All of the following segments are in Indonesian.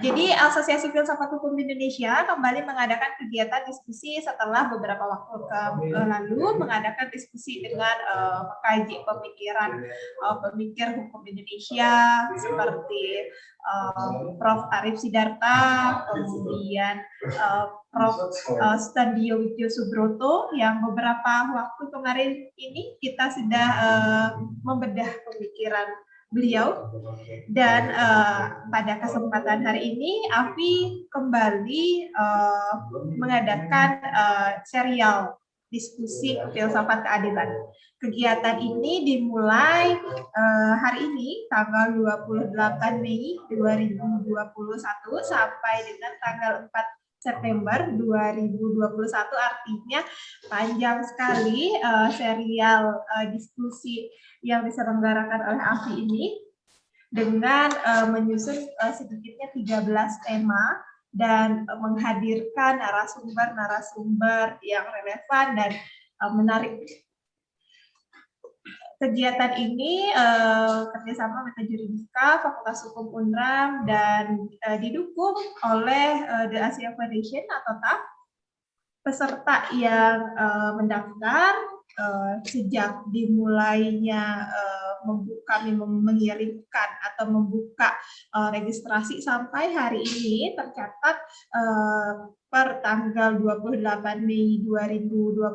Jadi Asosiasi Filsafat Hukum Indonesia kembali mengadakan kegiatan diskusi setelah beberapa waktu lalu mengadakan diskusi dengan pengkaji pemikiran pemikir hukum Indonesia seperti Prof. Arif Sidarta, kemudian Prof. Standio Widyo Subroto, yang beberapa waktu kemarin ini kita sudah membedah pemikiran beliau, dan pada kesempatan hari ini AFI kembali mengadakan serial diskusi filsafat keadilan. Kegiatan ini dimulai hari ini tanggal 28 Mei 2021 sampai dengan tanggal 4 September 2021, artinya panjang sekali serial diskusi yang diselenggarakan oleh AFI ini dengan menyusun sedikitnya 13 tema dan menghadirkan narasumber yang relevan dan menarik. Kegiatan ini kerjasama Meta Juridika, Fakultas Hukum Unram, dan didukung oleh The Asia Foundation atau TAF. Peserta yang mendaftar sejak dimulainya kami mengirimkan atau membuka registrasi sampai hari ini tercatat per tanggal 28 Mei 2021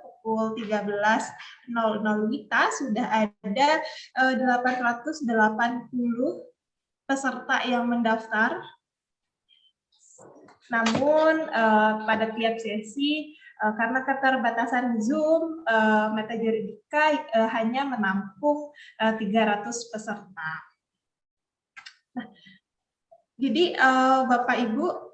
pukul 13.00 WITA sudah ada 880 peserta yang mendaftar. Namun pada tiap sesi karena keterbatasan Zoom, Meta Juridika hanya menampung 300 peserta. Nah, jadi Bapak Ibu,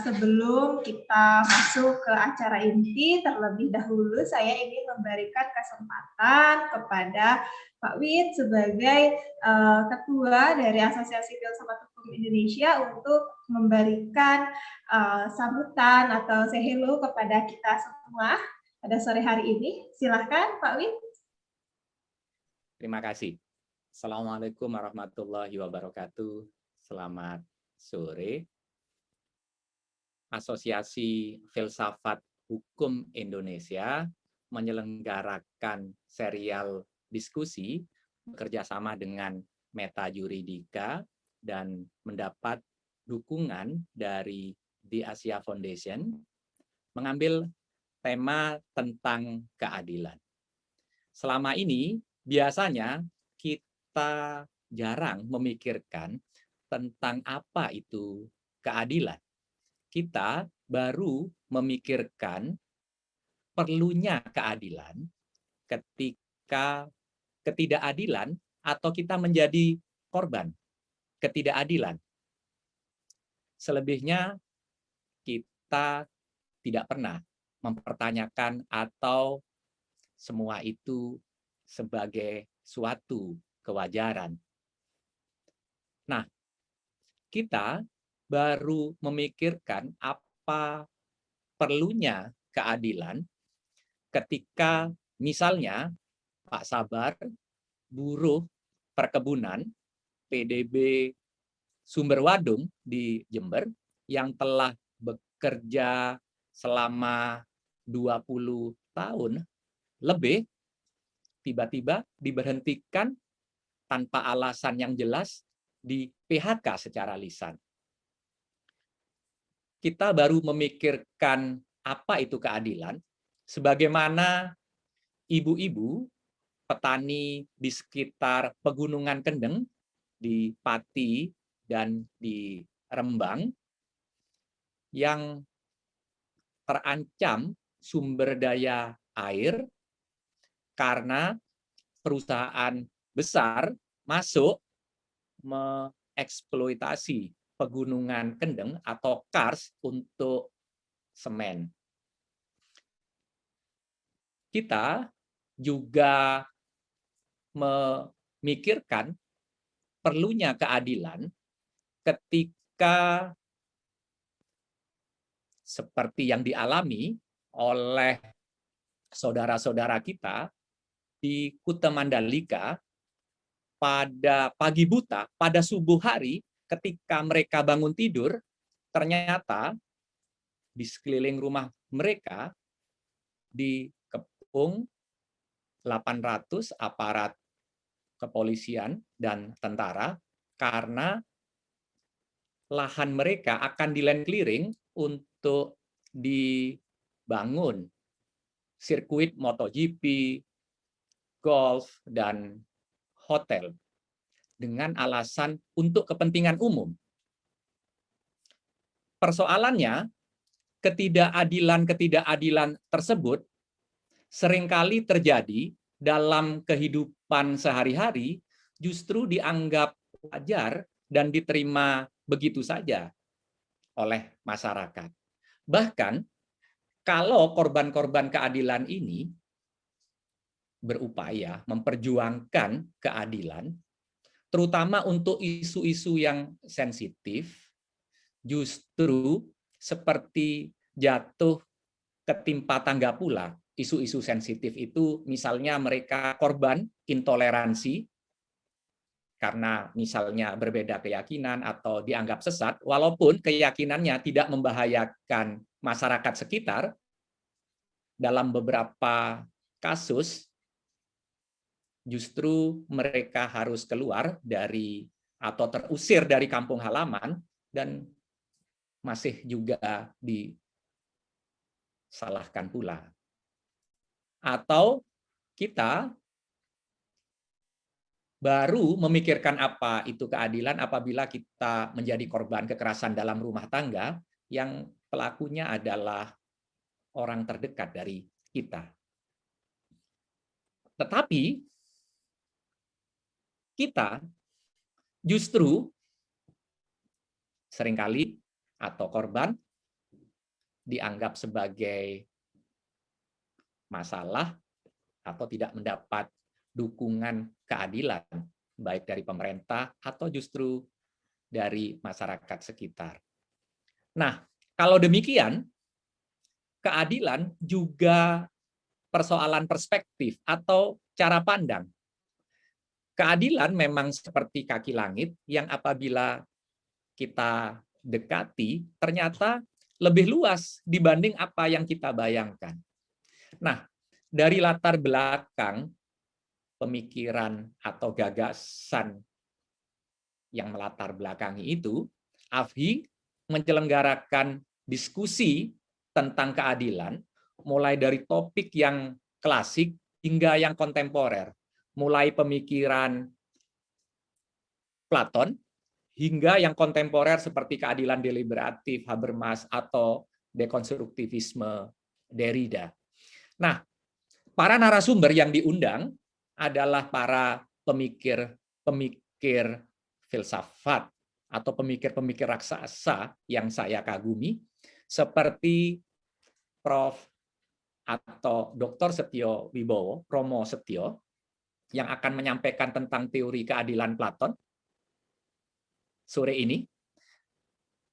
sebelum kita masuk ke acara inti, terlebih dahulu saya ingin memberikan kesempatan kepada Pak Wid sebagai Ketua dari Asosiasi Filsafat Hukum Indonesia untuk memberikan sambutan atau say hello kepada kita semua pada sore hari ini. Silahkan Pak Wid. Terima kasih. Assalamualaikum warahmatullahi wabarakatuh. Selamat sore. Asosiasi Filsafat Hukum Indonesia menyelenggarakan serial diskusi bekerjasama dengan Meta Juridika dan mendapat dukungan dari The Asia Foundation mengambil tema tentang keadilan. Selama ini biasanya kita jarang memikirkan tentang apa itu keadilan. Kita baru memikirkan perlunya keadilan ketika ketidakadilan atau kita menjadi korban ketidakadilan. Selebihnya kita tidak pernah mempertanyakan atau semua itu sebagai suatu kewajaran. Nah, kita baru memikirkan apa perlunya keadilan ketika misalnya Pak Sabar, buruh perkebunan PDB Sumber Wadung di Jember yang telah bekerja selama 20 tahun lebih, tiba-tiba diberhentikan tanpa alasan yang jelas, di PHK secara lisan. Kita baru memikirkan apa itu keadilan, sebagaimana ibu-ibu petani di sekitar Pegunungan Kendeng, di Pati dan di Rembang, yang terancam sumber daya air karena perusahaan besar masuk mengeksploitasi Pegunungan Kendeng atau kars untuk semen. Kita juga memikirkan perlunya keadilan ketika seperti yang dialami oleh saudara-saudara kita di Kuta Mandalika pada pagi buta, pada subuh hari, ketika mereka bangun tidur, ternyata di sekeliling rumah mereka dikepung 800 aparat kepolisian dan tentara karena lahan mereka akan di-land clearing untuk dibangun sirkuit MotoGP, golf, dan hotel dengan alasan untuk kepentingan umum. Persoalannya, ketidakadilan tersebut seringkali terjadi dalam kehidupan sehari-hari, justru dianggap wajar dan diterima begitu saja oleh masyarakat. Bahkan kalau korban-korban keadilan ini berupaya memperjuangkan keadilan, terutama untuk isu-isu yang sensitif, justru seperti jatuh ketimpa tangga pula. Isu-isu sensitif itu misalnya mereka korban intoleransi, karena misalnya berbeda keyakinan atau dianggap sesat, walaupun keyakinannya tidak membahayakan masyarakat sekitar, dalam beberapa kasus justru mereka harus keluar dari atau terusir dari kampung halaman dan masih juga disalahkan pula. Atau kita baru memikirkan apa itu keadilan apabila kita menjadi korban kekerasan dalam rumah tangga yang pelakunya adalah orang terdekat dari kita. Tetapi kita justru seringkali atau korban dianggap sebagai masalah atau tidak mendapat dukungan keadilan, baik dari pemerintah atau justru dari masyarakat sekitar. Nah, kalau demikian, keadilan juga persoalan perspektif atau cara pandang. Keadilan memang seperti kaki langit yang apabila kita dekati, ternyata lebih luas dibanding apa yang kita bayangkan. Nah, dari latar belakang pemikiran atau gagasan yang melatar belakangi itu, AFHI menyelenggarakan diskusi tentang keadilan, mulai dari topik yang klasik hingga yang kontemporer, mulai pemikiran Platon hingga yang kontemporer seperti keadilan deliberatif Habermas atau dekonstruktivisme Derrida. Nah, para narasumber yang diundang adalah para pemikir filsafat atau pemikir-pemikir raksasa yang saya kagumi, seperti Prof. atau Dr. Setio Wibowo, Romo Setio, yang akan menyampaikan tentang teori keadilan Platon sore ini.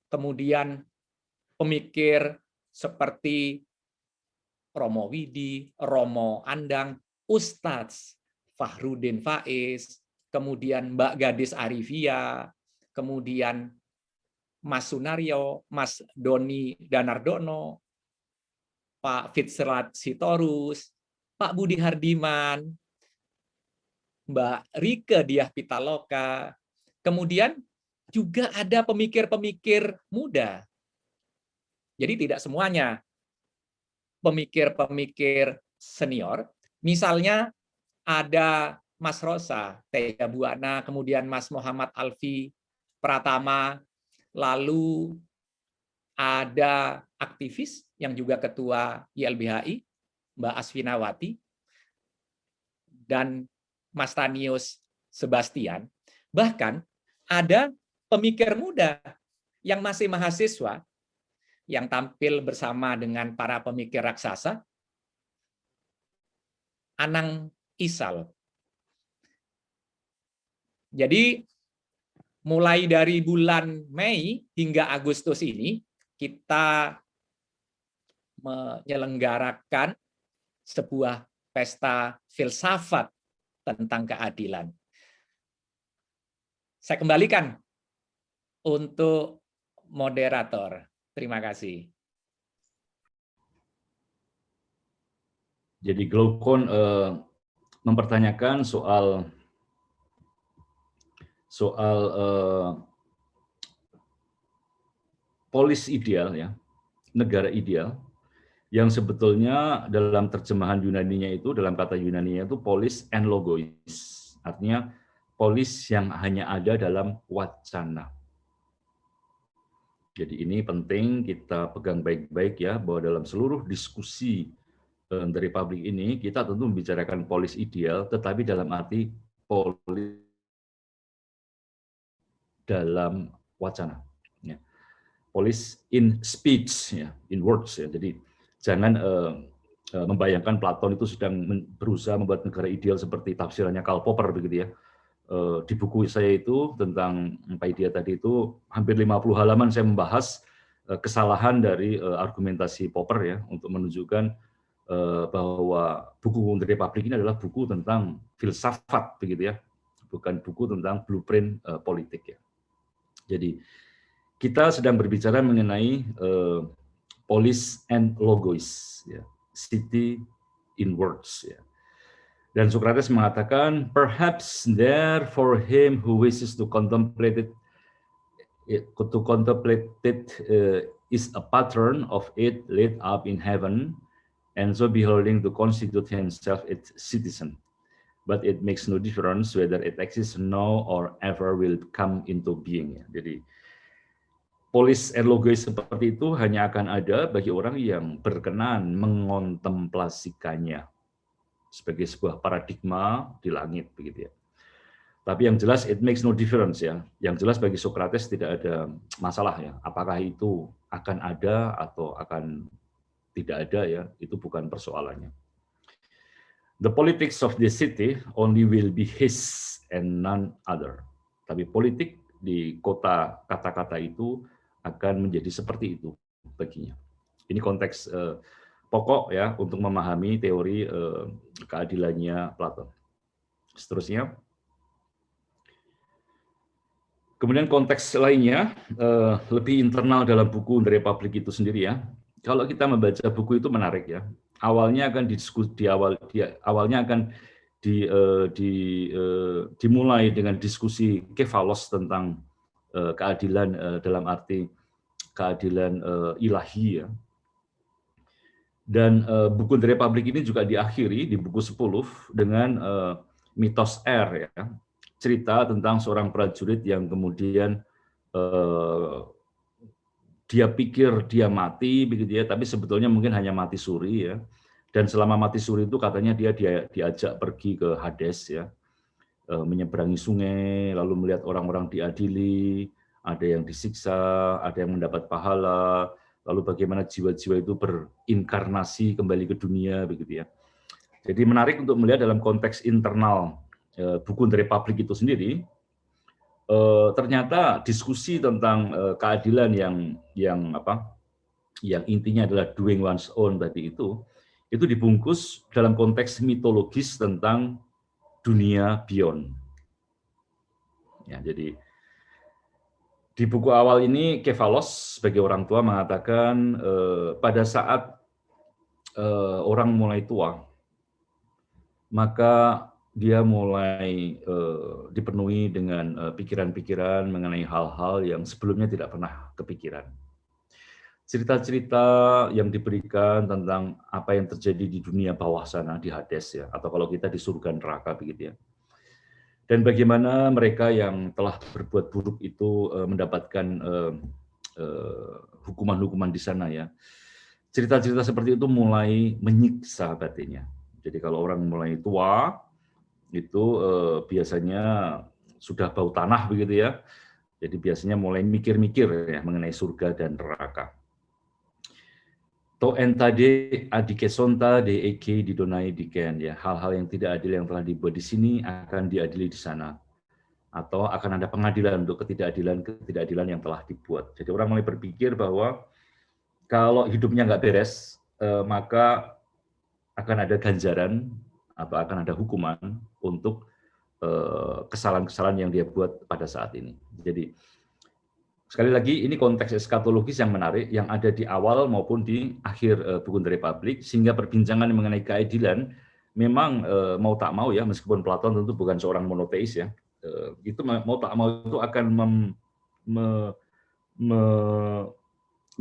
Kemudian pemikir seperti Romo Widi, Romo Andang, Ustadz Fahrudin Faiz, kemudian Mbak Gadis Arifia, kemudian Mas Sunario, Mas Doni Danardono, Pak Fitzgerald Sitorus, Pak Budi Hardiman, Mbak Rike Diah Pitaloka, kemudian juga ada pemikir-pemikir muda. Jadi tidak semuanya pemikir-pemikir senior. Misalnya ada Mas Rosa, Tega Buana, kemudian Mas Muhammad Alfi Pratama, lalu ada aktivis yang juga ketua YLBHI, Mbak Asfinawati, dan Mas Tanius Sebastian. Bahkan ada pemikir muda yang masih mahasiswa yang tampil bersama dengan para pemikir raksasa, Anang Isal. Jadi mulai dari bulan Mei hingga Agustus ini kita menyelenggarakan sebuah pesta filsafat tentang keadilan. Saya kembalikan untuk moderator. Terima kasih. Jadi Glaucon mempertanyakan soal polis ideal, ya, negara ideal, yang sebetulnya dalam terjemahan Yunaninya itu, dalam kata Yunaninya itu polis and logois, artinya polis yang hanya ada dalam wacana. Jadi ini penting kita pegang baik-baik ya, bahwa dalam seluruh diskusi dari publik ini, kita tentu membicarakan polis ideal, tetapi dalam arti polis dalam wacana. Ya. Polis in speech, ya, in words. Ya. Jadi jangan membayangkan Platon itu sedang berusaha membuat negara ideal seperti tafsirannya Karl Popper, begitu ya. Di buku saya itu tentang Paideia tadi itu hampir 50 halaman saya membahas kesalahan dari argumentasi Popper ya, untuk menunjukkan bahwa buku The Republic ini adalah buku tentang filsafat, begitu ya, bukan buku tentang blueprint politik ya. Jadi kita sedang berbicara mengenai polis and logois, ya, city in words. Ya. Dan Socrates mengatakan, perhaps there for him who wishes to contemplate it, is a pattern of it laid up in heaven, and so beholding to constitute himself its citizen. But it makes no difference whether it exists now or ever will come into being. Jadi, polis and logois seperti itu hanya akan ada bagi orang yang berkenan mengontemplasikannya sebagai sebuah paradigma di langit, begitu ya. Tapi yang jelas it makes no difference ya. Yang jelas bagi Socrates tidak ada masalah ya. Apakah itu akan ada atau akan tidak ada ya, itu bukan persoalannya. The politics of the city only will be his and none other. Tapi politik di kota kata-kata itu akan menjadi seperti itu baginya. Ini konteks pokok ya untuk memahami teori keadilannya Platon. Seterusnya, kemudian konteks lainnya lebih internal dalam buku The Republic itu sendiri ya. Kalau kita membaca buku itu menarik ya. Awalnya akan awalnya akan dimulai dengan diskusi kefalos tentang keadilan dalam arti keadilan ilahi ya. Dan buku The Republic ini juga diakhiri di buku 10 dengan mitos R ya, cerita tentang seorang prajurit yang kemudian dia pikir dia mati begitu ya, tapi sebetulnya mungkin hanya mati suri ya. Dan selama mati suri itu katanya dia diajak pergi ke Hades ya, menyeberangi sungai, lalu melihat orang-orang diadili, ada yang disiksa, ada yang mendapat pahala. Lalu bagaimana jiwa-jiwa itu berinkarnasi kembali ke dunia, begitu ya. Jadi menarik untuk melihat dalam konteks internal buku The Republic itu sendiri. Ternyata diskusi tentang keadilan yang intinya adalah doing one's own tadi itu dibungkus dalam konteks mitologis tentang dunia beyond. Ya, jadi di buku awal ini, Kefalos sebagai orang tua mengatakan pada saat orang mulai tua, maka dia mulai dipenuhi dengan pikiran-pikiran mengenai hal-hal yang sebelumnya tidak pernah kepikiran. Cerita-cerita yang diberikan tentang apa yang terjadi di dunia bawah sana, di Hades ya, atau kalau kita di surga neraka begitu ya. Dan bagaimana mereka yang telah berbuat buruk itu mendapatkan hukuman-hukuman di sana ya. Cerita-cerita seperti itu mulai menyiksa batinnya. Jadi kalau orang mulai tua, itu biasanya sudah bau tanah begitu ya. Jadi biasanya mulai mikir-mikir ya mengenai surga dan neraka. To entade adikesonta de eke didonai diken ya, hal-hal yang tidak adil yang telah dibuat di sini akan diadili di sana, atau akan ada pengadilan untuk ketidakadilan yang telah dibuat. Jadi orang mulai berpikir bahwa kalau hidupnya nggak beres, maka akan ada ganjaran atau akan ada hukuman untuk kesalahan-kesalahan yang dia buat pada saat ini. Jadi sekali lagi ini konteks eskatologis yang menarik yang ada di awal maupun di akhir buku The Republic, sehingga perbincangan mengenai keadilan memang mau tak mau ya, meskipun Platon tentu bukan seorang monoteis ya, itu mau tak mau itu akan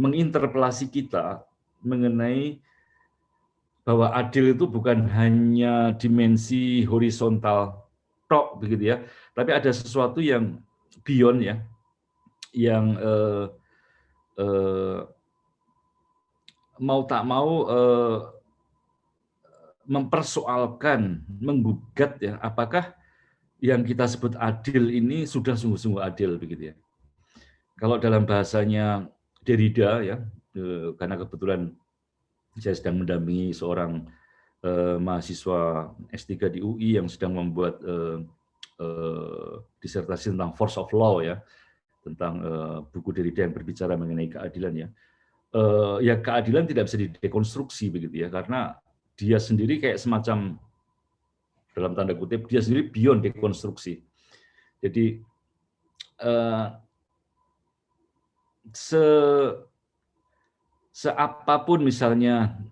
menginterpelasi kita mengenai bahwa adil itu bukan hanya dimensi horizontal tok begitu ya, tapi ada sesuatu yang beyond ya, yang mau tak mau mempersoalkan, menggugat ya, apakah yang kita sebut adil ini sudah sungguh-sungguh adil begitu ya. Kalau dalam bahasanya Derrida ya, karena kebetulan saya sedang mendampingi seorang mahasiswa S3 di UI yang sedang membuat disertasi tentang force of law ya, tentang buku Derrida yang berbicara mengenai keadilan ya. Ya keadilan tidak bisa didekonstruksi begitu ya, karena dia sendiri kayak semacam, dalam tanda kutip, dia sendiri beyond dekonstruksi. Jadi seapapun misalnya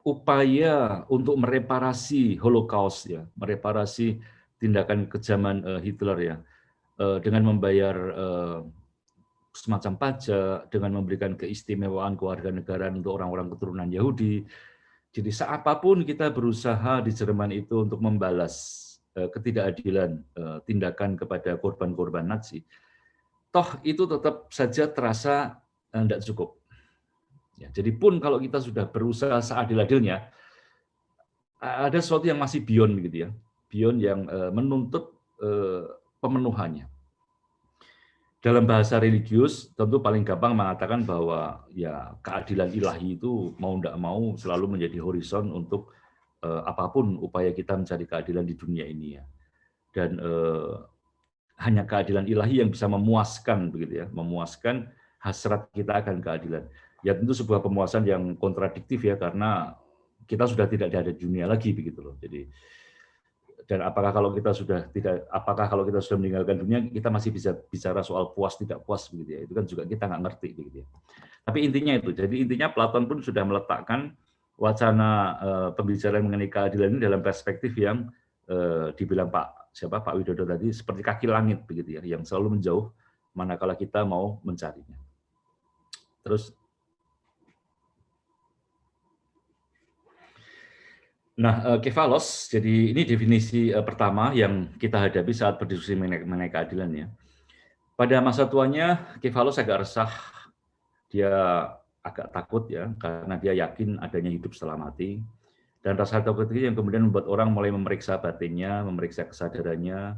upaya untuk mereparasi Holocaust ya, mereparasi tindakan kejaman Hitler ya, dengan membayar semacam pajak, dengan memberikan keistimewaan kewarganegaraan untuk orang-orang keturunan Yahudi. Jadi seapapun kita berusaha di Jerman itu untuk membalas ketidakadilan tindakan kepada korban-korban Nazi, toh itu tetap saja terasa tidak cukup. Ya, jadi pun kalau kita sudah berusaha seadil-adilnya, ada sesuatu yang masih beyond begitu ya, beyond yang menuntut pemenuhannya. Dalam bahasa religius tentu paling gampang mengatakan bahwa ya keadilan ilahi itu mau tidak mau selalu menjadi horizon untuk apapun upaya kita mencari keadilan di dunia ini ya. Dan hanya keadilan ilahi yang bisa memuaskan begitu ya, memuaskan hasrat kita akan keadilan. Ya tentu sebuah pemuasan yang kontradiktif ya, karena kita sudah tidak ada di dunia lagi begitu loh. Jadi dan apakah kalau kita sudah meninggalkan dunia, kita masih bisa bicara soal puas tidak puas begitu ya, itu kan juga kita nggak ngerti begitu ya. Tapi intinya itu, jadi intinya Platon pun sudah meletakkan wacana pembicaraan mengenai keadilan ini dalam perspektif yang dibilang Pak Widodo tadi seperti kaki langit begitu ya, yang selalu menjauh manakala kita mau mencarinya. Terus nah, kefalos, jadi ini definisi pertama yang kita hadapi saat berdiskusi mengenai keadilan ya. Pada masa tuanya, kefalos agak resah, dia agak takut ya, karena dia yakin adanya hidup setelah mati. Dan rasa takut itu yang kemudian membuat orang mulai memeriksa batinnya, memeriksa kesadarannya,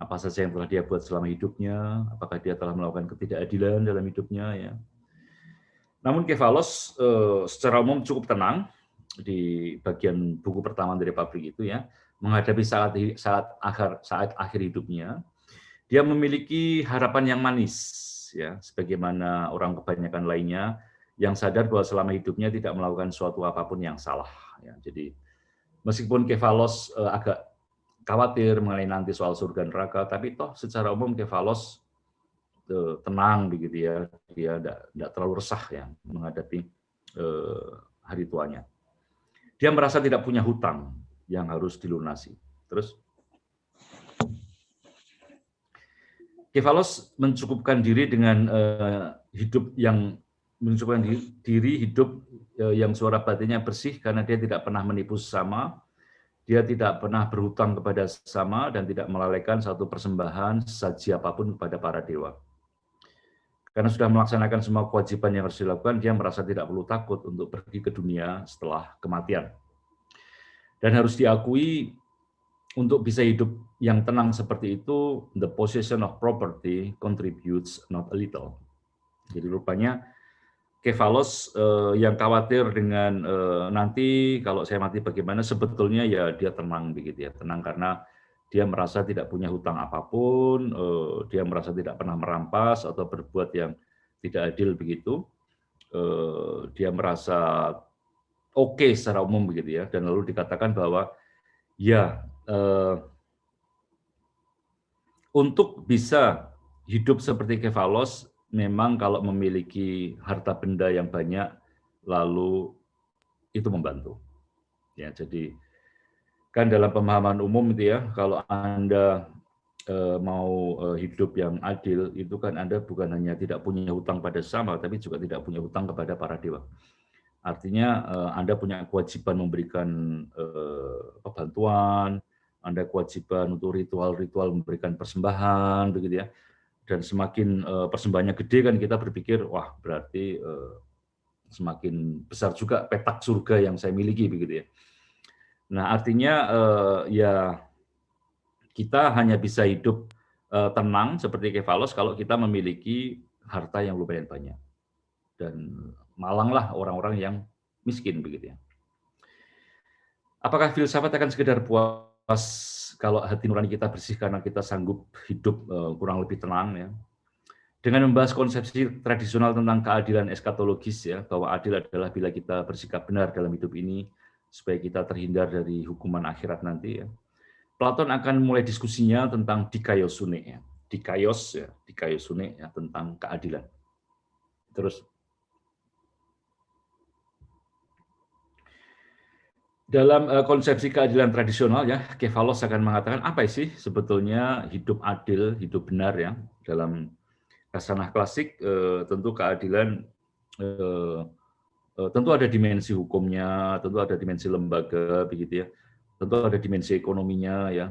apa saja yang telah dia buat selama hidupnya, apakah dia telah melakukan ketidakadilan dalam hidupnya ya. Namun kefalos secara umum cukup tenang di bagian buku pertama dari Republik itu ya, menghadapi saat akhir hidupnya. Dia memiliki harapan yang manis ya, sebagaimana orang kebanyakan lainnya yang sadar bahwa selama hidupnya tidak melakukan suatu apapun yang salah ya. Jadi meskipun kefalos agak khawatir mengenai nanti soal surga neraka, tapi toh secara umum kefalos tenang begitu ya, dia tidak terlalu resah ya menghadapi hari tuanya. Dia merasa tidak punya hutang yang harus dilunasi. Terus kefalos mencukupkan diri dengan hidup yang yang suara batinnya bersih, karena dia tidak pernah menipu sesama, dia tidak pernah berhutang kepada sesama, dan tidak melalaikan satu persembahan sesaji apapun kepada para dewa. Karena sudah melaksanakan semua kewajiban yang harus dilakukan, dia merasa tidak perlu takut untuk pergi ke dunia setelah kematian. Dan harus diakui, untuk bisa hidup yang tenang seperti itu, the possession of property contributes not a little. Jadi rupanya kefalos yang khawatir dengan nanti kalau saya mati bagaimana, sebetulnya ya dia tenang begitu ya, tenang karena dia merasa tidak punya hutang apapun, dia merasa tidak pernah merampas atau berbuat yang tidak adil begitu, dia merasa oke secara umum begitu ya, dan lalu dikatakan bahwa ya untuk bisa hidup seperti Kefalos memang kalau memiliki harta benda yang banyak, lalu itu membantu. Ya, jadi kan dalam pemahaman umum itu ya, kalau Anda mau hidup yang adil, itu kan Anda bukan hanya tidak punya hutang pada sesama, tapi juga tidak punya hutang kepada para dewa. Artinya Anda punya kewajiban memberikan bantuan, Anda kewajiban untuk ritual-ritual memberikan persembahan, begitu ya. Dan semakin persembahannya gede kan kita berpikir, wah berarti semakin besar juga petak surga yang saya miliki, begitu ya. Nah artinya ya kita hanya bisa hidup tenang seperti Kefalos kalau kita memiliki harta yang lumayan banyak. Dan malanglah orang-orang yang miskin, begitu ya. Apakah filsafat akan sekedar puas kalau hati nurani kita bersih karena kita sanggup hidup kurang lebih tenang ya? Dengan membahas konsepsi tradisional tentang keadilan eskatologis ya, bahwa adil adalah bila kita bersikap benar dalam hidup ini supaya kita terhindar dari hukuman akhirat nanti ya. Platon akan mulai diskusinya tentang dikaiosune ya, dikaiosune ya, tentang keadilan. Terus dalam konsepsi keadilan tradisional ya, Kefalos akan mengatakan apa sih sebetulnya hidup adil, hidup benar ya. Dalam kasanah klasik tentu keadilan tentu ada dimensi hukumnya, tentu ada dimensi lembaga begitu ya. Tentu ada dimensi ekonominya ya.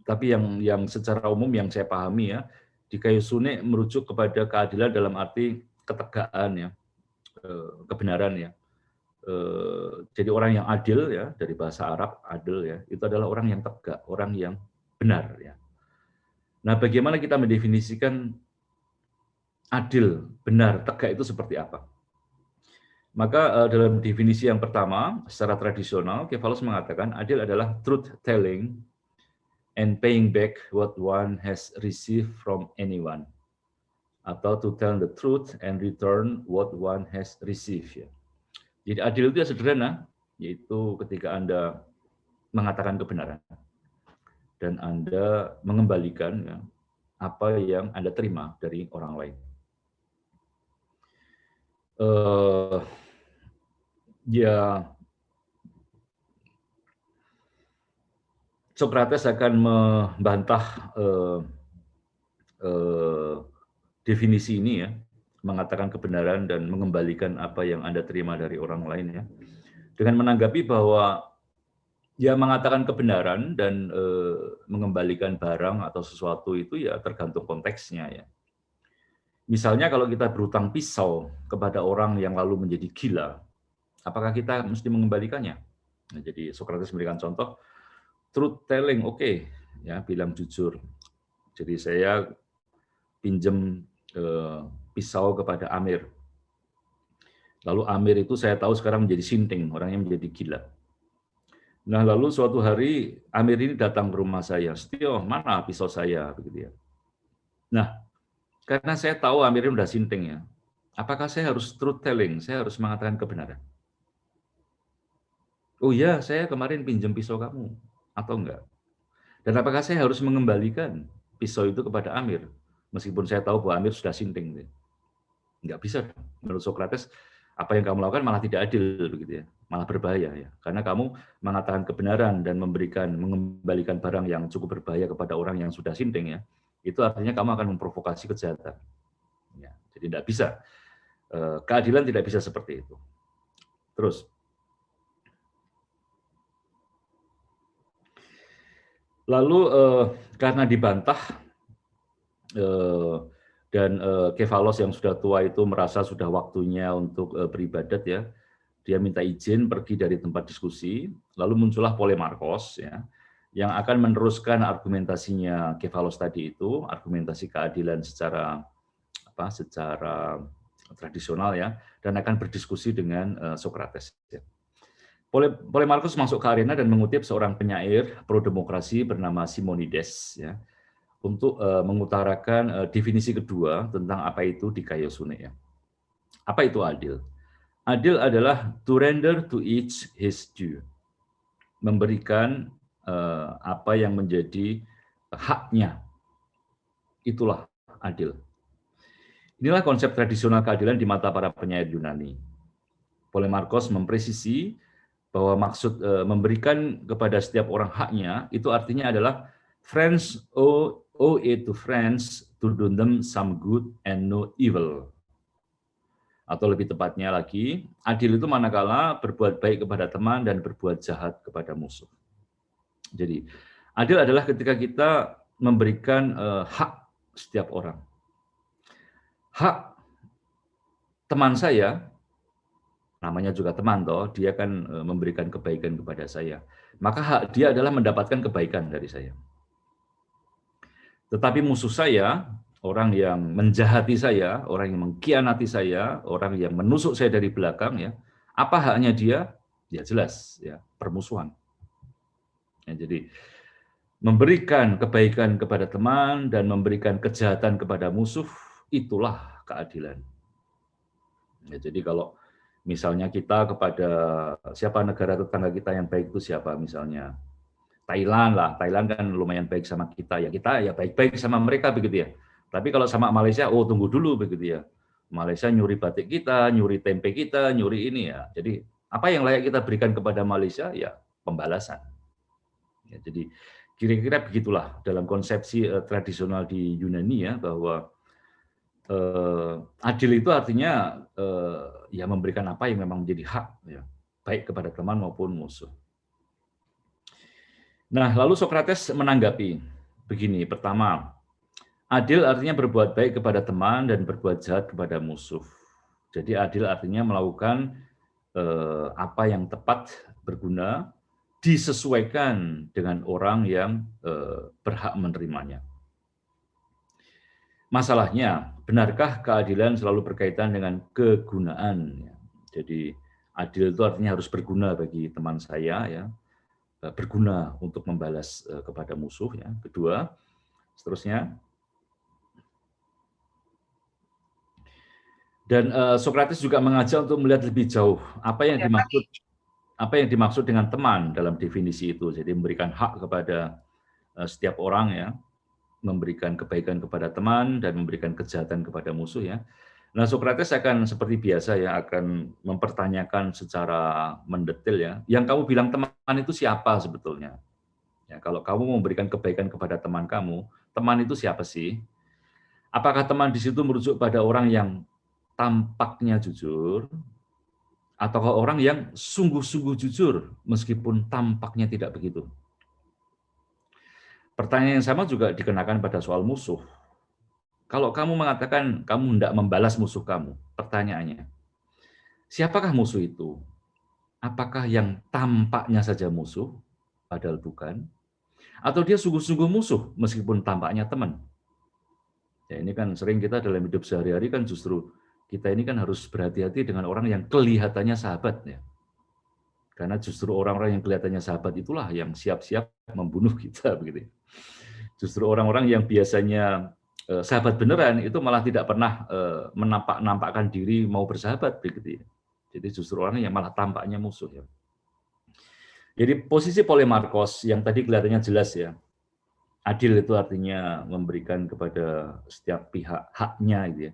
Tapi yang secara umum yang saya pahami ya, dikaiosune merujuk kepada keadilan dalam arti ketegaan ya, kebenaran ya. Jadi orang yang adil ya, dari bahasa Arab adil ya, itu adalah orang yang tegak, orang yang benar ya. Nah, bagaimana kita mendefinisikan adil, benar, tegak itu seperti apa? Maka dalam definisi yang pertama, secara tradisional, Kefalos mengatakan adil adalah truth telling and paying back what one has received from anyone, atau to tell the truth and return what one has received ya. Jadi adil itu ya sederhana, yaitu ketika Anda mengatakan kebenaran dan Anda mengembalikan ya, apa yang Anda terima dari orang lain. Ya, Socrates akan membantah definisi ini ya, mengatakan kebenaran dan mengembalikan apa yang Anda terima dari orang lain ya, dengan menanggapi bahwa ya mengatakan kebenaran dan mengembalikan barang atau sesuatu itu ya tergantung konteksnya ya. Misalnya kalau kita berutang pisau kepada orang yang lalu menjadi gila, apakah kita mesti mengembalikannya? Nah, jadi Socrates memberikan contoh, truth telling, oke, ya bilang jujur. Jadi saya pinjam pisau kepada Amir. Lalu Amir itu saya tahu sekarang menjadi sinting, orangnya menjadi gila. Nah, lalu suatu hari Amir ini datang ke rumah saya, "Setio, mana pisau saya?" begitu ya. Nah, karena saya tahu Amir ini udah sinting ya, apakah saya harus truth telling, saya harus mengatakan kebenaran? Oh iya, saya kemarin pinjam pisau kamu, atau enggak? Dan apakah saya harus mengembalikan pisau itu kepada Amir, meskipun saya tahu bahwa Amir sudah sinting? Enggak bisa. Menurut Socrates, apa yang kamu lakukan malah tidak adil, begitu ya, malah berbahaya ya, karena kamu mengatakan kebenaran dan mengembalikan barang yang cukup berbahaya kepada orang yang sudah sinting ya, itu artinya kamu akan memprovokasi kejahatan. Ya, jadi tidak bisa. Keadilan tidak bisa seperti itu. Terus, lalu karena dibantah dan Kefalos yang sudah tua itu merasa sudah waktunya untuk beribadat ya, dia minta izin pergi dari tempat diskusi, lalu muncullah Polemarkos ya, yang akan meneruskan argumentasinya Kefalos tadi itu, argumentasi keadilan secara tradisional ya, dan akan berdiskusi dengan Socrates. Ya. Polemarkos masuk ke arena dan mengutip seorang penyair pro-demokrasi bernama Simonides ya, untuk mengutarakan definisi kedua tentang apa itu dikaiosune ya. Apa itu adil? Adil adalah to render to each his due. Memberikan apa yang menjadi haknya itulah adil. Inilah konsep tradisional keadilan di mata para penyair Yunani. Polemarchos mempresisi bahwa maksud memberikan kepada setiap orang haknya itu artinya adalah friends owe it to friends to do them some good and no evil. Atau lebih tepatnya lagi, adil itu manakala berbuat baik kepada teman dan berbuat jahat kepada musuh. Jadi, adil adalah ketika kita memberikan hak setiap orang. Hak teman saya, namanya juga teman toh, dia kan memberikan kebaikan kepada saya. Maka hak dia adalah mendapatkan kebaikan dari saya. Tetapi musuh saya, orang yang menjahati saya, orang yang mengkhianati saya, orang yang menusuk saya dari belakang, ya, apa haknya dia? Ya jelas, ya, permusuhan. Ya, jadi memberikan kebaikan kepada teman dan memberikan kejahatan kepada musuh, itulah keadilan. Ya, jadi kalau misalnya kita kepada siapa negara tetangga kita yang baik itu siapa, misalnya Thailand lah, Thailand kan lumayan baik sama kita ya baik-baik sama mereka begitu ya. Tapi kalau sama Malaysia, oh tunggu dulu begitu ya. Malaysia nyuri batik kita, nyuri tempe kita, nyuri ini ya. Jadi apa yang layak kita berikan kepada Malaysia ya pembalasan. Ya, jadi kira-kira begitulah dalam konsepsi tradisional di Yunani ya, bahwa adil itu artinya ya memberikan apa yang memang menjadi hak ya, baik kepada teman maupun musuh. Nah, lalu Sokrates menanggapi begini. Pertama, adil artinya berbuat baik kepada teman dan berbuat jahat kepada musuh. Jadi adil artinya melakukan apa yang tepat, berguna, disesuaikan dengan orang yang berhak menerimanya. Masalahnya, benarkah keadilan selalu berkaitan dengan kegunaan? Jadi adil itu artinya harus berguna bagi teman saya, ya, berguna untuk membalas kepada musuh. Ya. Kedua, seterusnya. Dan Sokrates juga mengajak untuk melihat lebih jauh apa yang dimaksud dengan teman dalam definisi itu. Jadi memberikan hak kepada setiap orang, ya, memberikan kebaikan kepada teman dan memberikan kejahatan kepada musuh, ya. Nah, Sokrates akan seperti biasa ya, akan mempertanyakan secara mendetail ya. Yang kamu bilang teman itu siapa sebetulnya? Ya, kalau kamu memberikan kebaikan kepada teman kamu, teman itu siapa sih? Apakah teman di situ merujuk pada orang yang tampaknya jujur, ataukah orang yang sungguh-sungguh jujur meskipun tampaknya tidak begitu? Pertanyaan yang sama juga dikenakan pada soal musuh. Kalau kamu mengatakan kamu hendak membalas musuh kamu, pertanyaannya, siapakah musuh itu? Apakah yang tampaknya saja musuh, padahal bukan? Atau dia sungguh-sungguh musuh meskipun tampaknya teman? Ya, ini kan sering kita dalam hidup sehari-hari kan justru kita ini kan harus berhati-hati dengan orang yang kelihatannya sahabat, ya. Karena justru orang-orang yang kelihatannya sahabat itulah yang siap-siap membunuh kita, begitu. Justru orang-orang yang biasanya sahabat beneran itu malah tidak pernah menampakkan diri mau bersahabat, begitu ya. Jadi justru orang yang malah tampaknya musuh, ya. Jadi posisi Polemarchos yang tadi kelihatannya jelas ya. Adil itu artinya memberikan kepada setiap pihak haknya, gitu ya.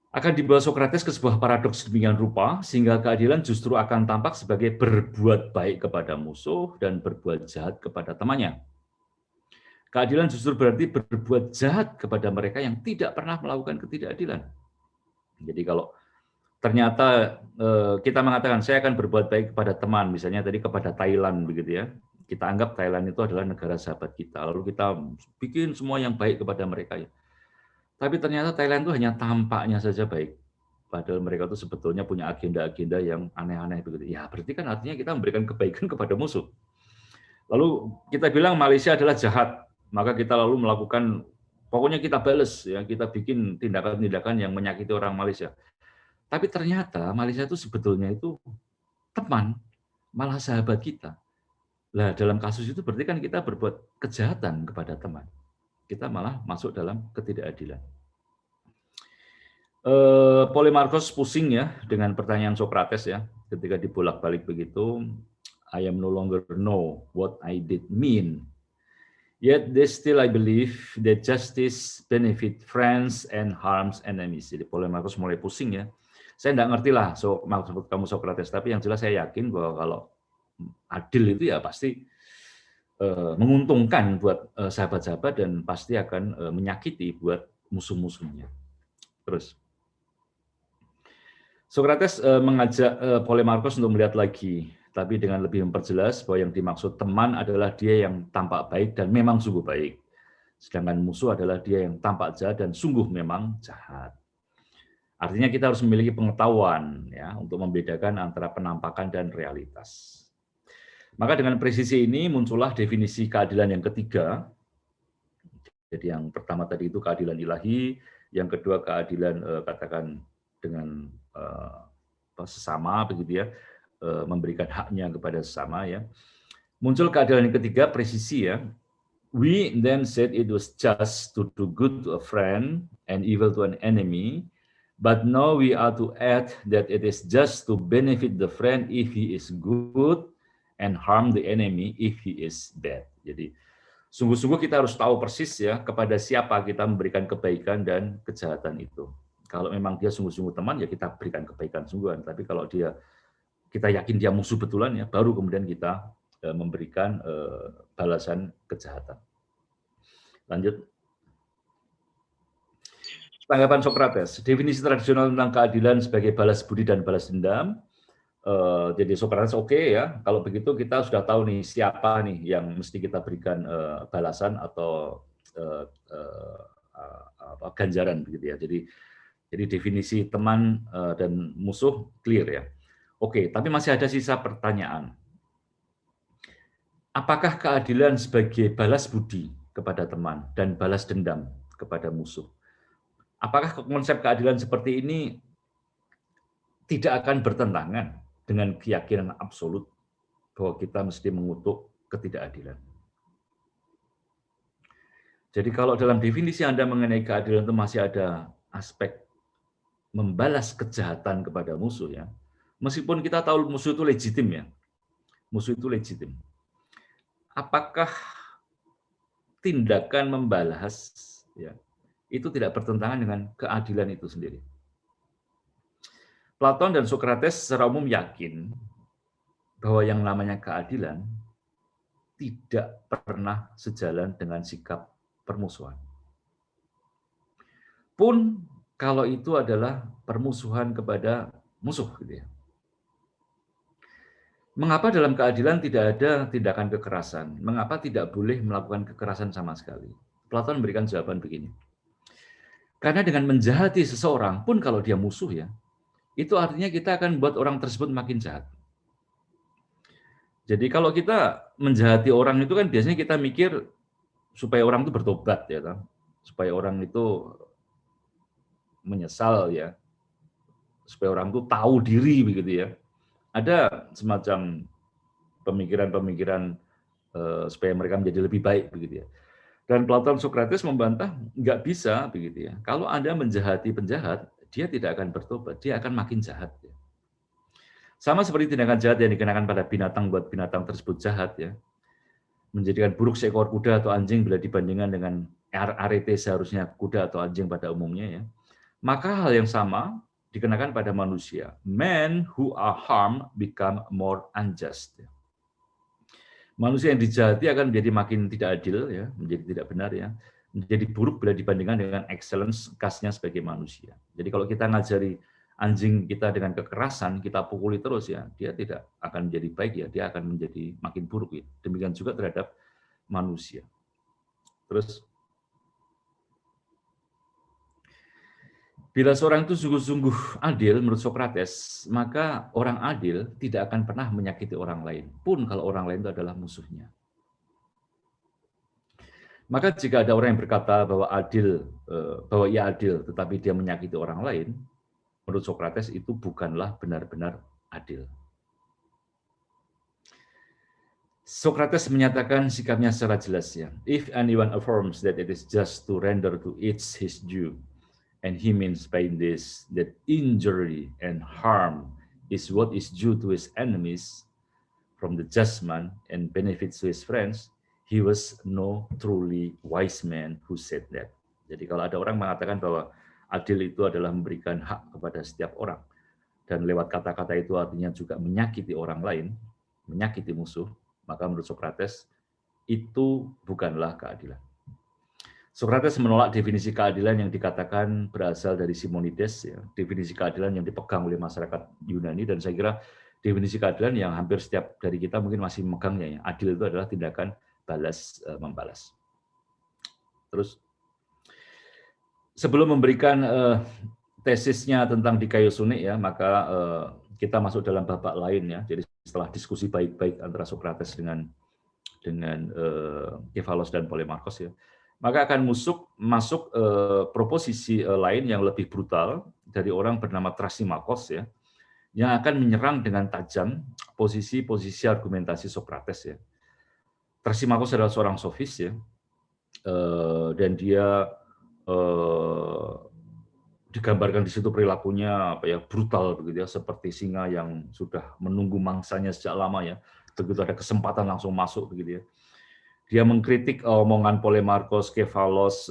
Akan dibawa Sokrates ke sebuah paradoks demikian rupa sehingga keadilan justru akan tampak sebagai berbuat baik kepada musuh dan berbuat jahat kepada temannya. Keadilan justru berarti berbuat jahat kepada mereka yang tidak pernah melakukan ketidakadilan. Jadi kalau ternyata kita mengatakan saya akan berbuat baik kepada teman, misalnya tadi kepada Thailand, begitu ya. Kita anggap Thailand itu adalah negara sahabat kita, lalu kita bikin semua yang baik kepada mereka. Ya. Tapi ternyata Thailand itu hanya tampaknya saja baik, padahal mereka itu sebetulnya punya agenda-agenda yang aneh-aneh, begitu. Ya berarti kan artinya kita memberikan kebaikan kepada musuh. Lalu kita bilang Malaysia adalah jahat. Maka kita lalu melakukan, pokoknya kita balas, ya, kita bikin tindakan-tindakan yang menyakiti orang Malaysia. Tapi ternyata Malaysia itu sebetulnya itu teman, malah sahabat kita. Nah, dalam kasus itu berarti kan kita berbuat kejahatan kepada teman. Kita malah masuk dalam ketidakadilan. Polemarchos pusing ya dengan pertanyaan Sokrates ya, ketika dibolak-balik begitu, I am no longer know what I did mean. Yet they still, I believe, that justice benefit friends and harms enemies. Jadi Polemarchus mulai pusing ya. Saya nggak ngerti lah maksud kamu Socrates, tapi yang jelas saya yakin bahwa kalau adil itu ya pasti menguntungkan buat sahabat-sahabat dan pasti akan menyakiti buat musuh-musuhnya. Terus Socrates mengajak Polemarchus untuk melihat lagi, tapi dengan lebih memperjelas bahwa yang dimaksud teman adalah dia yang tampak baik dan memang sungguh baik. Sedangkan musuh adalah dia yang tampak jahat dan sungguh memang jahat. Artinya kita harus memiliki pengetahuan ya untuk membedakan antara penampakan dan realitas. Maka dengan presisi ini muncullah definisi keadilan yang ketiga. Jadi yang pertama tadi itu keadilan ilahi, yang kedua keadilan katakan dengan sesama begitu ya, memberikan haknya kepada sesama ya. Muncul keadilan yang ketiga presisi ya. We then said it was just to do good to a friend and evil to an enemy, but now we are to add that it is just to benefit the friend if he is good and harm the enemy if he is bad. Jadi sungguh-sungguh kita harus tahu persis ya kepada siapa kita memberikan kebaikan dan kejahatan itu. Kalau memang dia sungguh-sungguh teman ya kita berikan kebaikan sungguhan. Tapi kalau kita yakin dia musuh betulan ya, baru kemudian kita memberikan balasan kejahatan. Lanjut. Tanggapan Socrates, definisi tradisional tentang keadilan sebagai balas budi dan balas dendam. Jadi Socrates oke ya, kalau begitu kita sudah tahu nih siapa nih yang mesti kita berikan balasan atau ganjaran begitu ya. Jadi definisi teman dan musuh clear ya. Oke, tapi masih ada sisa pertanyaan. Apakah keadilan sebagai balas budi kepada teman dan balas dendam kepada musuh? Apakah konsep keadilan seperti ini tidak akan bertentangan dengan keyakinan absolut bahwa kita mesti mengutuk ketidakadilan? Jadi kalau dalam definisi Anda mengenai keadilan itu masih ada aspek membalas kejahatan kepada musuh ya. Meskipun kita tahu musuh itu legitim ya. Musuh itu legitim. Apakah tindakan membalas ya itu tidak bertentangan dengan keadilan itu sendiri? Platon dan Socrates secara umum yakin bahwa yang namanya keadilan tidak pernah sejalan dengan sikap permusuhan. Pun kalau itu adalah permusuhan kepada musuh gitu ya. Mengapa dalam keadilan tidak ada tindakan kekerasan? Mengapa tidak boleh melakukan kekerasan sama sekali? Platon memberikan jawaban begini. Karena dengan menjahati seseorang pun kalau dia musuh ya, itu artinya kita akan membuat orang tersebut makin jahat. Jadi kalau kita menjahati orang itu kan biasanya kita mikir supaya orang itu bertobat ya kan, supaya orang itu menyesal ya, supaya orang itu tahu diri begitu ya. Ada semacam pemikiran-pemikiran supaya mereka menjadi lebih baik begitu ya. Dan Platon Socrates membantah nggak bisa begitu ya. Kalau Anda menjahati penjahat, dia tidak akan bertobat, dia akan makin jahat. Ya. Sama seperti tindakan jahat yang dikenakan pada binatang buat binatang tersebut jahat ya. Menjadikan buruk seekor kuda atau anjing bila dibandingkan dengan arete seharusnya kuda atau anjing pada umumnya ya. Maka hal yang sama dikenakan pada manusia. Men who are harmed become more unjust. Ya. Manusia yang dijahati akan menjadi makin tidak adil ya, menjadi tidak benar ya. Menjadi buruk bila dibandingkan dengan excellence khasnya sebagai manusia. Jadi kalau kita ngajari anjing kita dengan kekerasan, kita pukuli terus ya, dia tidak akan menjadi baik ya, dia akan menjadi makin buruk ya. Demikian juga terhadap manusia. Terus bila seorang itu sungguh-sungguh adil menurut Socrates, maka orang adil tidak akan pernah menyakiti orang lain, pun kalau orang lain itu adalah musuhnya. Maka jika ada orang yang berkata bahwa ia adil, tetapi dia menyakiti orang lain, menurut Socrates itu bukanlah benar-benar adil. Socrates menyatakan sikapnya secara jelas ya. If anyone affirms that it is just to render to each his due, and he means by this that injury and harm is what is due to his enemies from the just man and benefits to his friends, he was no truly wise man who said that. Jadi kalau ada orang mengatakan bahwa adil itu adalah memberikan hak kepada setiap orang, dan lewat kata-kata itu artinya juga menyakiti orang lain, menyakiti musuh, maka menurut Socrates itu bukanlah keadilan. Socrates menolak definisi keadilan yang dikatakan berasal dari Simonides, ya, definisi keadilan yang dipegang oleh masyarakat Yunani, dan saya kira definisi keadilan yang hampir setiap dari kita mungkin masih memegangnya. Ya. Adil itu adalah tindakan balas membalas. Terus sebelum memberikan tesisnya tentang dikaiosunik, ya, maka kita masuk dalam babak lain, ya. Jadi setelah diskusi baik-baik antara Socrates dengan Kefalos dan Polemarchos, ya, maka akan masuk proposisi lain yang lebih brutal dari orang bernama Thrasymachos, ya, yang akan menyerang dengan tajam posisi-posisi argumentasi Socrates, ya. Thrasymachos adalah seorang sofis, ya, dan dia digambarkan di situ perilakunya brutal begitu, ya, seperti singa yang sudah menunggu mangsanya sejak lama, ya. Begitu ada kesempatan langsung masuk begitu, ya. Dia mengkritik omongan Polemarchos, Kefalos,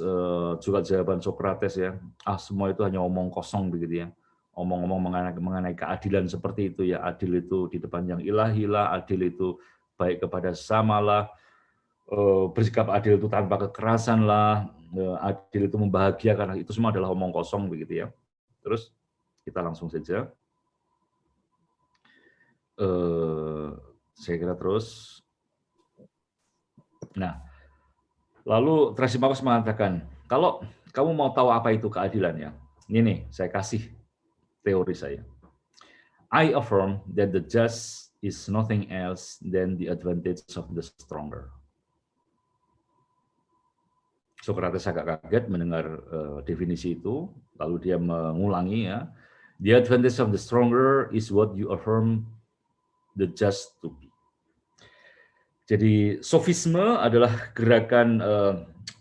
juga jawaban Socrates, ya. Semua itu hanya omong kosong begitu, ya. Omong-omong mengenai keadilan seperti itu, ya. Adil itu di depan yang ilahi lah, adil itu baik kepada sesama lah, bersikap adil itu tanpa kekerasan lah, adil itu membahagiakan, itu semua adalah omong kosong begitu, ya. Terus kita langsung saja. Saya kira terus. Nah, lalu Thrasymachos mengatakan, kalau kamu mau tahu apa itu keadilan, ya, ini nih, saya kasih teori saya. I affirm that the just is nothing else than the advantage of the stronger. Socrates agak kaget mendengar definisi itu, lalu dia mengulangi, ya. The advantage of the stronger is what you affirm the just to be. Jadi sofisme adalah gerakan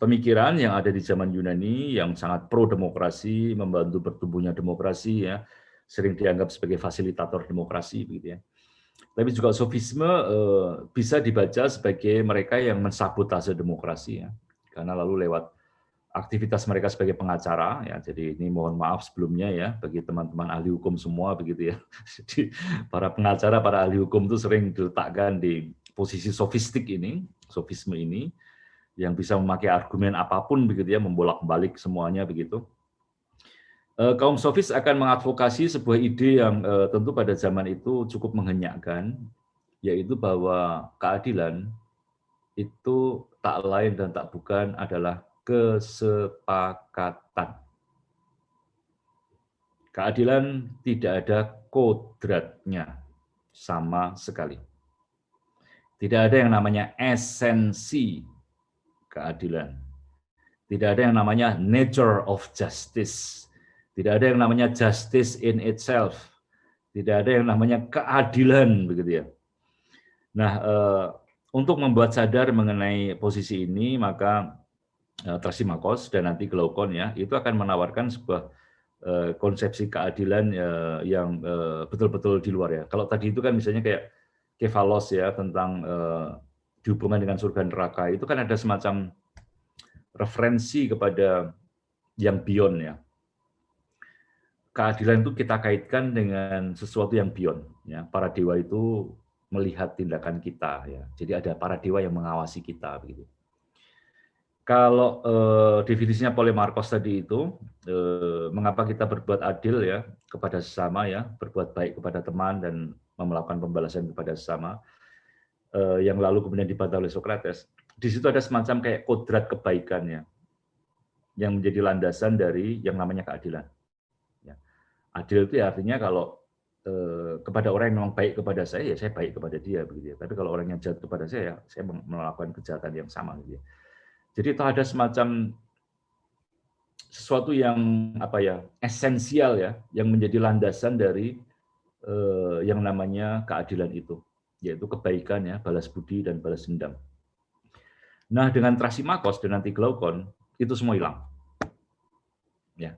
pemikiran yang ada di zaman Yunani yang sangat pro demokrasi, membantu bertumbuhnya demokrasi, ya, sering dianggap sebagai fasilitator demokrasi, begitu, ya. Tapi juga sofisme bisa dibaca sebagai mereka yang mensabotase demokrasi, ya, karena lalu lewat aktivitas mereka sebagai pengacara, ya. Jadi ini mohon maaf sebelumnya, ya, bagi teman-teman ahli hukum semua begitu, ya. Jadi para pengacara, para ahli hukum itu sering diletakkan di posisi sofistik ini, sofisme ini, yang bisa memakai argumen apapun begitu, ya, membolak-balik semuanya begitu. Kaum sofis akan mengadvokasi sebuah ide yang tentu pada zaman itu cukup menghenyakkan, yaitu bahwa keadilan itu tak lain dan tak bukan adalah kesepakatan. Keadilan tidak ada kodratnya sama sekali. Tidak ada yang namanya esensi keadilan. Tidak ada yang namanya nature of justice. Tidak ada yang namanya justice in itself. Tidak ada yang namanya keadilan, begitu, ya. Nah, untuk membuat sadar mengenai posisi ini, maka Thrasymachos dan nanti Glaukon, ya, itu akan menawarkan sebuah konsepsi keadilan yang betul-betul di luar, ya. Kalau tadi itu kan misalnya kayak Kefalos, ya, tentang dihubungkan dengan surga neraka, itu kan ada semacam referensi kepada yang beyond, ya. Keadilan itu kita kaitkan dengan sesuatu yang beyond, ya. Para dewa itu melihat tindakan kita, ya. Jadi ada para dewa yang mengawasi kita, begitu. Kalau definisinya Polemarchos tadi itu, mengapa kita berbuat adil, ya, kepada sesama, ya, berbuat baik kepada teman dan melakukan pembalasan kepada sesama, yang lalu kemudian dibantah oleh Socrates. Di situ ada semacam kayak kodrat kebaikan, ya, yang menjadi landasan dari yang namanya keadilan. Ya. Adil itu ya artinya kalau kepada orang yang memang baik kepada saya, ya saya baik kepada dia, begitu, ya. Tapi kalau orang yang jahat kepada saya, ya saya melakukan kejahatan yang sama, gitu, ya. Jadi itu ada semacam sesuatu yang esensial, ya, yang menjadi landasan dari yang namanya keadilan itu, yaitu kebaikan, ya, balas budi dan balas dendam. Nah, dengan Thrasymachos dan nanti Glaukon itu semua hilang. Ya.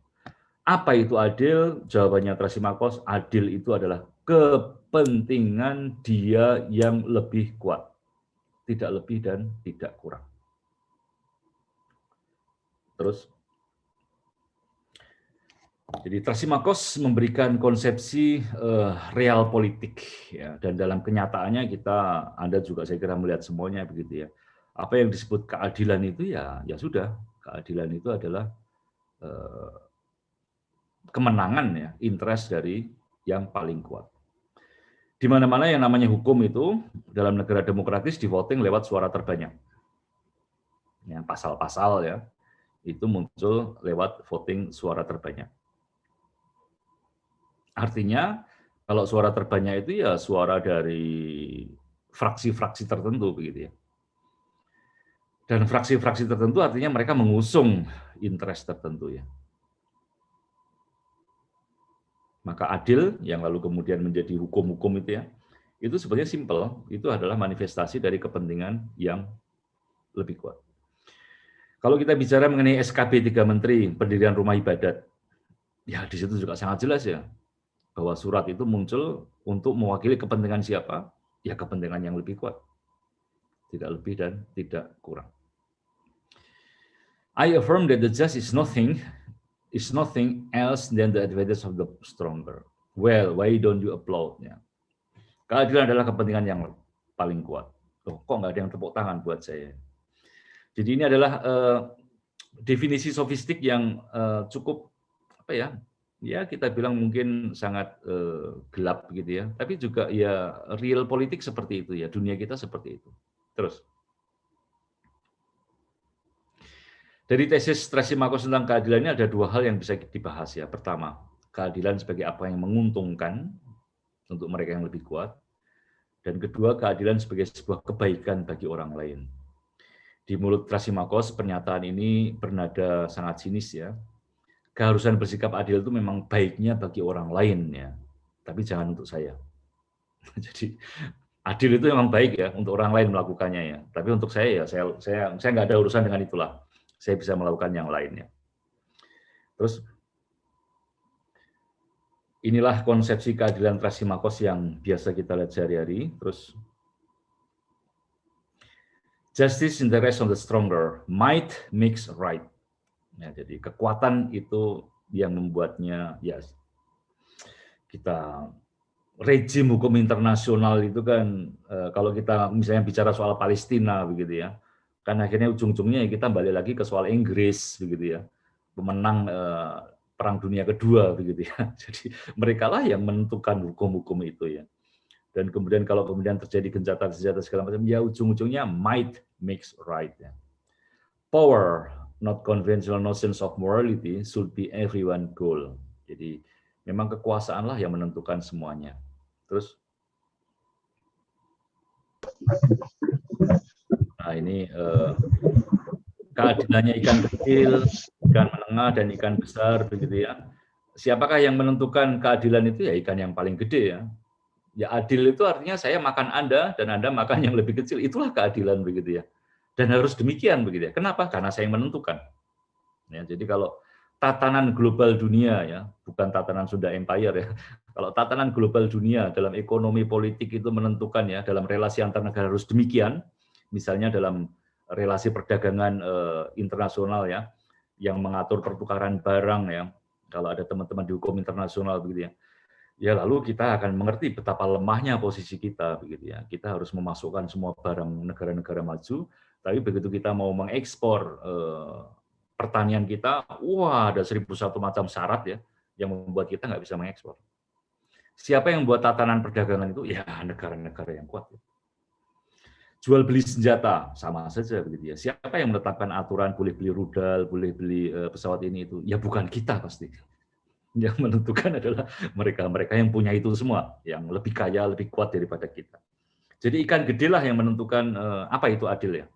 Apa itu adil? Jawabannya Thrasymachos, adil itu adalah kepentingan dia yang lebih kuat. tidak lebih dan tidak kurang. Terus, jadi Thrasymachos memberikan konsepsi real politik, ya, dan dalam kenyataannya Anda juga saya kira melihat semuanya begitu ya. Apa yang disebut keadilan itu ya sudah, keadilan itu adalah kemenangan ya, interest dari yang paling kuat. Di mana-mana yang namanya hukum itu dalam negara demokratis di voting lewat suara terbanyak. Ya, pasal-pasal ya itu muncul lewat voting suara terbanyak. Artinya kalau suara terbanyak itu ya suara dari fraksi-fraksi tertentu begitu ya. Dan fraksi-fraksi tertentu artinya mereka mengusung interest tertentu ya. Maka adil yang lalu kemudian menjadi hukum-hukum itu ya, itu sebenarnya simpel, itu adalah manifestasi dari kepentingan yang lebih kuat. Kalau kita bicara mengenai SKB 3 Menteri, pendirian rumah ibadat, ya di situ juga sangat jelas ya, bahwa surat itu muncul untuk mewakili kepentingan siapa? Ya kepentingan yang lebih kuat. Tidak lebih dan tidak kurang. I affirm that the just is nothing else than the advantage of the stronger. Well, why don't you applaud? Ya. Keadilan adalah kepentingan yang paling kuat. Loh, kok nggak ada yang tepuk tangan buat saya? Jadi ini adalah definisi sofistik yang cukup apa ya? Ya kita bilang mungkin sangat gelap gitu ya. Tapi juga ya real politik seperti itu ya. Dunia kita seperti itu. Terus. Dari tesis Thrasymachos tentang keadilan ini ada dua hal yang bisa dibahas ya. Pertama, keadilan sebagai apa yang menguntungkan untuk mereka yang lebih kuat. Dan kedua, keadilan sebagai sebuah kebaikan bagi orang lain. Di mulut Thrasymachos, pernyataan ini bernada sangat sinis ya. Keharusan bersikap adil itu memang baiknya bagi orang lain ya. Tapi jangan untuk saya. Jadi adil itu memang baik ya untuk orang lain melakukannya ya. Tapi untuk saya ya saya nggak ada urusan dengan itulah. Saya bisa melakukan yang lainnya. Terus inilah konsepsi keadilan Thrasymachos yang biasa kita lihat sehari-hari. Terus justice in the rest of the stronger, might makes right. Ya, jadi kekuatan itu yang membuatnya ya kita rejim hukum internasional itu kan kalau kita misalnya bicara soal Palestina begitu ya. Kan akhirnya ujung-ujungnya kita balik lagi ke soal Inggris begitu ya, pemenang Perang Dunia Kedua begitu ya. Jadi mereka lah yang menentukan hukum-hukum itu ya. Dan kemudian kalau kemudian terjadi gencatan senjata segala macam, ya ujung-ujungnya might makes right ya. Power, not conventional notions of morality, should be everyone goal. Jadi memang kekuasaan lah yang menentukan semuanya. Terus nah ini keadilannya ikan kecil, ikan menengah, dan ikan besar begitu ya. Siapakah yang menentukan keadilan itu? Ya ikan yang paling gede ya. Ya adil itu artinya saya makan Anda dan Anda makan yang lebih kecil. Itulah keadilan begitu ya. Dan harus demikian begitu ya. Kenapa? Karena saya yang menentukan. Ya, jadi kalau tatanan global dunia ya, bukan tatanan Sunda Empire ya. Kalau tatanan global dunia dalam ekonomi politik itu menentukan ya, dalam relasi antar negara harus demikian. Misalnya dalam relasi perdagangan internasional ya, yang mengatur pertukaran barang ya, kalau ada teman-teman di hukum internasional begitu ya, ya lalu kita akan mengerti betapa lemahnya posisi kita begitu ya. Kita harus memasukkan semua barang negara-negara maju, tapi begitu kita mau mengekspor pertanian kita, wah ada 1001 macam syarat ya, yang membuat kita nggak bisa mengekspor. Siapa yang buat tatanan perdagangan itu? Ya negara-negara yang kuat. Ya. Jual beli senjata sama saja begitu ya. Siapa yang menetapkan aturan boleh beli rudal, boleh beli pesawat ini itu? Ya bukan kita pasti. Yang menentukan adalah mereka-mereka yang punya itu semua, yang lebih kaya, lebih kuat daripada kita. Jadi ikan gede lah yang menentukan apa itu adil ya.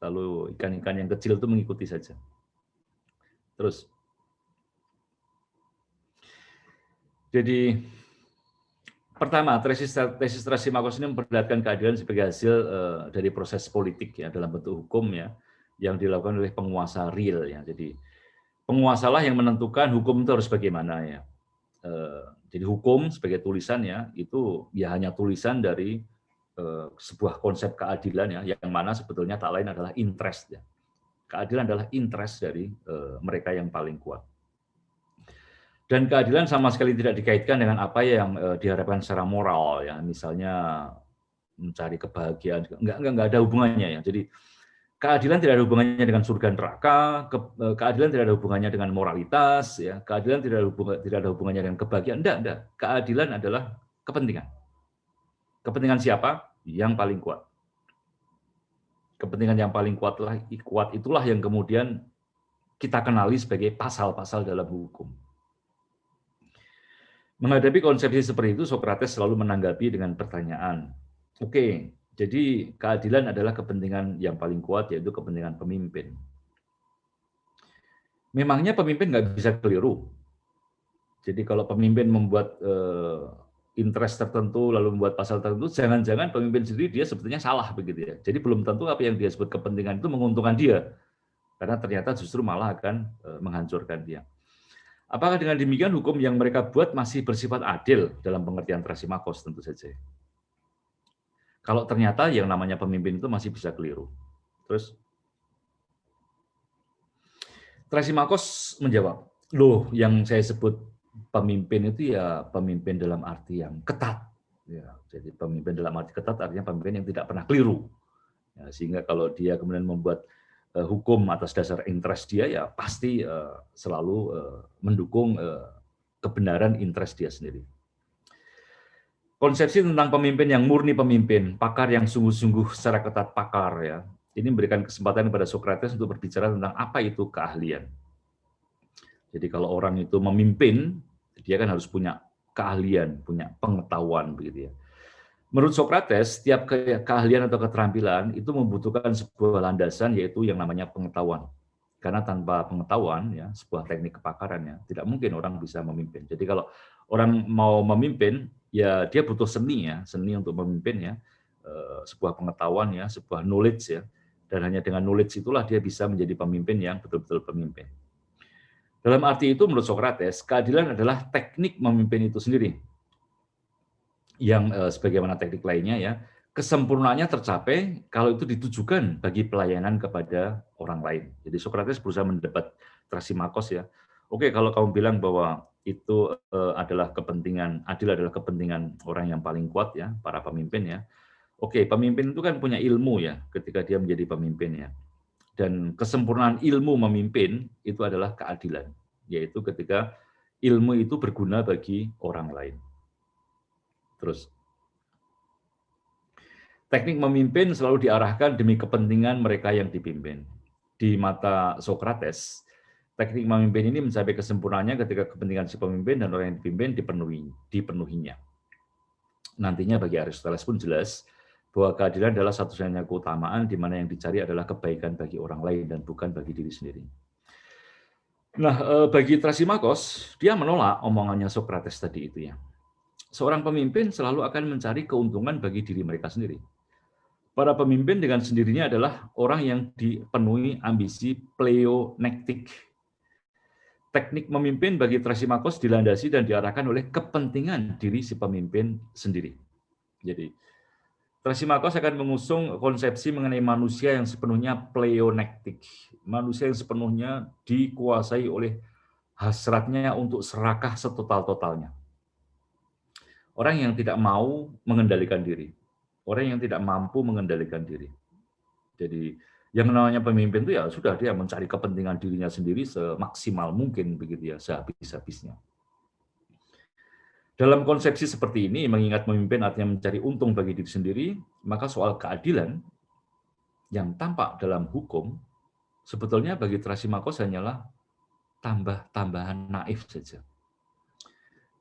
Lalu ikan-ikan yang kecil itu mengikuti saja. Terus, jadi pertama, tesis Thrasymachos ini memperlihatkan keadilan sebagai hasil dari proses politik ya dalam bentuk hukum ya yang dilakukan oleh penguasa real ya. Jadi penguasalah yang menentukan hukum itu harus bagaimana ya. Jadi hukum sebagai tulisan ya itu ya hanya tulisan dari sebuah konsep keadilan ya, yang mana sebetulnya tak lain adalah interest ya. Keadilan adalah interest dari mereka yang paling kuat. Dan keadilan sama sekali tidak dikaitkan dengan apa yang diharapkan secara moral ya, misalnya mencari kebahagiaan, enggak ada hubungannya ya. Jadi keadilan tidak ada hubungannya dengan surga neraka, keadilan tidak ada hubungannya dengan moralitas ya, keadilan tidak ada hubungannya dengan kebahagiaan, enggak. Keadilan adalah kepentingan. Kepentingan siapa? Yang paling kuat. Kepentingan yang paling kuat itulah yang kemudian kita kenali sebagai pasal-pasal dalam hukum. Menghadapi konsepsi seperti itu, Socrates selalu menanggapi dengan pertanyaan, oke, jadi keadilan adalah kepentingan yang paling kuat, yaitu kepentingan pemimpin. Memangnya pemimpin nggak bisa keliru. Jadi kalau pemimpin membuat interest tertentu, lalu membuat pasal tertentu, jangan-jangan pemimpin sendiri dia sebetulnya salah begitu ya. Jadi belum tentu apa yang dia sebut kepentingan itu menguntungkan dia, karena ternyata justru malah akan menghancurkan dia. Apakah dengan demikian hukum yang mereka buat masih bersifat adil dalam pengertian Thrasymachos? Tentu saja. Kalau ternyata yang namanya pemimpin itu masih bisa keliru. Terus Thrasymachos menjawab, loh yang saya sebut pemimpin itu ya pemimpin dalam arti yang ketat. Ya, jadi pemimpin dalam arti ketat artinya pemimpin yang tidak pernah keliru. Ya, sehingga kalau dia kemudian membuat hukum atas dasar interest dia, ya pasti selalu mendukung kebenaran interest dia sendiri. Konsepsi tentang pemimpin yang murni pemimpin, pakar yang sungguh-sungguh secara ketat pakar, ya, ini memberikan kesempatan kepada Socrates untuk berbicara tentang apa itu keahlian. Jadi kalau orang itu memimpin, dia kan harus punya keahlian, punya pengetahuan, begitu ya. Menurut Socrates, setiap keahlian atau keterampilan itu membutuhkan sebuah landasan, yaitu yang namanya pengetahuan. Karena tanpa pengetahuan, ya, sebuah teknik kepakarannya, tidak mungkin orang bisa memimpin. Jadi kalau orang mau memimpin, ya dia butuh seni ya, seni untuk memimpin ya, sebuah pengetahuan ya, sebuah knowledge ya, dan hanya dengan knowledge itulah dia bisa menjadi pemimpin yang betul-betul pemimpin. Dalam arti itu, menurut Socrates, keadilan adalah teknik memimpin itu sendiri. Yang sebagaimana teknik lainnya ya, kesempurnaannya tercapai kalau itu ditujukan bagi pelayanan kepada orang lain. Jadi Socrates berusaha mendebat Thrasymachos ya. Oke, kalau kamu bilang bahwa itu adalah kepentingan, adil adalah kepentingan orang yang paling kuat ya, para pemimpin ya. Oke, pemimpin itu kan punya ilmu ya ketika dia menjadi pemimpin ya. Dan kesempurnaan ilmu memimpin itu adalah keadilan, yaitu ketika ilmu itu berguna bagi orang lain. Terus, teknik memimpin selalu diarahkan demi kepentingan mereka yang dipimpin. Di mata Socrates, teknik memimpin ini mencapai kesempurnaannya ketika kepentingan si pemimpin dan orang yang dipimpin dipenuhinya. Nantinya bagi Aristoteles pun jelas bahwa keadilan adalah satu-satunya keutamaan di mana yang dicari adalah kebaikan bagi orang lain dan bukan bagi diri sendiri. Nah, bagi Thrasymachos, dia menolak omongannya Socrates tadi itu ya. Seorang pemimpin selalu akan mencari keuntungan bagi diri mereka sendiri. Para pemimpin dengan sendirinya adalah orang yang dipenuhi ambisi pleonektik. Teknik memimpin bagi Thrasymachos dilandasi dan diarahkan oleh kepentingan diri si pemimpin sendiri. Jadi, Thrasymachos akan mengusung konsepsi mengenai manusia yang sepenuhnya pleonektik. Manusia yang sepenuhnya dikuasai oleh hasratnya untuk serakah setotal-totalnya. Orang yang tidak mau mengendalikan diri. Orang yang tidak mampu mengendalikan diri. Jadi yang namanya pemimpin itu ya sudah dia mencari kepentingan dirinya sendiri semaksimal mungkin begitu ya, sehabis-habisnya. Dalam konsepsi seperti ini, mengingat memimpin artinya mencari untung bagi diri sendiri, maka soal keadilan yang tampak dalam hukum sebetulnya bagi Thrasymachos hanyalah tambah-tambahan naif saja.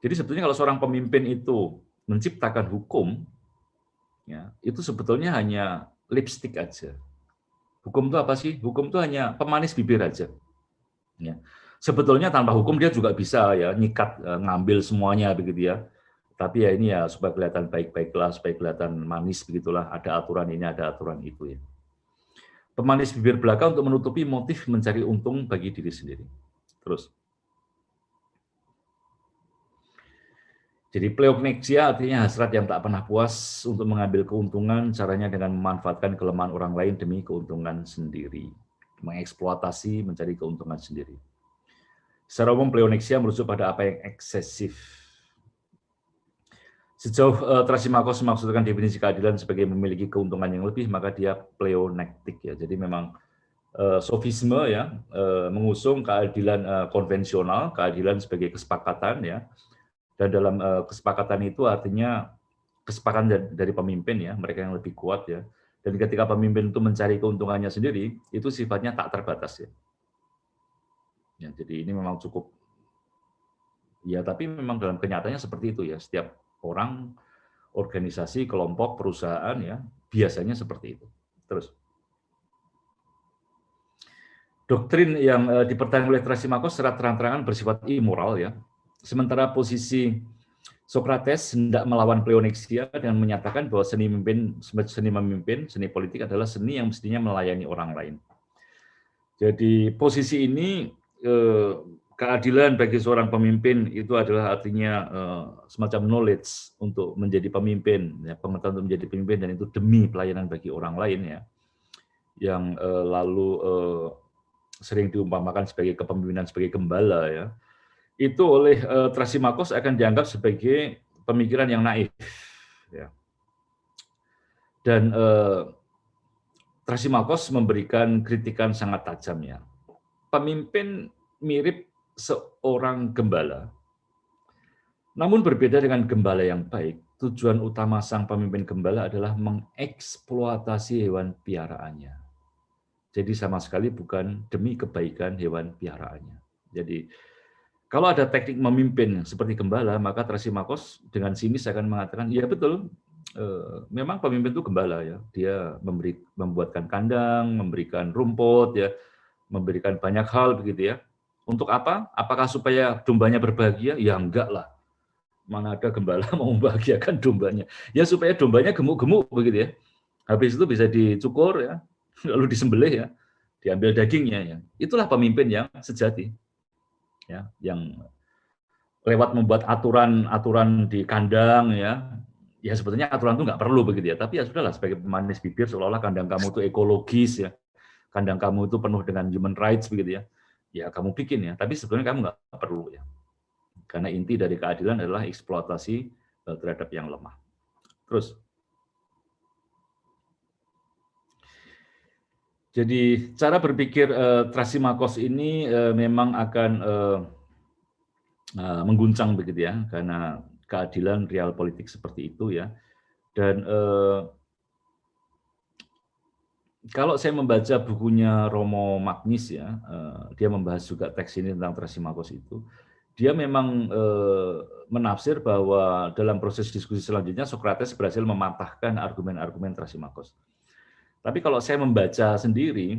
Jadi sebetulnya kalau seorang pemimpin itu menciptakan hukum, ya, itu sebetulnya hanya lipstick aja. Hukum itu apa sih? Hukum itu hanya pemanis bibir aja. Ya. Sebetulnya tanpa hukum dia juga bisa ya nyikat, ngambil semuanya begitu ya. Tapi ya ini ya supaya kelihatan baik-baiklah, supaya kelihatan manis begitulah. Ada aturan ini, ada aturan itu ya. Pemanis bibir belaka untuk menutupi motif mencari untung bagi diri sendiri. Terus. Jadi pleonexia artinya hasrat yang tak pernah puas untuk mengambil keuntungan, caranya dengan memanfaatkan kelemahan orang lain demi keuntungan sendiri. Mengeksploitasi, mencari keuntungan sendiri. Secara umum pleonexia merujuk pada apa yang eksesif. Sejauh Thrasymachos memaksudkan definisi keadilan sebagai memiliki keuntungan yang lebih, maka dia pleonektik ya. Jadi memang sofisme ya, mengusung keadilan konvensional, keadilan sebagai kesepakatan ya. Dan dalam kesepakatan itu artinya kesepakatan dari pemimpin ya, mereka yang lebih kuat ya. Dan ketika pemimpin itu mencari keuntungannya sendiri, itu sifatnya tak terbatas ya. Ya, jadi ini memang cukup ya, tapi memang dalam kenyataannya seperti itu ya. Setiap orang, organisasi, kelompok, perusahaan ya, biasanya seperti itu. Terus doktrin yang dipertahankan oleh Thrasymachos secara terang-terangan bersifat immoral ya. Sementara posisi Socrates hendak melawan pleonexia dan menyatakan bahwa seni memimpin, seni politik adalah seni yang mestinya melayani orang lain. Jadi posisi ini keadilan bagi seorang pemimpin itu adalah artinya semacam knowledge untuk menjadi pemimpin, ya, pengetahuan untuk menjadi pemimpin, dan itu demi pelayanan bagi orang lain ya, yang lalu sering diumpamakan sebagai kepemimpinan sebagai gembala ya. Itu oleh Thrasymachos akan dianggap sebagai pemikiran yang naif. Ya. Dan Thrasymachos memberikan kritikan sangat tajam ya. Pemimpin mirip seorang gembala, namun berbeda dengan gembala yang baik. Tujuan utama sang pemimpin gembala adalah mengeksploitasi hewan piaraannya. Jadi sama sekali bukan demi kebaikan hewan piaraannya. Jadi kalau ada teknik memimpin seperti gembala, maka Thrasymachos dengan sinis akan mengatakan, iya betul, memang pemimpin itu gembala ya. Dia membuatkan kandang, memberikan rumput, ya, memberikan banyak hal begitu ya. Untuk apa? Apakah supaya dombanya berbahagia? Ya enggak lah. Mana ada gembala mau membahagiakan dombanya? Ya supaya dombanya gemuk-gemuk begitu ya. Habis itu bisa dicukur ya, lalu disembelih ya, diambil dagingnya ya. Itulah pemimpin yang sejati. Ya, yang lewat membuat aturan di kandang ya sebetulnya aturan itu nggak perlu begitu ya, tapi ya sudahlah sebagai pemanis bibir seolah-olah kandang kamu itu ekologis ya, kandang kamu itu penuh dengan human rights begitu ya kamu bikin ya, tapi sebenarnya kamu nggak perlu ya, karena inti dari keadilan adalah eksploitasi terhadap yang lemah. Terus jadi cara berpikir Thrasymachos ini memang akan mengguncang begitu ya, karena keadilan real politik seperti itu ya. Dan kalau saya membaca bukunya Romo Magnis ya, dia membahas juga teks ini tentang Thrasymachos itu. Dia memang menafsir bahwa dalam proses diskusi selanjutnya Socrates berhasil mematahkan argumen-argumen Thrasymachos. Tapi kalau saya membaca sendiri,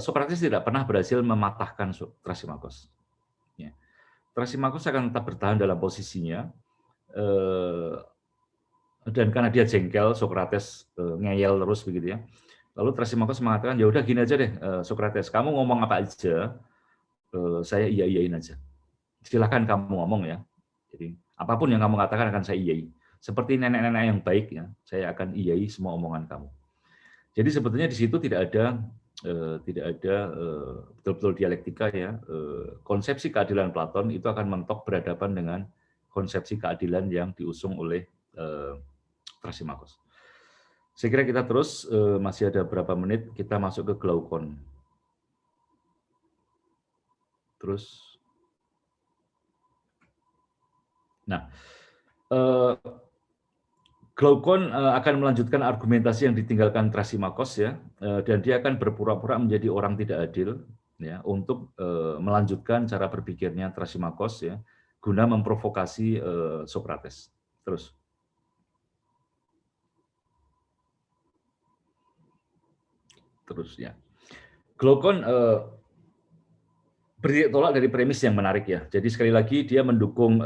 Socrates tidak pernah berhasil mematahkan Thrasymachos. Thrasymachos akan tetap bertahan dalam posisinya, dan karena dia jengkel, Socrates ngeyel terus begitu ya. Lalu Thrasymachos mengatakan, ya udah gini aja deh, Socrates, kamu ngomong apa aja, saya iya-iyain aja. Silakan kamu ngomong ya. Jadi apapun yang kamu katakan akan saya iyai. Seperti nenek-nenek yang baik ya, saya akan iyai semua omongan kamu. Jadi sebetulnya di situ tidak ada betul-betul dialektika ya. Konsepsi keadilan Platon itu akan mentok berhadapan dengan konsepsi keadilan yang diusung oleh Thrasymachos. Saya kira kita terus, masih ada berapa menit, kita masuk ke Glaukon. Terus, nah, Glaukon akan melanjutkan argumentasi yang ditinggalkan Thrasymachos ya, dan dia akan berpura-pura menjadi orang tidak adil ya untuk melanjutkan cara berpikirnya Thrasymachos ya, guna memprovokasi Socrates. Terus ya, Glaukon berdiri tolak dari premis yang menarik ya. Jadi sekali lagi dia mendukung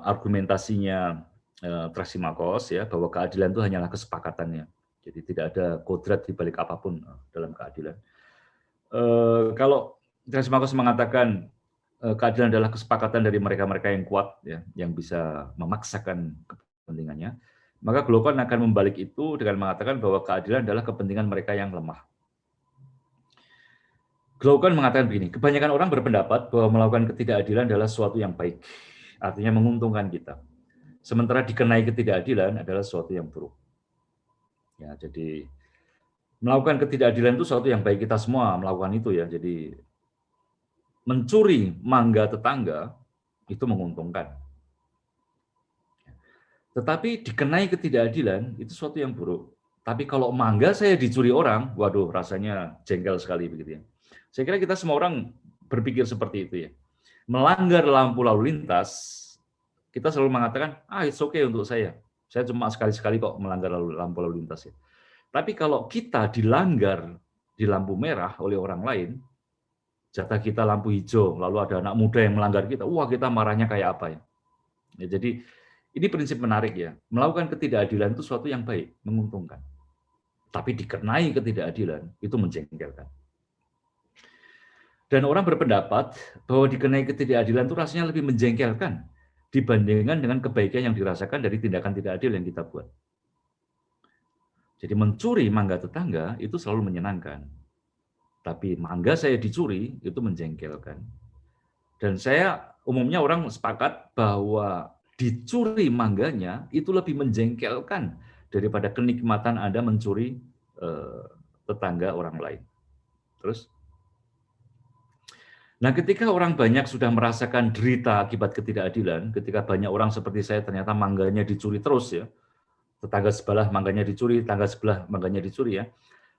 argumentasinya Thrasymachos ya, bahwa keadilan itu hanyalah kesepakatannya. Jadi tidak ada kodrat di balik apapun dalam keadilan. Kalau Thrasymachos mengatakan keadilan adalah kesepakatan dari mereka-mereka yang kuat, ya, yang bisa memaksakan kepentingannya, maka Glaucon akan membalik itu dengan mengatakan bahwa keadilan adalah kepentingan mereka yang lemah. Glaucon mengatakan begini, kebanyakan orang berpendapat bahwa melakukan ketidakadilan adalah sesuatu yang baik, artinya menguntungkan kita. Sementara dikenai ketidakadilan adalah sesuatu yang buruk. Ya, jadi melakukan ketidakadilan itu sesuatu yang baik, kita semua melakukan itu, ya. Jadi mencuri mangga tetangga itu menguntungkan. Tetapi dikenai ketidakadilan itu sesuatu yang buruk. Tapi kalau mangga saya dicuri orang, waduh, rasanya jengkel sekali begitu, ya. Saya kira kita semua orang berpikir seperti itu, ya. Melanggar lampu lalu lintas, kita selalu mengatakan, it's okay untuk saya. Saya cuma sekali-sekali kok melanggar lampu lalu lintas, ya. Tapi kalau kita dilanggar di lampu merah oleh orang lain, jatah kita lampu hijau, lalu ada anak muda yang melanggar kita, wah, kita marahnya kayak apa, ya. Ya, jadi ini prinsip menarik, ya. Melakukan ketidakadilan itu sesuatu yang baik, menguntungkan. Tapi dikenai ketidakadilan itu menjengkelkan. Dan orang berpendapat bahwa dikenai ketidakadilan itu rasanya lebih menjengkelkan dibandingkan dengan kebaikan yang dirasakan dari tindakan tidak adil yang kita buat. Jadi mencuri mangga tetangga itu selalu menyenangkan. Tapi mangga saya dicuri itu menjengkelkan. Dan saya umumnya orang sepakat bahwa dicuri mangganya itu lebih menjengkelkan daripada kenikmatan Anda mencuri tetangga orang lain. Terus, nah, ketika orang banyak sudah merasakan derita akibat ketidakadilan, ketika banyak orang seperti saya ternyata mangganya dicuri terus, ya, tetangga sebelah mangganya dicuri, tetangga sebelah mangganya dicuri, ya,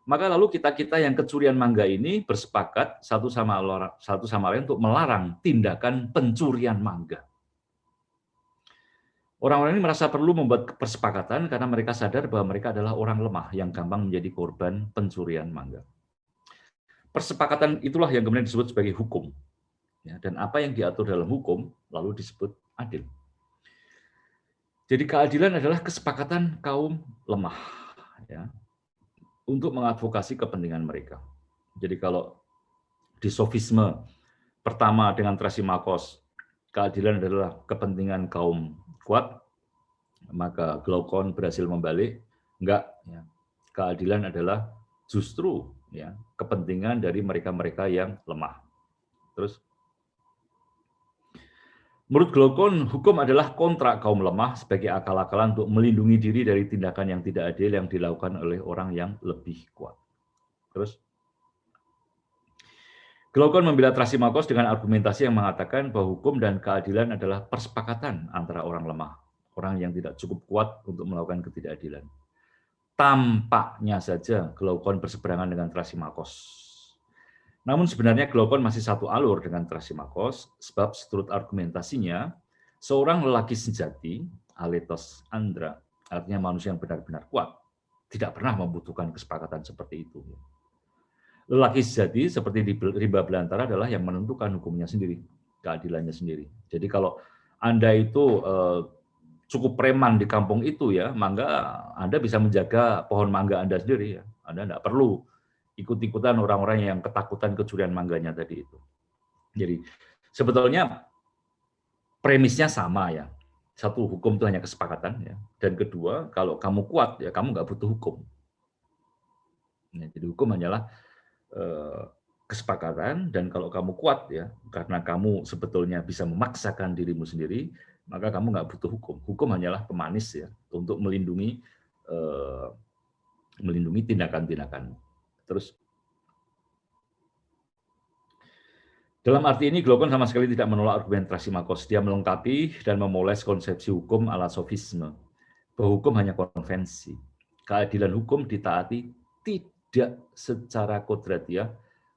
maka lalu kita yang kecurian mangga ini bersepakat satu sama lain untuk melarang tindakan pencurian mangga. Orang-orang ini merasa perlu membuat persepakatan karena mereka sadar bahwa mereka adalah orang lemah yang gampang menjadi korban pencurian mangga. Persepakatan itulah yang kemudian disebut sebagai hukum. Ya, dan apa yang diatur dalam hukum lalu disebut adil. Jadi keadilan adalah kesepakatan kaum lemah, ya, untuk mengadvokasi kepentingan mereka. Jadi kalau di sofisme pertama dengan Trasimakos, keadilan adalah kepentingan kaum kuat, maka Glaucon berhasil membalik, enggak, ya, keadilan adalah justru, ya, kepentingan dari mereka-mereka yang lemah. Terus, menurut Glaucon, hukum adalah kontrak kaum lemah sebagai akal-akalan untuk melindungi diri dari tindakan yang tidak adil yang dilakukan oleh orang yang lebih kuat. Terus, Glaucon membela Trasimakos dengan argumentasi yang mengatakan bahwa hukum dan keadilan adalah persepakatan antara orang lemah, orang yang tidak cukup kuat untuk melakukan ketidakadilan. Tampaknya saja Glaucon berseberangan dengan Trasimakos. Namun sebenarnya Glaucon masih satu alur dengan Trasimakos, sebab seturut argumentasinya, seorang lelaki sejati, aletos andra, artinya manusia yang benar-benar kuat, tidak pernah membutuhkan kesepakatan seperti itu. Lelaki sejati seperti di rimba belantara adalah yang menentukan hukumnya sendiri, keadilannya sendiri. Jadi kalau Anda itu cukup preman di kampung itu, ya, mangga Anda bisa menjaga pohon mangga Anda sendiri, ya. Anda tidak perlu ikut-ikutan orang-orang yang ketakutan kecurian mangganya tadi itu. Jadi sebetulnya premisnya sama, ya. Satu, hukum itu hanya kesepakatan, ya. Dan kedua, kalau kamu kuat, ya kamu nggak butuh hukum. Ya, jadi hukum hanyalah kesepakatan, dan kalau kamu kuat, ya, karena kamu sebetulnya bisa memaksakan dirimu sendiri, maka kamu nggak butuh hukum. Hukum hanyalah pemanis, ya, untuk melindungi tindakan-tindakanmu. Terus, dalam arti ini Glaucon sama sekali tidak menolak argumen Trasimakos. Dia melengkapi dan memoles konsepsi hukum ala sofisme, bahwa hukum hanya konvensi. Keadilan hukum ditaati tidak secara kodratiah,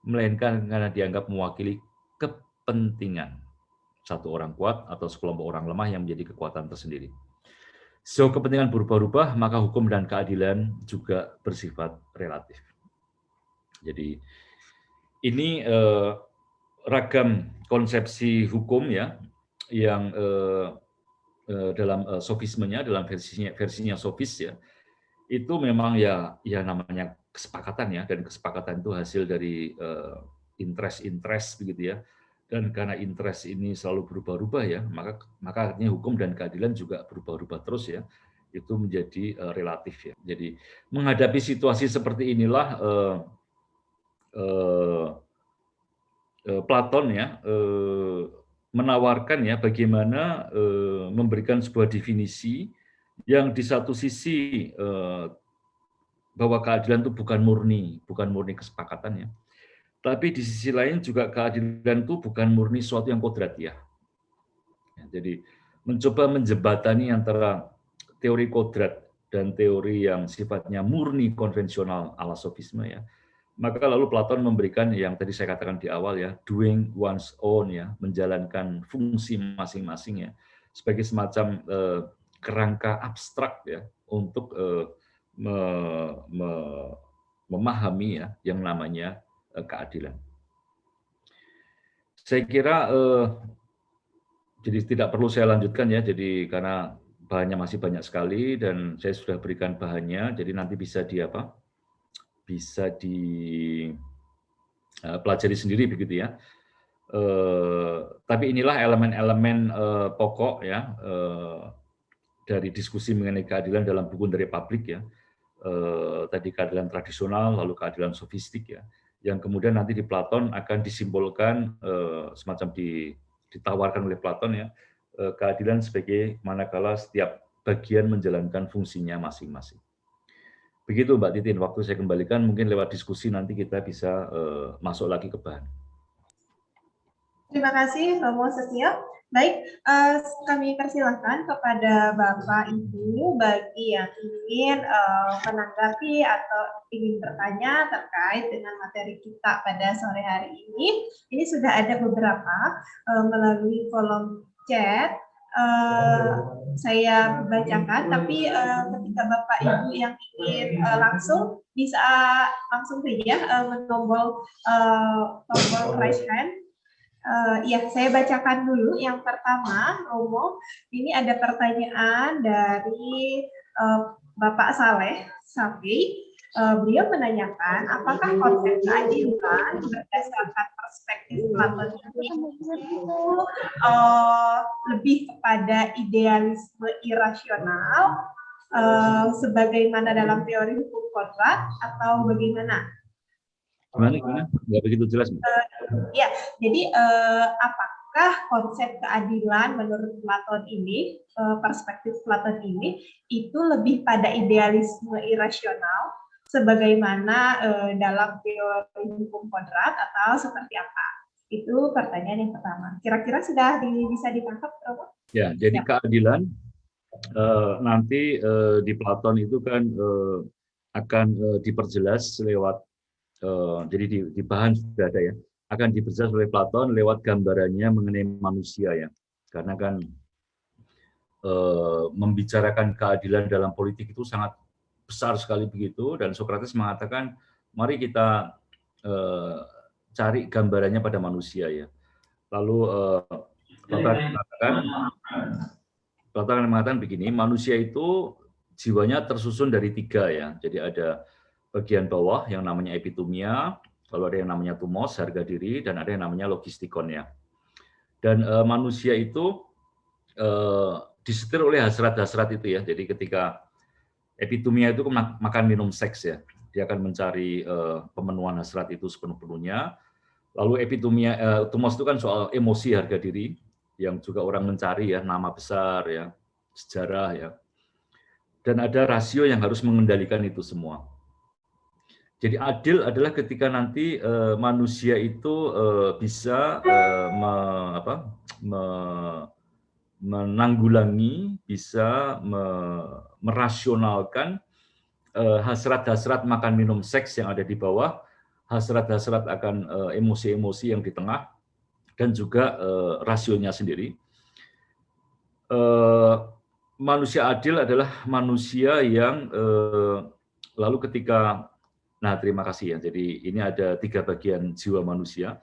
melainkan karena dianggap mewakili kepentingan satu orang kuat atau sekelompok orang lemah yang menjadi kekuatan tersendiri. So, kepentingan berubah-ubah, maka hukum dan keadilan juga bersifat relatif. Jadi ini ragam konsepsi hukum, ya, yang dalam sofismenya, dalam versinya sofis, ya, itu memang ya namanya kesepakatan, ya, dan kesepakatan itu hasil dari interest begitu, ya, Dan karena interest ini selalu berubah-ubah ya, maka artinya hukum dan keadilan juga berubah-ubah terus ya. Itu menjadi relatif ya. Jadi menghadapi situasi seperti inilah Platon ya menawarkan ya bagaimana memberikan sebuah definisi yang di satu sisi bahwa keadilan itu bukan murni kesepakatan ya. Tapi di sisi lain juga keadilan itu bukan murni suatu yang kodratiah. Ya, jadi mencoba menjembatani antara teori kodrat dan teori yang sifatnya murni konvensional ala sofisme ya. Maka lalu Platon memberikan yang tadi saya katakan di awal ya, doing one's own ya, menjalankan fungsi masing-masing ya, sebagai semacam kerangka abstrak ya untuk memahami ya yang namanya keadilan. Saya kira jadi tidak perlu saya lanjutkan ya, jadi karena bahannya masih banyak sekali dan saya sudah berikan bahannya, jadi nanti bisa bisa dipelajari sendiri begitu ya. Tapi inilah elemen-elemen pokok ya dari diskusi mengenai keadilan dalam buku dari Republic ya. Tadi keadilan tradisional, lalu keadilan sofistik ya, yang kemudian nanti di Platon akan disimbolkan semacam ditawarkan oleh Platon ya, keadilan sebagai manakala setiap bagian menjalankan fungsinya masing-masing. Begitu Mbak Titin, waktu saya kembalikan mungkin lewat diskusi nanti kita bisa masuk lagi ke bahan. Terima kasih Romo Setio. Baik, kami persilahkan kepada Bapak Ibu bagi yang ingin menanggapi atau ingin bertanya terkait dengan materi kita pada sore hari ini. Ini sudah ada beberapa melalui kolom chat. Saya bacakan, tapi ketika Bapak Ibu yang ingin langsung bisa langsung saja menombol tombol raise hand. Ya, saya bacakan dulu. Yang pertama, Romo, ini ada pertanyaan dari Bapak Saleh Safi. Beliau menanyakan, apakah konsep keadilan berdasarkan perspektif Platon itu lebih kepada idealisme irasional, sebagaimana dalam teori hukum kodrat, atau bagaimana? Gimana? Nggak begitu jelas. Ya, jadi apakah konsep keadilan menurut Platon ini, perspektif Platon ini, itu lebih pada idealisme irasional, sebagaimana dalam teori hukum kodrat, atau seperti apa? Itu pertanyaan yang pertama. Kira-kira sudah bisa ditangkap, Romo? Ya, jadi keadilan nanti di Platon itu kan akan diperjelas lewat jadi di bahan sudah ada ya, akan diperjelas oleh Platon lewat gambarannya mengenai manusia ya, karena kan membicarakan keadilan dalam politik itu sangat besar sekali begitu, dan Socrates mengatakan mari kita cari gambarannya pada manusia ya. Lalu Platon mengatakan begini, manusia itu jiwanya tersusun dari 3 ya, jadi ada bagian bawah yang namanya epitumia, lalu ada yang namanya tumos, harga diri, dan ada yang namanya logistikon ya. Dan manusia itu disetir oleh hasrat-hasrat itu ya. Jadi ketika epitumia itu makan minum seks ya, dia akan mencari pemenuhan hasrat itu sepenuh-penuhnya. Lalu epitumia, tumos itu kan soal emosi, harga diri, yang juga orang mencari ya, nama besar ya, sejarah ya. Dan ada rasio yang harus mengendalikan itu semua. Jadi adil adalah ketika nanti manusia itu bisa menanggulangi, bisa merasionalkan hasrat-hasrat makan minum seks yang ada di bawah, hasrat-hasrat akan emosi-emosi yang di tengah, dan juga rasionya sendiri. Manusia adil adalah manusia yang lalu ketika terima kasih ya. Jadi ini ada 3 bagian jiwa manusia.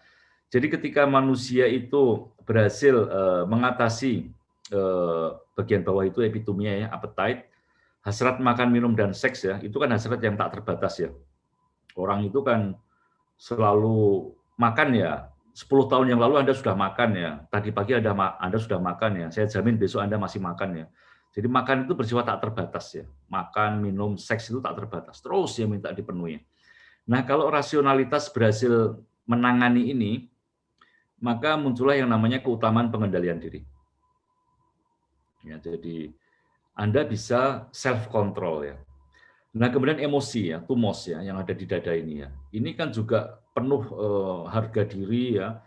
Jadi ketika manusia itu berhasil mengatasi bagian bawah itu epitumia ya, appetite, hasrat makan, minum, dan seks ya, itu kan hasrat yang tak terbatas ya. Orang itu kan selalu makan ya, 10 tahun yang lalu Anda sudah makan ya, tadi pagi Anda sudah makan ya, saya jamin besok Anda masih makan ya. Jadi makan itu bersifat tak terbatas ya, makan, minum, seks itu tak terbatas, terus ya minta dipenuhi. Nah kalau rasionalitas berhasil menangani ini, maka muncullah yang namanya keutamaan pengendalian diri. Ya, jadi Anda bisa self control ya. Nah kemudian emosi ya, tumos ya, yang ada di dada ini ya. Ini kan juga penuh harga diri ya.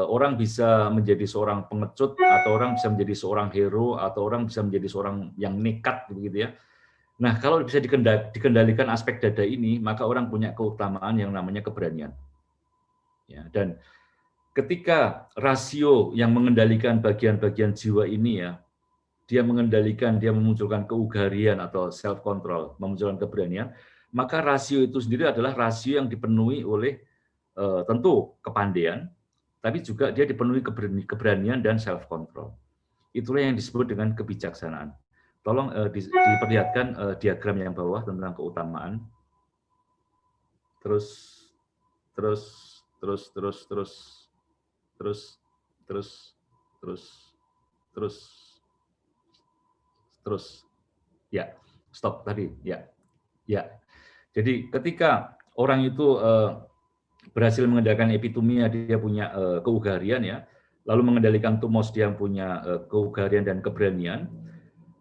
Orang bisa menjadi seorang pengecut, atau orang bisa menjadi seorang hero, atau orang bisa menjadi seorang yang nekat begitu ya. Nah kalau bisa dikendalikan aspek dada ini, maka orang punya keutamaan yang namanya keberanian. Ya, dan ketika rasio yang mengendalikan bagian-bagian jiwa ini ya, dia mengendalikan, dia memunculkan keugarian atau self control, memunculkan keberanian, maka rasio itu sendiri adalah rasio yang dipenuhi oleh tentu kepandaian, tapi juga dia dipenuhi keberanian dan self control. Itulah yang disebut dengan kebijaksanaan. Tolong diperlihatkan diagram yang bawah tentang keutamaan. Terus ya, stop tadi ya. Jadi ketika orang itu berhasil mengendalikan epitomia, dia punya keugarian ya, lalu mengendalikan tumos, dia punya keugarian dan keberanian,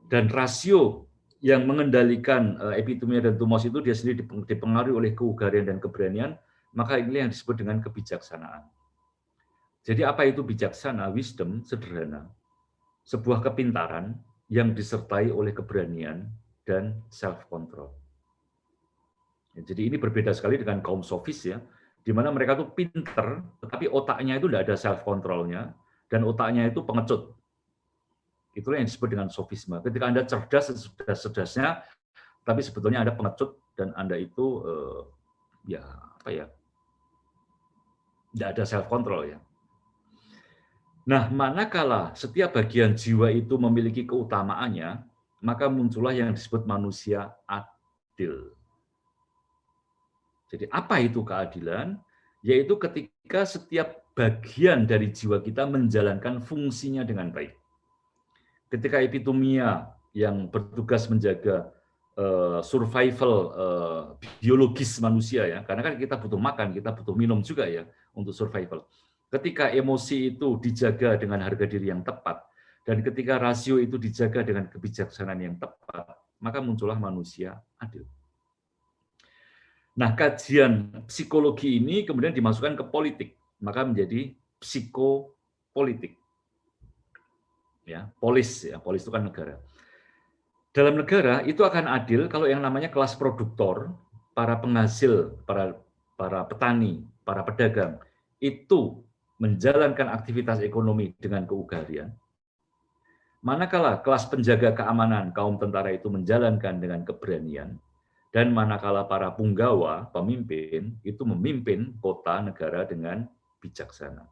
dan rasio yang mengendalikan epitomia dan tumos itu dia sendiri dipengaruhi oleh keugarian dan keberanian, maka inilah yang disebut dengan kebijaksanaan. Jadi apa itu bijaksana? Wisdom sederhana, sebuah kepintaran yang disertai oleh keberanian dan self-control. Jadi ini berbeda sekali dengan kaum sofis ya, di mana mereka tuh pinter, tetapi otaknya itu tidak ada self-controlnya, dan otaknya itu pengecut. Itulah yang disebut dengan sofisme. Ketika Anda cerdas secerdas-cerdasnya, tapi sebetulnya Anda pengecut, dan Anda itu tidak ada self-control ya. Nah, manakala setiap bagian jiwa itu memiliki keutamaannya, maka muncullah yang disebut manusia adil. Jadi apa itu keadilan? Yaitu ketika setiap bagian dari jiwa kita menjalankan fungsinya dengan baik. Ketika epitomia yang bertugas menjaga survival biologis manusia ya, karena kan kita butuh makan, kita butuh minum juga ya untuk survival. Ketika emosi itu dijaga dengan harga diri yang tepat, dan ketika rasio itu dijaga dengan kebijaksanaan yang tepat, maka muncullah manusia adil. Nah, kajian psikologi ini kemudian dimasukkan ke politik, maka menjadi psikopolitik. Ya, polis itu kan negara. Dalam negara itu akan adil kalau yang namanya kelas produktor, para penghasil, para petani, para pedagang itu menjalankan aktivitas ekonomi dengan keugarian. Manakala kelas penjaga keamanan, kaum tentara itu menjalankan dengan keberanian, dan manakala para punggawa, pemimpin, itu memimpin kota negara dengan bijaksana.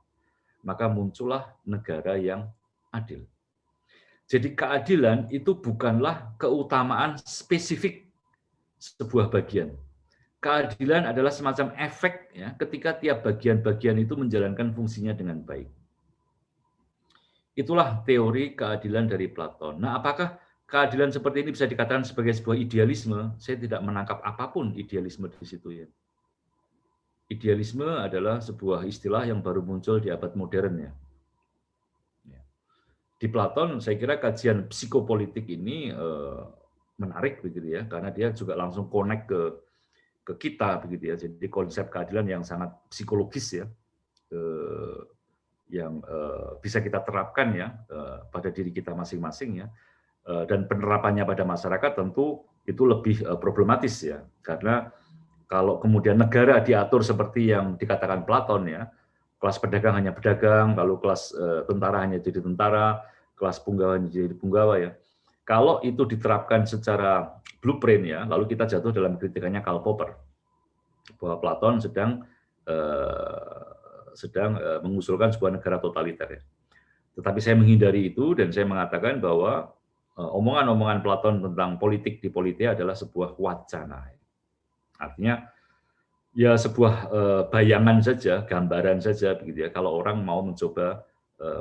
Maka muncullah negara yang adil. Jadi keadilan itu bukanlah keutamaan spesifik sebuah bagian. Keadilan adalah semacam efek ya, ketika tiap bagian-bagian itu menjalankan fungsinya dengan baik. Itulah teori keadilan dari Platon. Nah, apakah keadilan seperti ini bisa dikatakan sebagai sebuah idealisme? Saya tidak menangkap apapun idealisme di situ ya. Idealisme adalah sebuah istilah yang baru muncul di abad modern ya. Di Platon, saya kira kajian psikopolitik ini menarik begitu ya, karena dia juga langsung connect ke kita begitu ya. Jadi konsep keadilan yang sangat psikologis ya, yang bisa kita terapkan ya pada diri kita masing-masing ya, dan penerapannya pada masyarakat tentu itu lebih problematis ya, karena kalau kemudian negara diatur seperti yang dikatakan Platon ya, kelas pedagang hanya pedagang, lalu kelas tentara hanya jadi tentara, kelas punggawa hanya jadi punggawa ya. Kalau itu diterapkan secara blueprint ya, lalu kita jatuh dalam kritikannya Karl Popper bahwa Platon sedang mengusulkan sebuah negara totaliter ya. Tetapi saya menghindari itu dan saya mengatakan bahwa omongan-omongan Platon tentang politik di Politeia adalah sebuah wacana. Artinya Ya sebuah bayangan saja, gambaran saja begitu ya. Kalau orang mau mencoba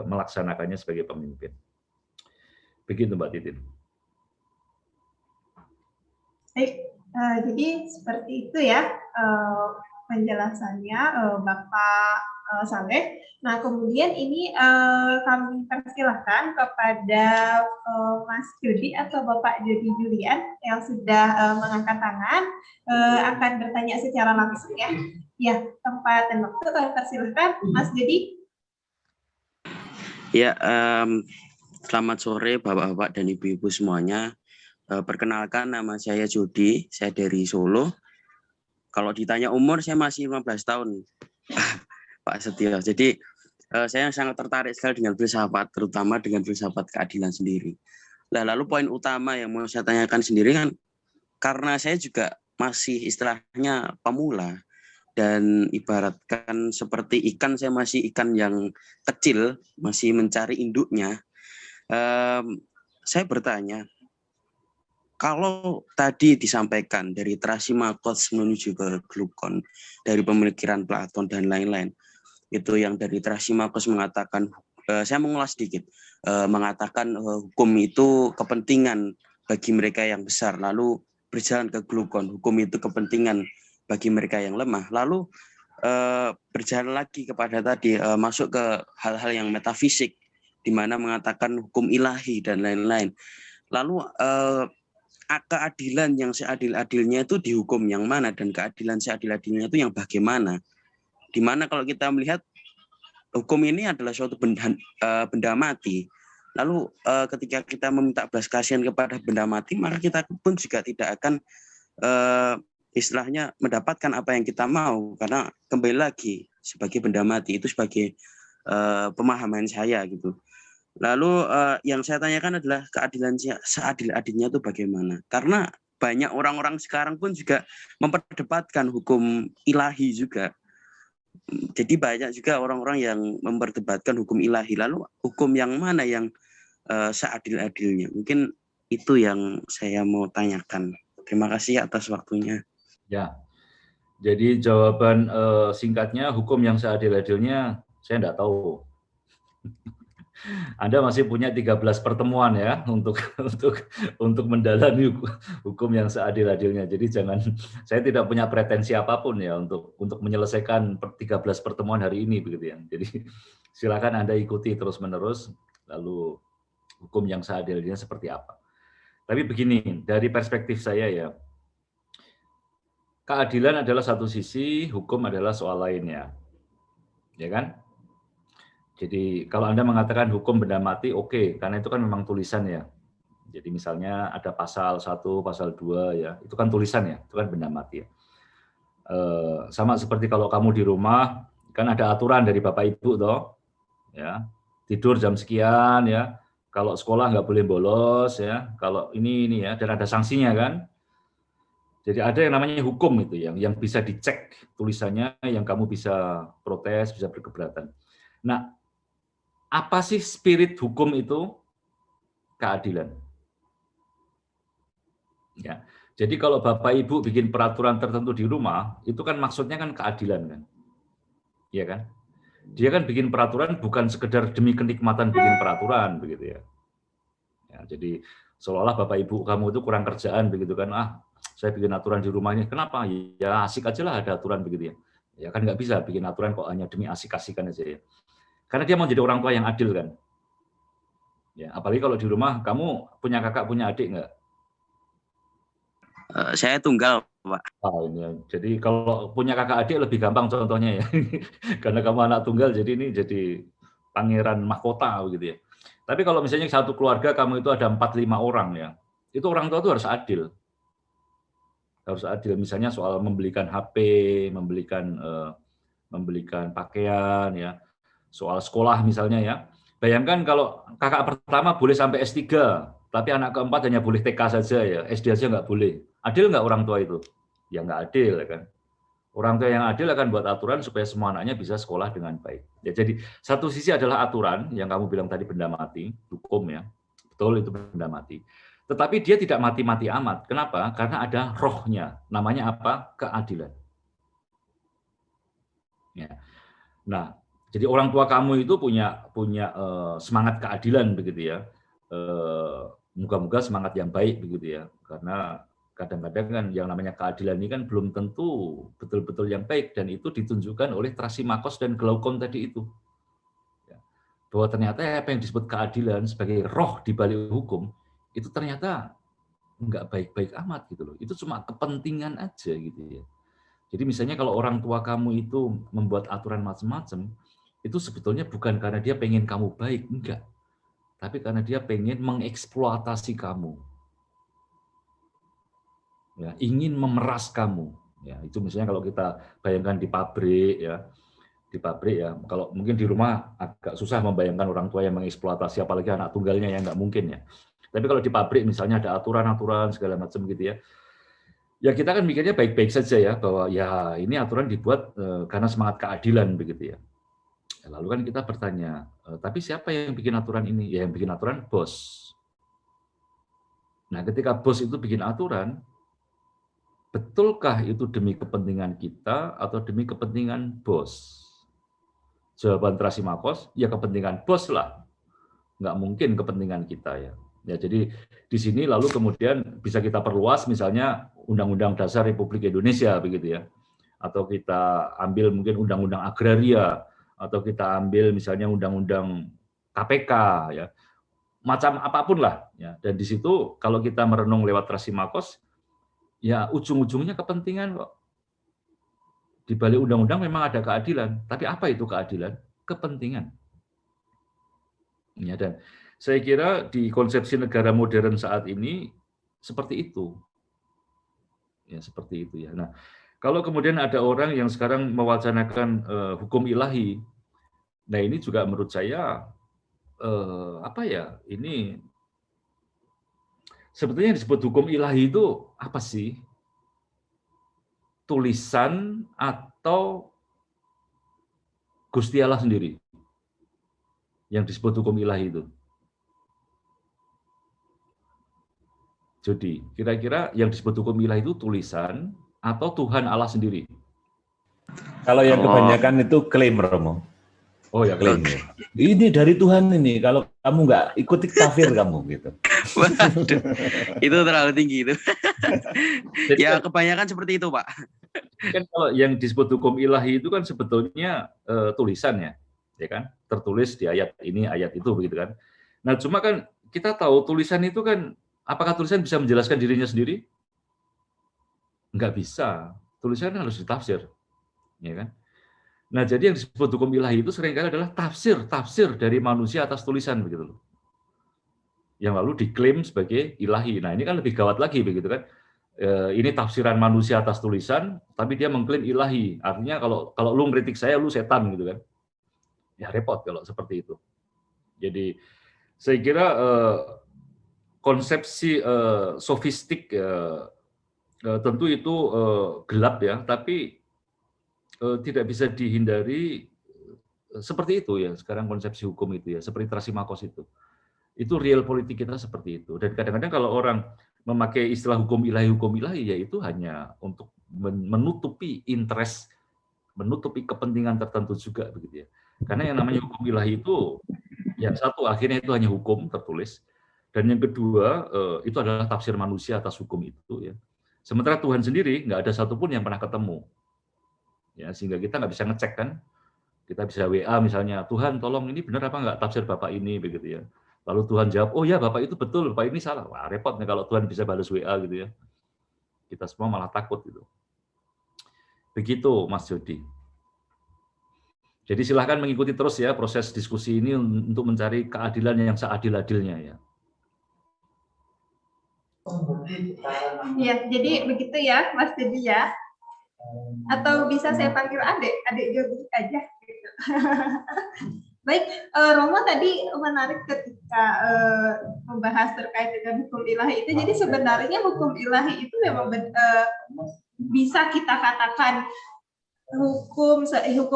melaksanakannya sebagai pemimpin. Begitu Mbak Titin. Baik, jadi seperti itu ya penjelasannya Bapak Saleh. Nah, kemudian ini kami persilahkan kepada Mas Jody atau Bapak Jody Julian yang sudah mengangkat tangan akan bertanya secara langsung ya. Ya, tempat dan waktu kami persilahkan Mas Jody. Ya, selamat sore Bapak-bapak dan Ibu-ibu semuanya. Perkenalkan, nama saya Jody, saya dari Solo. Kalau ditanya umur, saya masih 15 tahun, Pak Setio. Jadi, saya sangat tertarik sekali dengan filsafat, terutama dengan filsafat keadilan sendiri. Nah, lalu poin utama yang mau saya tanyakan sendiri kan, karena saya juga masih istilahnya pemula, dan ibaratkan seperti ikan, saya masih ikan yang kecil, masih mencari induknya. Saya bertanya, kalau tadi disampaikan dari Trasimakos menuju ke glukon, dari pemikiran Platon dan lain-lain, itu yang dari Trasimakos mengatakan, saya mengulas sedikit, mengatakan hukum itu kepentingan bagi mereka yang besar, lalu berjalan ke glukon, hukum itu kepentingan bagi mereka yang lemah, lalu berjalan lagi kepada tadi, masuk ke hal-hal yang metafisik, di mana mengatakan hukum ilahi dan lain-lain. Lalu keadilan yang seadil-adilnya itu di hukum yang mana, dan keadilan seadil-adilnya itu yang bagaimana? Dimana kalau kita melihat hukum ini adalah suatu benda mati. Lalu ketika kita meminta belas kasihan kepada benda mati, maka kita pun juga tidak akan istilahnya mendapatkan apa yang kita mau, karena kembali lagi sebagai benda mati. Itu sebagai pemahaman saya gitu. Lalu yang saya tanyakan adalah keadilan seadil-adilnya itu bagaimana? Karena banyak orang-orang sekarang pun juga memperdebatkan hukum ilahi juga. Jadi banyak juga orang-orang yang memperdebatkan hukum ilahi. Lalu hukum yang mana yang seadil-adilnya? Mungkin itu yang saya mau tanyakan. Terima kasih atas waktunya. Ya, jadi jawaban singkatnya, hukum yang seadil-adilnya saya enggak tahu. Anda masih punya 13 pertemuan ya untuk mendalami hukum yang seadil-adilnya. Jadi jangan, saya tidak punya pretensi apapun ya untuk menyelesaikan 13 pertemuan hari ini begitu ya. Jadi silakan Anda ikuti terus-menerus, lalu hukum yang seadil-adilnya seperti apa. Tapi begini, dari perspektif saya ya, keadilan adalah satu sisi, hukum adalah soal lainnya. Ya kan? Jadi kalau Anda mengatakan hukum benda mati, oke, karena itu kan memang tulisan ya. Jadi misalnya ada pasal 1, pasal 2 ya, itu kan tulisan ya, itu kan benda mati ya. Sama seperti kalau kamu di rumah, kan ada aturan dari Bapak Ibu toh, ya, tidur jam sekian ya, kalau sekolah nggak boleh bolos ya, kalau ini ya, dan ada sanksinya kan. Jadi ada yang namanya hukum itu yang bisa dicek tulisannya, yang kamu bisa protes, bisa berkeberatan. Nah, apa sih spirit hukum itu? Keadilan. Ya. Jadi kalau Bapak Ibu bikin peraturan tertentu di rumah, itu kan maksudnya kan keadilan kan. Iya kan? Dia kan bikin peraturan bukan sekedar demi kenikmatan bikin peraturan begitu ya. Ya, jadi seolah-olah Bapak Ibu kamu itu kurang kerjaan begitu kan. Saya bikin aturan di rumahnya. Kenapa? Ya asik aja lah ada aturan begitu ya. Ya kan nggak bisa bikin aturan kok hanya demi asik-asikan aja ya. Karena dia mau jadi orang tua yang adil kan. Ya, apalagi kalau di rumah kamu punya kakak, punya adik nggak? Saya tunggal, Pak. Ini. Jadi kalau punya kakak adik lebih gampang contohnya ya. Karena kamu anak tunggal, jadi ini jadi pangeran mahkota gitu ya. Tapi kalau misalnya satu keluarga kamu itu ada 4-5 orang ya, itu orang tua itu harus adil. Harus adil. Misalnya soal membelikan HP, membelikan pakaian ya, soal sekolah misalnya ya. Bayangkan kalau kakak pertama boleh sampai S3, tapi anak keempat hanya boleh TK saja ya, SD aja nggak boleh. Adil nggak orang tua itu? Ya nggak adil kan. Orang tua yang adil akan buat aturan supaya semua anaknya bisa sekolah dengan baik. Ya, jadi satu sisi adalah aturan yang kamu bilang tadi benda mati, hukum ya, betul itu benda mati. Tetapi dia tidak mati-mati amat. Kenapa? Karena ada rohnya. Namanya apa? Keadilan. Ya. Nah, jadi orang tua kamu itu punya semangat keadilan begitu ya. Moga-moga semangat yang baik begitu ya. Karena kadang-kadang kan yang namanya keadilan ini kan belum tentu betul-betul yang baik, dan itu ditunjukkan oleh Trasimakos dan Glaukon tadi itu. Ya. Bahwa ternyata apa yang disebut keadilan sebagai roh di balik hukum itu ternyata nggak baik-baik amat gitu loh. Itu cuma kepentingan aja gitu ya. Jadi misalnya kalau orang tua kamu itu membuat aturan macam-macam, itu sebetulnya bukan karena dia pengen kamu baik, enggak. Tapi karena dia pengen mengeksploitasi kamu. Ya, ingin memeras kamu. Ya, itu misalnya kalau kita bayangkan di pabrik ya. Di pabrik ya, kalau mungkin di rumah agak susah membayangkan orang tua yang mengeksploitasi, apalagi anak tunggalnya yang nggak mungkin ya. Tapi kalau di pabrik misalnya ada aturan-aturan segala macam gitu ya. Ya kita kan mikirnya baik-baik saja ya, bahwa ya ini aturan dibuat karena semangat keadilan begitu ya. Lalu kan kita bertanya, tapi siapa yang bikin aturan ini? Ya yang bikin aturan bos. Nah ketika bos itu bikin aturan, betulkah itu demi kepentingan kita atau demi kepentingan bos? Jawaban Trasimakos, ya kepentingan bos lah. Nggak mungkin kepentingan kita ya. Ya, jadi di sini lalu kemudian bisa kita perluas misalnya Undang-Undang Dasar Republik Indonesia begitu ya. Atau kita ambil mungkin Undang-Undang Agraria, atau kita ambil misalnya Undang-Undang KPK ya. Macam apapun lah ya. Dan di situ kalau kita merenung lewat Trasimakos, ya ujung-ujungnya kepentingan kok. Di balik undang-undang memang ada keadilan, tapi apa itu keadilan? Kepentingan. Ya, dan saya kira di konsepsi negara modern saat ini seperti itu. Ya, seperti itu ya. Nah, kalau kemudian ada orang yang sekarang mewacanakan hukum ilahi, nah ini juga menurut saya apa ya? Ini sebetulnya yang disebut hukum ilahi itu apa sih? Tulisan atau Gusti Allah sendiri yang disebut hukum ilahi itu. Jadi, kira-kira yang disebut hukum ilahi itu tulisan atau Tuhan Allah sendiri? Kalau yang kebanyakan itu klaim, Romo. Oh ya, Klaim. Ini dari Tuhan ini, kalau kamu nggak ikuti kafir kamu gitu. Waduh, itu terlalu tinggi itu. Jadi Ya kebanyakan seperti itu, Pak. kan kalau yang disebut hukum ilahi itu kan sebetulnya tulisan ya kan? Tertulis di ayat ini, ayat itu begitu kan. Nah, cuma kan kita tahu tulisan itu kan, apakah tulisan bisa menjelaskan dirinya sendiri? Enggak bisa. Tulisan harus ditafsir. Ya kan? Nah, jadi yang disebut hukum ilahi itu seringkali adalah tafsir dari manusia atas tulisan begitu loh. Yang lalu diklaim sebagai ilahi. Nah, ini kan lebih gawat lagi begitu kan. Ini tafsiran manusia atas tulisan, tapi dia mengklaim ilahi. Artinya kalau lu ngeritik saya, lu setan gitu kan. Ya repot kalau seperti itu. Jadi saya kira konsepsi sofistik tentu itu gelap ya, tapi tidak bisa dihindari seperti itu ya. Sekarang konsepsi hukum itu ya, seperti Trasimakos itu real politik kita seperti itu. Dan kadang-kadang kalau orang memakai istilah hukum ilahi ya itu hanya untuk menutupi interest, menutupi kepentingan tertentu juga begitu ya. Karena yang namanya hukum ilahi itu yang satu akhirnya itu hanya hukum tertulis, dan yang kedua itu adalah tafsir manusia atas hukum itu ya. Sementara Tuhan sendiri nggak ada satupun yang pernah ketemu. Ya, sehingga kita nggak bisa ngecek kan. Kita bisa WA misalnya, Tuhan tolong ini benar apa nggak tafsir Bapak ini begitu ya. Lalu Tuhan jawab, oh ya Bapak itu betul, Bapak ini salah. Wah repot nih kalau Tuhan bisa balas WA gitu ya. Kita semua malah takut gitu. Begitu Mas Jody. Jadi silahkan mengikuti terus ya proses diskusi ini untuk mencari keadilan yang seadil-adilnya ya. Ya, jadi begitu ya Mas Jody ya. Atau bisa saya panggil adik Jody aja. Gitu. Baik, Romo tadi menarik ketika membahas terkait dengan hukum ilahi itu. Jadi sebenarnya hukum ilahi itu memang bisa kita katakan hukum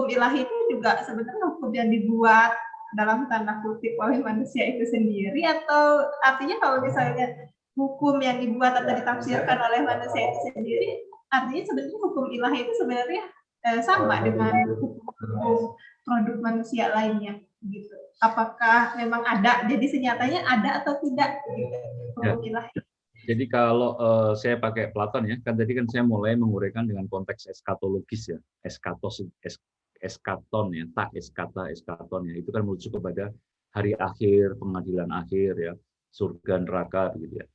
ilahi itu juga sebenarnya hukum yang dibuat dalam tanda kutip oleh manusia itu sendiri, atau artinya kalau misalnya hukum yang dibuat atau ditafsirkan oleh manusia itu sendiri, artinya sebenarnya hukum ilahi itu sebenarnya sama dengan hukum produk manusia lainnya gitu. Apakah memang ada? Jadi senyatanya ada atau tidak gitu, hukum ilahi? Jadi kalau saya pakai Platon ya, kan tadi kan saya mulai menguraikan dengan konteks eskatologis ya, eskaton ya, tak eskata, eskaton ya, itu kan merujuk kepada hari akhir, pengadilan akhir ya, surga neraka begitu ya.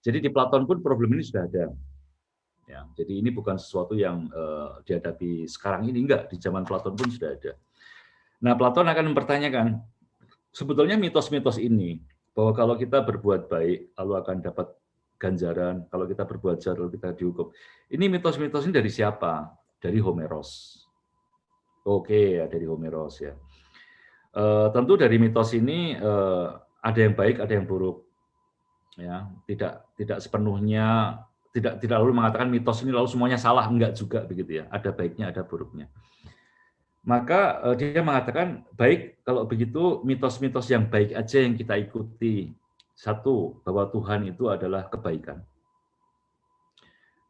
Jadi di Platon pun problem ini sudah ada. Ya, jadi ini bukan sesuatu yang dihadapi sekarang ini, enggak, di zaman Platon pun sudah ada. Nah, Platon akan mempertanyakan sebetulnya mitos-mitos ini, bahwa kalau kita berbuat baik lalu akan dapat ganjaran, kalau kita berbuat jahat lalu kita dihukum. Ini mitos-mitos ini dari siapa? Dari Homeros. Oke, ya, dari Homeros ya. Tentu dari mitos ini ada yang baik, ada yang buruk. Ya, tidak sepenuhnya, tidak lalu mengatakan mitos ini lalu semuanya salah, enggak juga begitu ya. Ada baiknya, ada buruknya. Maka dia mengatakan, baik kalau begitu mitos-mitos yang baik aja yang kita ikuti. Satu, bahwa Tuhan itu adalah kebaikan.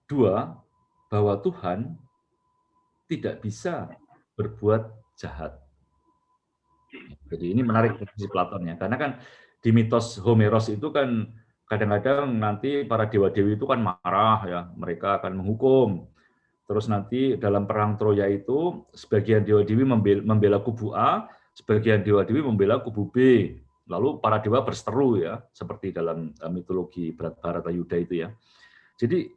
Dua, bahwa Tuhan tidak bisa berbuat jahat. Jadi ini menarik posisi Platon ya, karena kan di mitos Homeros itu kan kadang-kadang nanti para dewa-dewi itu kan marah ya, mereka akan menghukum. Terus nanti dalam perang Troya itu sebagian dewa-dewi membela kubu A, sebagian dewa-dewi membela kubu B. Lalu para dewa berseteru ya, seperti dalam mitologi Bharatayuda itu ya. Jadi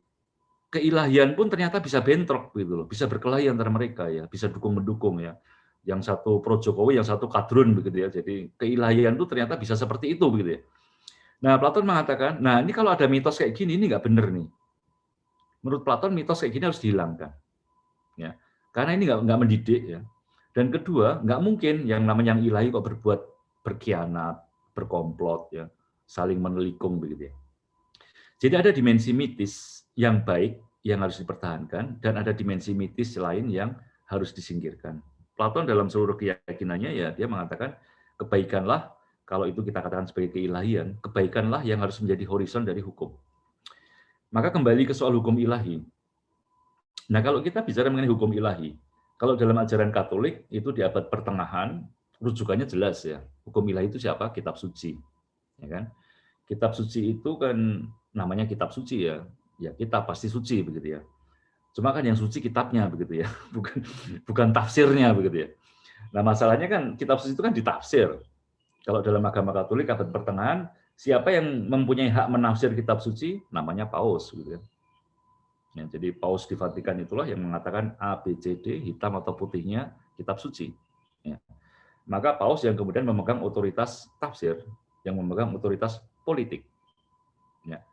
keilahian pun ternyata bisa bentrok gitu loh, bisa berkelahi antara mereka ya, bisa dukung-mendukung ya. Yang satu pro Jokowi, yang satu kadrun begitu ya. Jadi keilahian itu ternyata bisa seperti itu begitu ya. Nah, Platon mengatakan, nah ini kalau ada mitos kayak gini ini nggak benar nih. Menurut Platon mitos kayak gini harus dihilangkan. Ya. Karena ini nggak mendidik ya. Dan kedua, nggak mungkin yang namanya yang ilahi kok berkhianat, berkomplot ya, saling menelikung begitu ya. Jadi ada dimensi mitis yang baik yang harus dipertahankan dan ada dimensi mitis lain yang harus disingkirkan. Platon dalam seluruh keyakinannya ya dia mengatakan kebaikanlah, kalau itu kita katakan sebagai keilahian, kebaikanlah yang harus menjadi horizon dari hukum. Maka kembali ke soal hukum ilahi. Nah, kalau kita bicara mengenai hukum ilahi, kalau dalam ajaran Katolik itu di abad pertengahan rujukannya jelas ya. Hukum ilahi itu siapa? Kitab suci. Ya kan? Kitab suci itu kan namanya kitab suci ya. Ya kitab pasti suci begitu ya. Cuma kan yang suci kitabnya begitu ya. Bukan tafsirnya begitu ya. Nah, masalahnya kan kitab suci itu kan ditafsir. Kalau dalam agama Katolik abad pertengahan, siapa yang mempunyai hak menafsir kitab suci? Namanya Paus gitu ya. Ya, jadi Paus di Vatikan itulah yang mengatakan A, B, C, D, hitam atau putihnya kitab suci. Ya. Maka Paus yang kemudian memegang otoritas tafsir, yang memegang otoritas politik. Ya.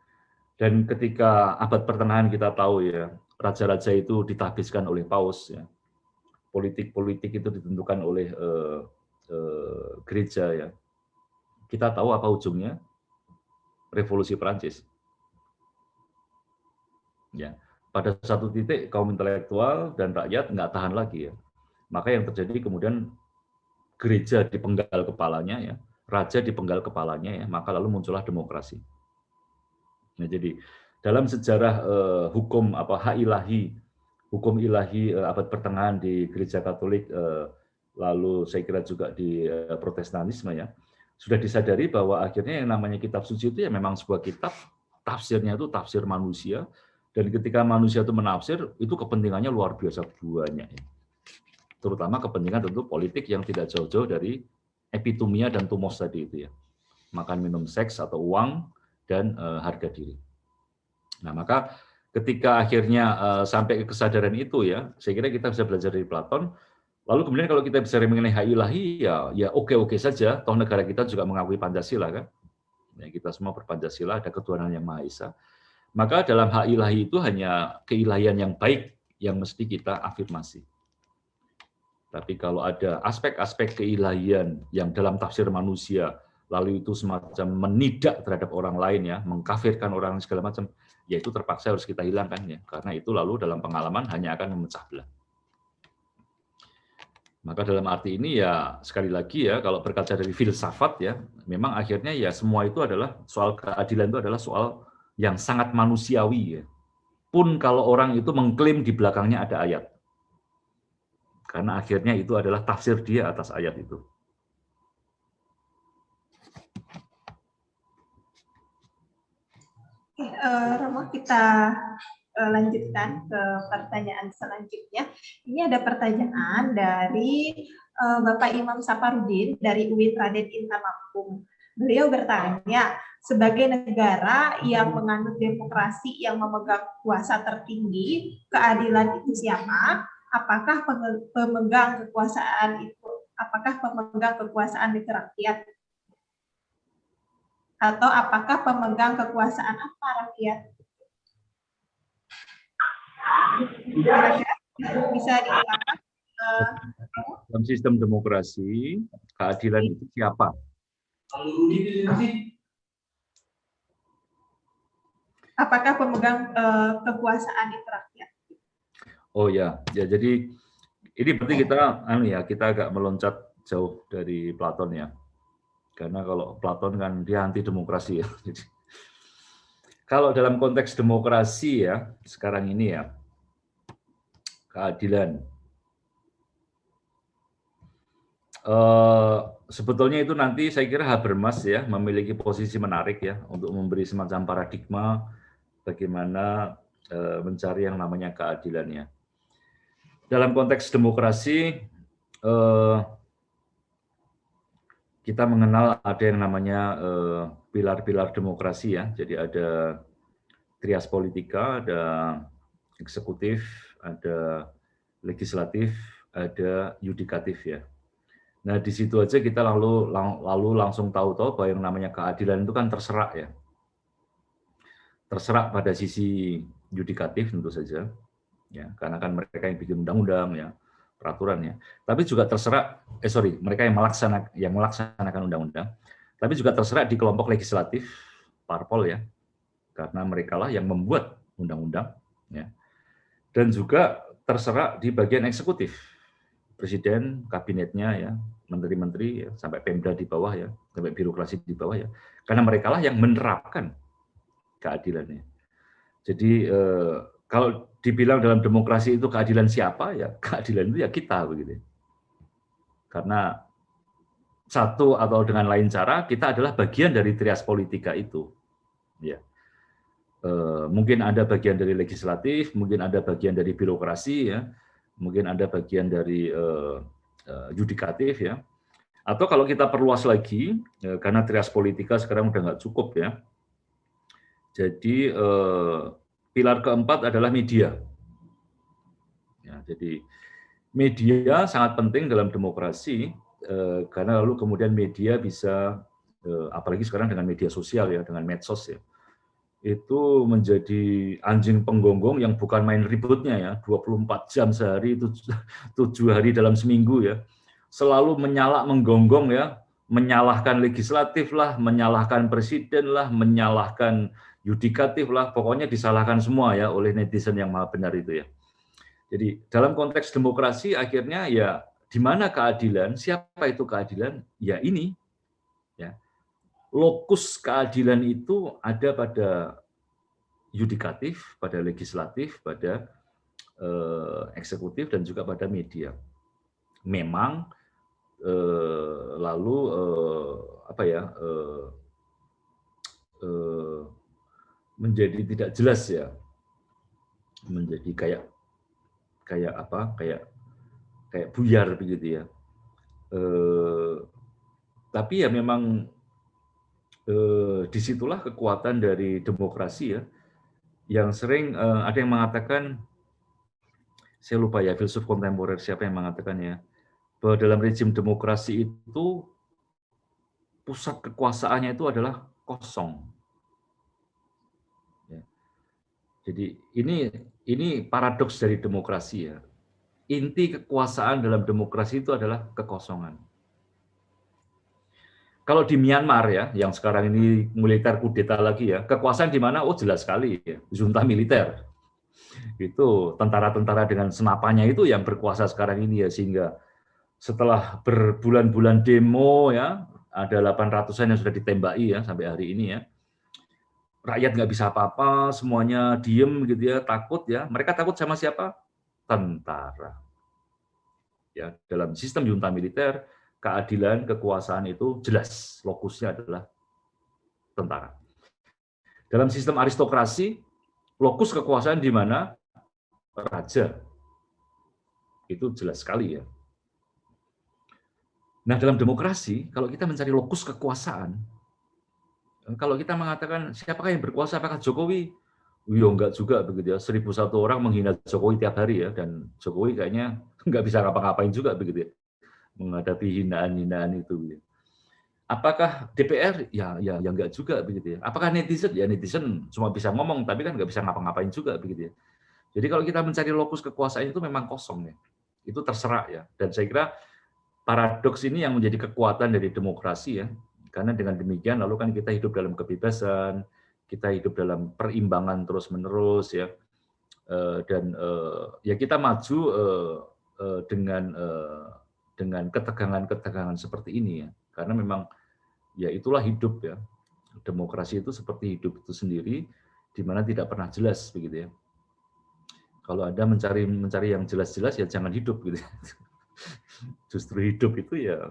Dan ketika abad pertengahan kita tahu ya, raja-raja itu ditahbiskan oleh Paus. Ya. Politik-politik itu ditentukan oleh gereja. Ya. Kita tahu apa ujungnya? Revolusi Perancis. Ya. Pada satu titik kaum intelektual dan rakyat nggak tahan lagi ya. Maka yang terjadi kemudian gereja dipenggal kepalanya ya, raja dipenggal kepalanya ya, maka lalu muncullah demokrasi. Nah, jadi dalam sejarah hukum hak ilahi, hukum ilahi abad pertengahan di gereja Katolik, lalu saya kira juga di Protestanisme ya, sudah disadari bahwa akhirnya yang namanya kitab suci itu ya memang sebuah kitab, tafsirnya itu tafsir manusia. Dan ketika manusia itu menafsir, itu kepentingannya luar biasa banyak. Ya. Terutama kepentingan tentu politik yang tidak jauh-jauh dari epitomia dan tumos tadi itu ya. Makan, minum, seks, atau uang, dan harga diri. Nah, maka ketika akhirnya sampai ke kesadaran itu ya, saya kira kita bisa belajar dari Platon. Lalu kemudian kalau kita bicara mengenai hak ilahi, ya oke-oke saja. Toh negara kita juga mengakui Pancasila kan. Ya, kita semua berpancasila, ada ketuhanan yang Maha Esa. Maka dalam hak ilahi itu hanya keilahian yang baik yang mesti kita afirmasi. Tapi kalau ada aspek-aspek keilahian yang dalam tafsir manusia, lalu itu semacam menidak terhadap orang lain ya, mengkafirkan orang segala macam, ya itu terpaksa harus kita hilangkan ya. Karena itu lalu dalam pengalaman hanya akan memecah belah. Maka dalam arti ini ya sekali lagi ya, kalau berkaca dari filsafat ya, memang akhirnya ya semua itu adalah soal keadilan, itu adalah soal yang sangat manusiawi ya. Pun kalau orang itu mengklaim di belakangnya ada ayat. Karena akhirnya itu adalah tafsir dia atas ayat itu. Romo, kita lanjutkan ke pertanyaan selanjutnya. Ini ada pertanyaan dari Bapak Imam Saparudin dari UIN Raden Intan Lampung. Beliau bertanya, sebagai negara yang menganut demokrasi yang memegang kuasa tertinggi, keadilan itu siapa? Apakah pemegang kekuasaan itu? Apakah pemegang kekuasaan itu rakyat? Atau apakah pemegang kekuasaan apa rakyat? Bisa dikatakan dalam sistem demokrasi, keadilan itu siapa? Apakah pemegang kekuasaan itu rakyat? Oh ya, ya jadi ini berarti kita agak meloncat jauh dari Platon ya. Karena kalau Platon kan dia anti demokrasi ya. Kalau dalam konteks demokrasi ya, sekarang ini ya, keadilan. Sebetulnya itu nanti saya kira Habermas ya memiliki posisi menarik ya untuk memberi semacam paradigma bagaimana mencari yang namanya keadilannya. Dalam konteks demokrasi kita mengenal ada yang namanya pilar-pilar demokrasi ya. Jadi ada trias politika, ada eksekutif, ada legislatif, ada yudikatif ya. Nah, di situ aja kita lalu langsung tahu-tahu bahwa yang namanya keadilan itu kan terserak ya. Terserak pada sisi yudikatif tentu saja, ya, karena kan mereka yang bikin undang-undang ya, peraturannya. Tapi juga terserak, mereka yang melaksanakan undang-undang. Tapi juga terserak di kelompok legislatif, parpol ya, karena mereka lah yang membuat undang-undang, ya. Dan juga terserak di bagian eksekutif, presiden, kabinetnya ya, menteri-menteri ya, sampai Pemda di bawah ya, sampai birokrasi di bawah ya, karena mereka lah yang menerapkan keadilannya. Jadi kalau dibilang dalam demokrasi itu keadilan siapa ya, keadilan itu ya kita begitu. Karena satu atau dengan lain cara kita adalah bagian dari trias politika itu. Ya. Mungkin ada bagian dari legislatif, mungkin ada bagian dari birokrasi ya, mungkin ada bagian dari yudikatif ya. Atau kalau kita perluas lagi, karena trias politika sekarang udah nggak cukup ya. Jadi pilar keempat adalah media. Ya, jadi media sangat penting dalam demokrasi karena lalu kemudian media bisa, apalagi sekarang dengan media sosial ya, dengan medsos ya, itu menjadi anjing penggonggong yang bukan main ributnya ya, 24 jam sehari, 7 hari dalam seminggu ya, selalu menggonggong ya, menyalahkan legislatif lah, menyalahkan presiden lah, menyalahkan yudikatif lah, pokoknya disalahkan semua ya oleh netizen yang maha benar itu ya. Jadi dalam konteks demokrasi akhirnya ya di mana keadilan, siapa itu keadilan? Ya ini ya. Lokus keadilan itu ada pada yudikatif, pada legislatif, pada eksekutif dan juga pada media. Memang lalu menjadi tidak jelas ya, menjadi kayak buyar begitu ya. Tapi ya memang disitulah kekuatan dari demokrasi ya, yang sering ada yang mengatakan, saya lupa ya filsuf kontemporer siapa yang mengatakannya, bahwa dalam rezim demokrasi itu pusat kekuasaannya itu adalah kosong. Ya. Jadi ini paradoks dari demokrasi ya. Inti kekuasaan dalam demokrasi itu adalah kekosongan. Kalau di Myanmar ya, yang sekarang ini militer kudeta lagi ya, kekuasaan di mana? Oh jelas sekali ya, junta militer. Itu tentara-tentara dengan senapannya itu yang berkuasa sekarang ini ya, sehingga setelah berbulan-bulan demo ya, ada 800-an yang sudah ditembaki ya sampai hari ini ya. Rakyat nggak bisa apa-apa, semuanya diem gitu ya, takut ya. Mereka takut sama siapa? Tentara. Ya, dalam sistem junta militer, keadilan, kekuasaan itu jelas, lokusnya adalah tentara. Dalam sistem aristokrasi, lokus kekuasaan di mana? Raja. Itu jelas sekali ya. Nah, dalam demokrasi, kalau kita mencari lokus kekuasaan, kalau kita mengatakan siapakah yang berkuasa, apakah Jokowi? Ya enggak juga begitu ya. 1001 orang menghina Jokowi tiap hari ya, dan Jokowi kayaknya nggak bisa ngapa-ngapain juga begitu ya, menghadapi hinaan-hinaan itu. Ya. Apakah DPR? Ya enggak juga begitu ya. Apakah netizen? Ya netizen cuma bisa ngomong, tapi kan nggak bisa ngapa-ngapain juga begitu ya. Jadi kalau kita mencari lokus kekuasaan itu memang kosong ya. Itu terserah ya. Dan saya kira paradoks ini yang menjadi kekuatan dari demokrasi ya. Karena dengan demikian lalu kan kita hidup dalam kebebasan, kita hidup dalam perimbangan terus-menerus ya. Dan ya kita maju dengan ketegangan-ketegangan seperti ini ya. Karena memang ya itulah hidup ya. Demokrasi itu seperti hidup itu sendiri, di mana tidak pernah jelas begitu ya. Kalau Anda mencari yang jelas-jelas ya jangan hidup gitu. Justru hidup itu ya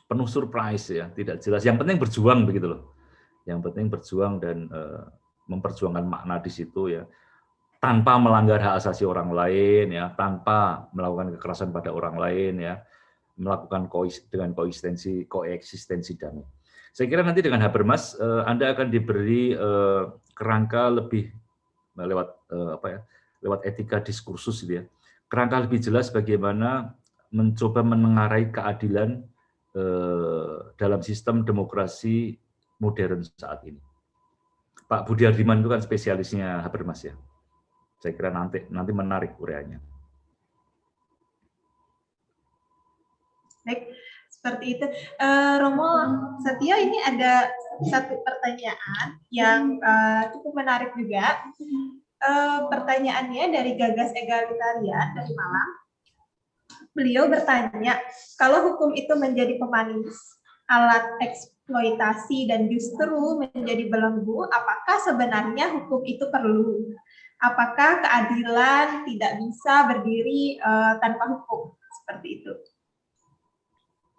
penuh surprise ya, tidak jelas. Yang penting berjuang begitu loh. Yang penting berjuang dan memperjuangkan makna di situ ya. Tanpa melanggar hak asasi orang lain ya, tanpa melakukan kekerasan pada orang lain ya, melakukan dengan koeksistensi damai. Saya kira nanti dengan Habermas Anda akan diberi kerangka lebih lewat etika diskursus gitu ya. Kerangka lebih jelas bagaimana mencoba menengarai keadilan dalam sistem demokrasi modern saat ini. Pak Budi Hardiman itu kan spesialisnya Habermas ya. Saya kira nanti menarik uraiannya. Baik, seperti itu. Romo Setio, ini ada satu pertanyaan yang cukup menarik juga. Pertanyaannya dari Gagas Egalitarian dari Malang. Beliau bertanya, kalau hukum itu menjadi pemanis, alat eksploitasi dan justru menjadi belenggu, apakah sebenarnya hukum itu perlu? Apakah keadilan tidak bisa berdiri tanpa hukum? Seperti itu.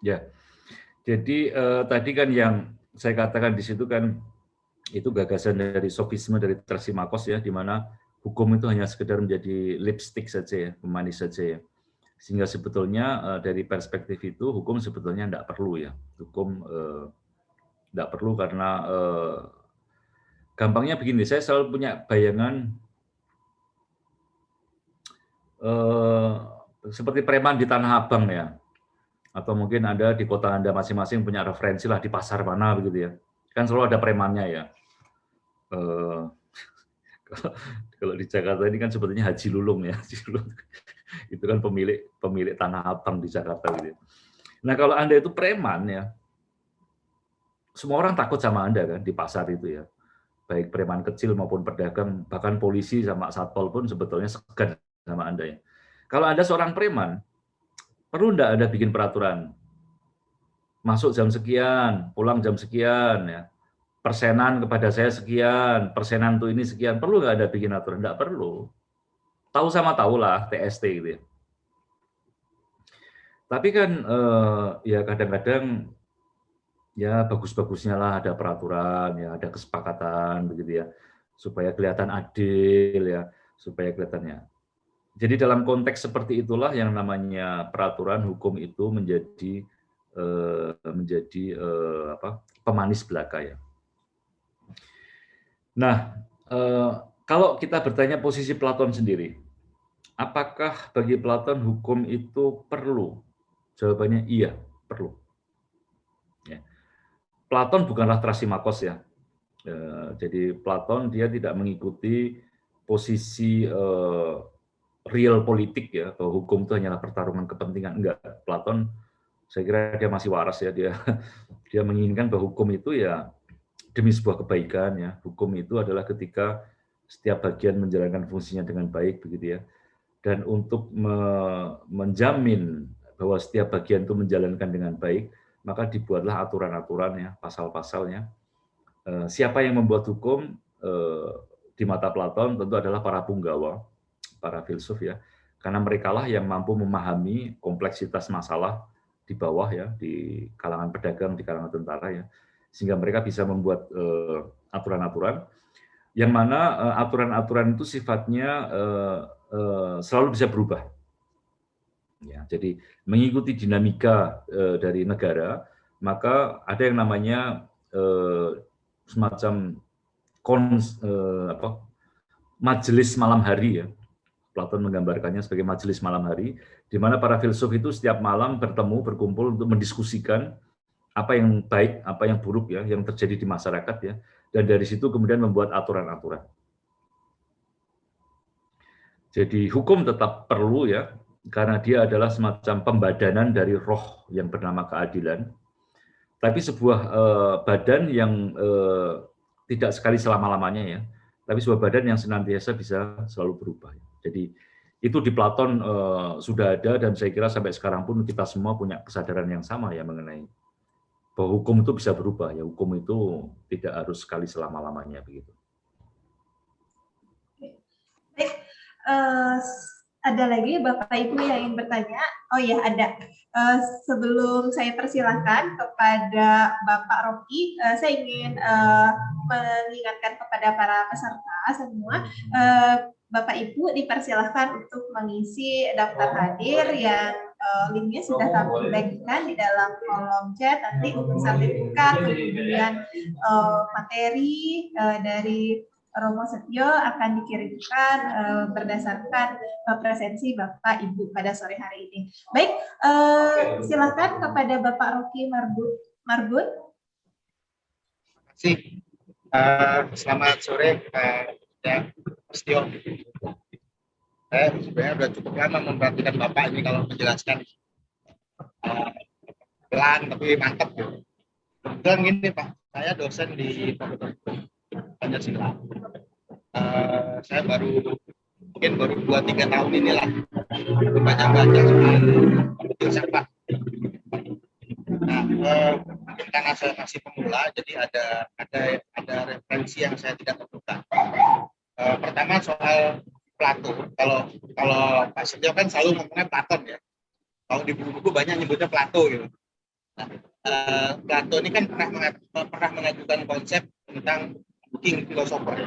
Ya, jadi tadi kan yang saya katakan di situ kan itu gagasan dari sofisme dari Trasimakos ya, di mana hukum itu hanya sekedar menjadi lipstick saja ya, pemanis saja ya. Sehingga sebetulnya dari perspektif itu hukum sebetulnya tidak perlu ya. Hukum tidak perlu karena gampangnya begini, saya selalu punya bayangan seperti preman di Tanah Abang ya. Atau mungkin Anda di kota Anda masing-masing punya referensi lah di pasar mana begitu ya. Kan selalu ada premannya ya. Kalau di Jakarta ini kan sebetulnya Haji Lulung ya. Itu kan pemilik Tanah Abang di Jakarta gitu. Nah, kalau Anda itu preman ya, semua orang takut sama Anda kan di pasar itu ya. Baik preman kecil maupun pedagang, bahkan polisi sama satpol pun sebetulnya segan sama Anda ya. Kalau Anda seorang preman, perlu enggak Anda bikin peraturan? Masuk jam sekian, pulang jam sekian ya. Persenan kepada saya sekian, persenan tuh ini sekian. Perlu nggak Anda bikin aturan? Enggak perlu. Tahu sama tahu lah, TST gitu ya. Tapi kan ya kadang-kadang ya bagus-bagusnya lah ada peraturan, ya ada kesepakatan begitu ya. Supaya kelihatan adil ya, supaya kelihatannya. Jadi dalam konteks seperti itulah yang namanya peraturan hukum itu menjadi pemanis belaka ya. Nah, kalau kita bertanya posisi Platon sendiri, apakah bagi Platon hukum itu perlu? Jawabannya iya, perlu. Ya. Platon bukanlah Trasimakos ya. Jadi Platon dia tidak mengikuti posisi real politik ya, bahwa hukum itu hanyalah pertarungan kepentingan. Enggak, Platon saya kira dia masih waras ya, dia menginginkan bahwa hukum itu ya demi sebuah kebaikan ya. Hukum itu adalah ketika setiap bagian menjalankan fungsinya dengan baik begitu ya. Dan untuk menjamin bahwa setiap bagian itu menjalankan dengan baik, maka dibuatlah aturan-aturan ya, pasal-pasalnya. Siapa yang membuat hukum di mata Platon tentu adalah para punggawa, para filsuf ya. karena merekalah yang mampu memahami kompleksitas masalah di bawah ya, di kalangan pedagang, di kalangan tentara ya, sehingga mereka bisa membuat aturan-aturan yang mana aturan-aturan itu sifatnya selalu bisa berubah. Ya, jadi mengikuti dinamika dari negara, maka ada yang namanya semacam majelis malam hari ya. Platon menggambarkannya sebagai majelis malam hari, di mana para filsuf itu setiap malam bertemu, berkumpul untuk mendiskusikan apa yang baik, apa yang buruk ya, yang terjadi di masyarakat ya, dan dari situ kemudian membuat aturan-aturan. Jadi hukum tetap perlu ya, karena dia adalah semacam pembadanan dari roh yang bernama keadilan. Tapi sebuah badan yang tidak sekali selama-lamanya ya, tapi sebuah badan yang senantiasa bisa selalu berubah. Jadi itu di Platon sudah ada, dan saya kira sampai sekarang pun kita semua punya kesadaran yang sama ya mengenai bahwa hukum itu bisa berubah ya, hukum itu tidak harus sekali selama-lamanya begitu. Baik, ada lagi Bapak Ibu yang ingin bertanya? Oh ya ada. Sebelum saya persilahkan kepada Bapak Rocky, saya ingin mengingatkan kepada para peserta semua, Bapak Ibu dipersilahkan untuk mengisi daftar hadir yang linknya sudah kami bagikan di dalam kolom chat. Nanti untuk sertifikat, kemudian materi dari Romo Setio akan dikirimkan berdasarkan presensi Bapak Ibu pada sore hari ini. Baik, silakan kepada Bapak Rocky Marbun. Terima kasih. Selamat sore, Pak Setio. Saya sebenarnya sudah cukup lama memperhatikan Bapak ini kalau menjelaskan pelan tapi mantap gitu. Kemudian gini Pak, saya dosen di Fakultas Pancasila. Saya baru 2-3 tahun inilah banyak-banyak soal filsafat Pak. Nah, mungkin karena saya masih pemula, jadi ada referensi yang saya tidak temukan. Pertama soal Plato. Kalau Pak Setio kan selalu ngomongnya Platon ya. Kalau di buku-buku banyak nyebutnya Plato gitu. Nah, Plato ini kan pernah mengajukan konsep tentang king philosopher.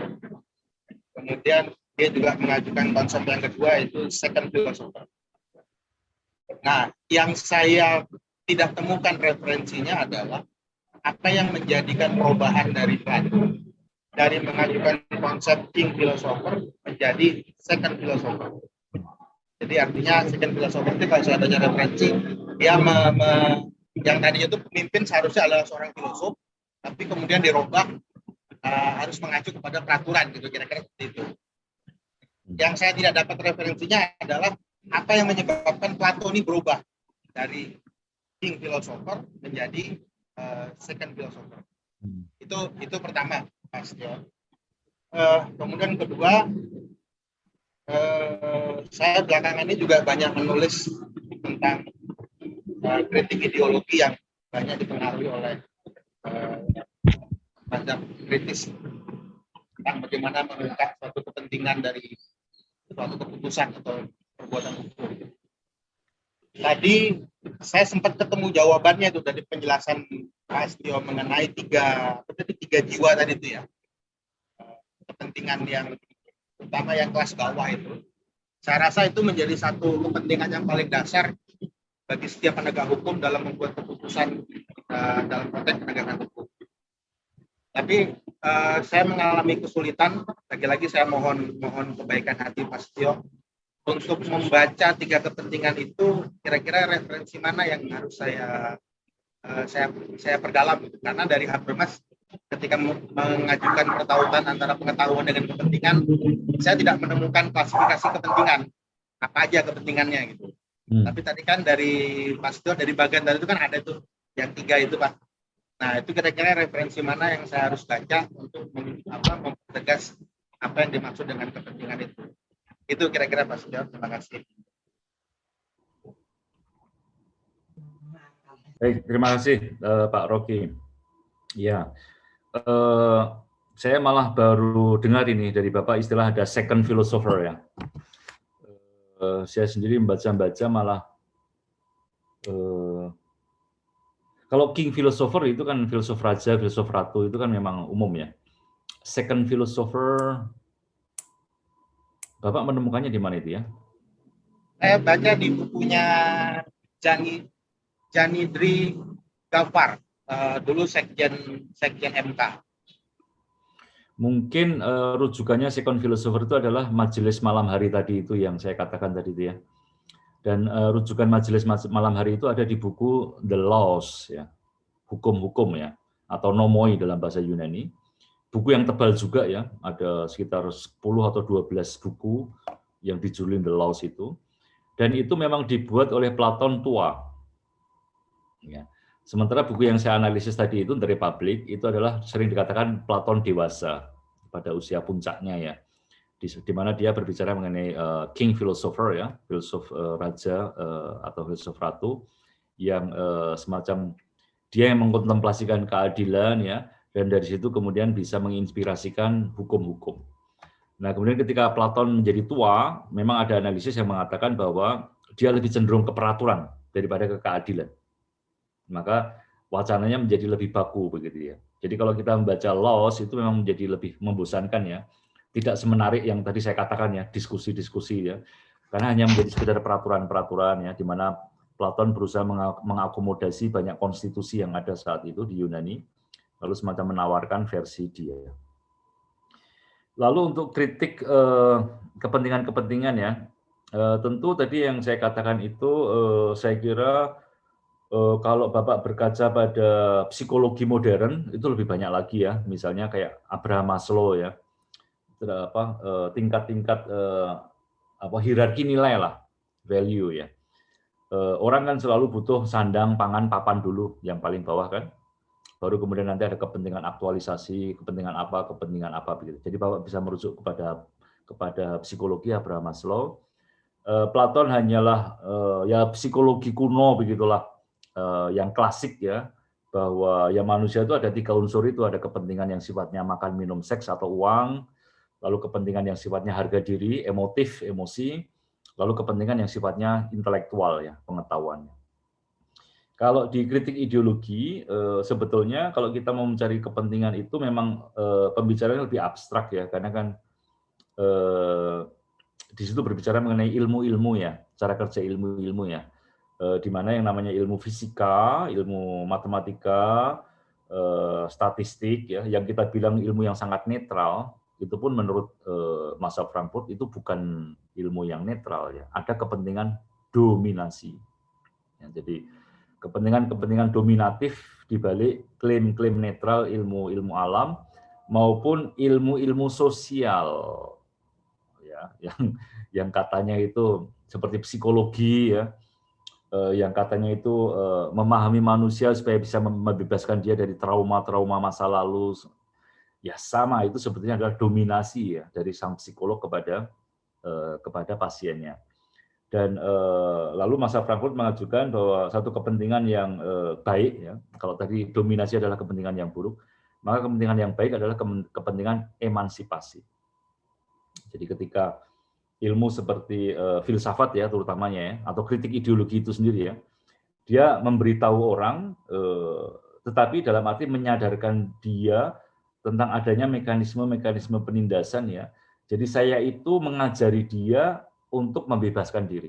Kemudian dia juga mengajukan konsep yang kedua itu second philosopher. Nah, yang saya tidak temukan referensinya adalah apa yang menjadikan perubahan dari Plato dari mengajukan konsep king philosopher menjadi second philosopher. Jadi artinya second philosopher itu kalau saya baca referensi, dia yang tadinya itu pemimpin seharusnya adalah seorang filosof, tapi kemudian dirubah harus mengacu kepada peraturan gitu, kira-kira seperti itu. Yang saya tidak dapat referensinya adalah apa yang menyebabkan Plato ini berubah dari king philosopher menjadi second philosopher. Itu pertama, Mas Jo. Kemudian kedua, saya belakangan ini juga banyak menulis tentang kritik ideologi yang banyak dipengaruhi oleh mazhab kritis tentang bagaimana mengungkap suatu kepentingan dari suatu keputusan atau perbuatan hukum. Tadi saya sempat ketemu jawabannya itu dari penjelasan Pak Setio mengenai tiga jiwa tadi itu ya, kepentingan yang utama yang kelas bawah itu. Saya rasa itu menjadi satu kepentingan yang paling dasar bagi setiap penegak hukum dalam membuat keputusan dalam konteks penegakan hukum. Tapi saya mengalami kesulitan, lagi-lagi saya mohon kebaikan hati Pak Setio untuk membaca tiga kepentingan itu, kira-kira referensi mana yang harus saya perdalam, karena dari Habermas ketika mengajukan pertautan antara pengetahuan dengan kepentingan, saya tidak menemukan klasifikasi kepentingan apa aja kepentingannya gitu. Tapi tadi kan dari Pak Setio, dari bagian tadi itu kan ada tuh yang tiga itu Pak. Nah itu kira-kira referensi mana yang saya harus baca untuk mempertegas apa yang dimaksud dengan kepentingan itu. Itu kira-kira Pak Setio. Terima kasih. Baik, terima kasih Pak Rocky. Ya, saya malah baru dengar ini dari Bapak istilah ada second philosopher ya. saya sendiri membaca-baca malah kalau king philosopher itu kan filsuf raja, filsuf ratu itu kan memang umum ya. Second philosopher, Bapak menemukannya di mana itu ya? Saya baca di bukunya Janidri Gafar, dulu sekjen MK. Mungkin rujukannya second philosopher itu adalah majelis malam hari tadi itu yang saya katakan tadi itu ya. Dan rujukan majelis malam hari itu ada di buku The Laws ya, hukum-hukum ya, atau nomoi dalam bahasa Yunani. Buku yang tebal juga ya, ada sekitar 10 atau 12 buku yang dijudulin The Laws itu. Dan itu memang dibuat oleh Platon tua. Ya. Sementara buku yang saya analisis tadi itu dari Republic itu adalah sering dikatakan Platon dewasa pada usia puncaknya ya, di mana dia berbicara mengenai king philosopher ya, filsuf raja atau filsuf ratu yang semacam dia yang mengkontemplasikan keadilan ya, dan dari situ kemudian bisa menginspirasikan hukum-hukum. Nah kemudian ketika Platon menjadi tua, memang ada analisis yang mengatakan bahwa dia lebih cenderung ke peraturan daripada ke keadilan. Maka wacananya menjadi lebih baku begitu ya. Jadi kalau kita membaca Laws itu memang menjadi lebih membosankan ya. Tidak semenarik yang tadi saya katakan ya, diskusi-diskusi ya. Karena hanya menjadi sekedar peraturan-peraturan ya, di mana Platon berusaha mengakomodasi banyak konstitusi yang ada saat itu di Yunani, lalu semacam menawarkan versi dia. Lalu untuk kritik kepentingan-kepentingan ya, tentu tadi yang saya katakan itu saya kira kalau Bapak berkaca pada psikologi modern itu lebih banyak lagi ya, misalnya kayak Abraham Maslow ya, tingkat-tingkat hierarki nilai lah, value ya. Orang kan selalu butuh sandang, pangan, papan dulu yang paling bawah kan, baru kemudian nanti ada kepentingan aktualisasi, kepentingan apa begitu. Jadi Bapak bisa merujuk kepada psikologi Abraham Maslow. Platon hanyalah ya psikologi kuno begitulah, yang klasik ya, bahwa ya manusia itu ada 3 unsur itu, ada kepentingan yang sifatnya makan, minum, seks atau uang, lalu kepentingan yang sifatnya harga diri, emotif, emosi, lalu kepentingan yang sifatnya intelektual ya, pengetahuan. Kalau di kritik ideologi, sebetulnya kalau kita mau mencari kepentingan itu memang pembicaraan lebih abstrak ya, karena kan di situ berbicara mengenai ilmu-ilmu ya, cara kerja ilmu-ilmu ya, di mana yang namanya ilmu fisika, ilmu matematika, statistik ya, yang kita bilang ilmu yang sangat netral, itu pun menurut masa Frankfurt itu bukan ilmu yang netral ya, ada kepentingan dominasi. Ya, jadi kepentingan-kepentingan dominatif di balik klaim-klaim netral ilmu-ilmu alam maupun ilmu-ilmu sosial ya, yang katanya itu seperti psikologi ya, yang katanya itu memahami manusia supaya bisa membebaskan dia dari trauma-trauma masa lalu. Ya sama, itu sebetulnya adalah dominasi ya dari sang psikolog kepada pasiennya. Dan lalu masa Frankfurt mengajukan bahwa satu kepentingan yang baik ya, kalau tadi dominasi adalah kepentingan yang buruk, maka kepentingan yang baik adalah kepentingan emansipasi. Jadi ketika ilmu seperti filsafat ya terutamanya ya, atau kritik ideologi itu sendiri ya, dia memberitahu orang, tetapi dalam arti menyadarkan dia tentang adanya mekanisme-mekanisme penindasan ya. Jadi saya itu mengajari dia untuk membebaskan diri.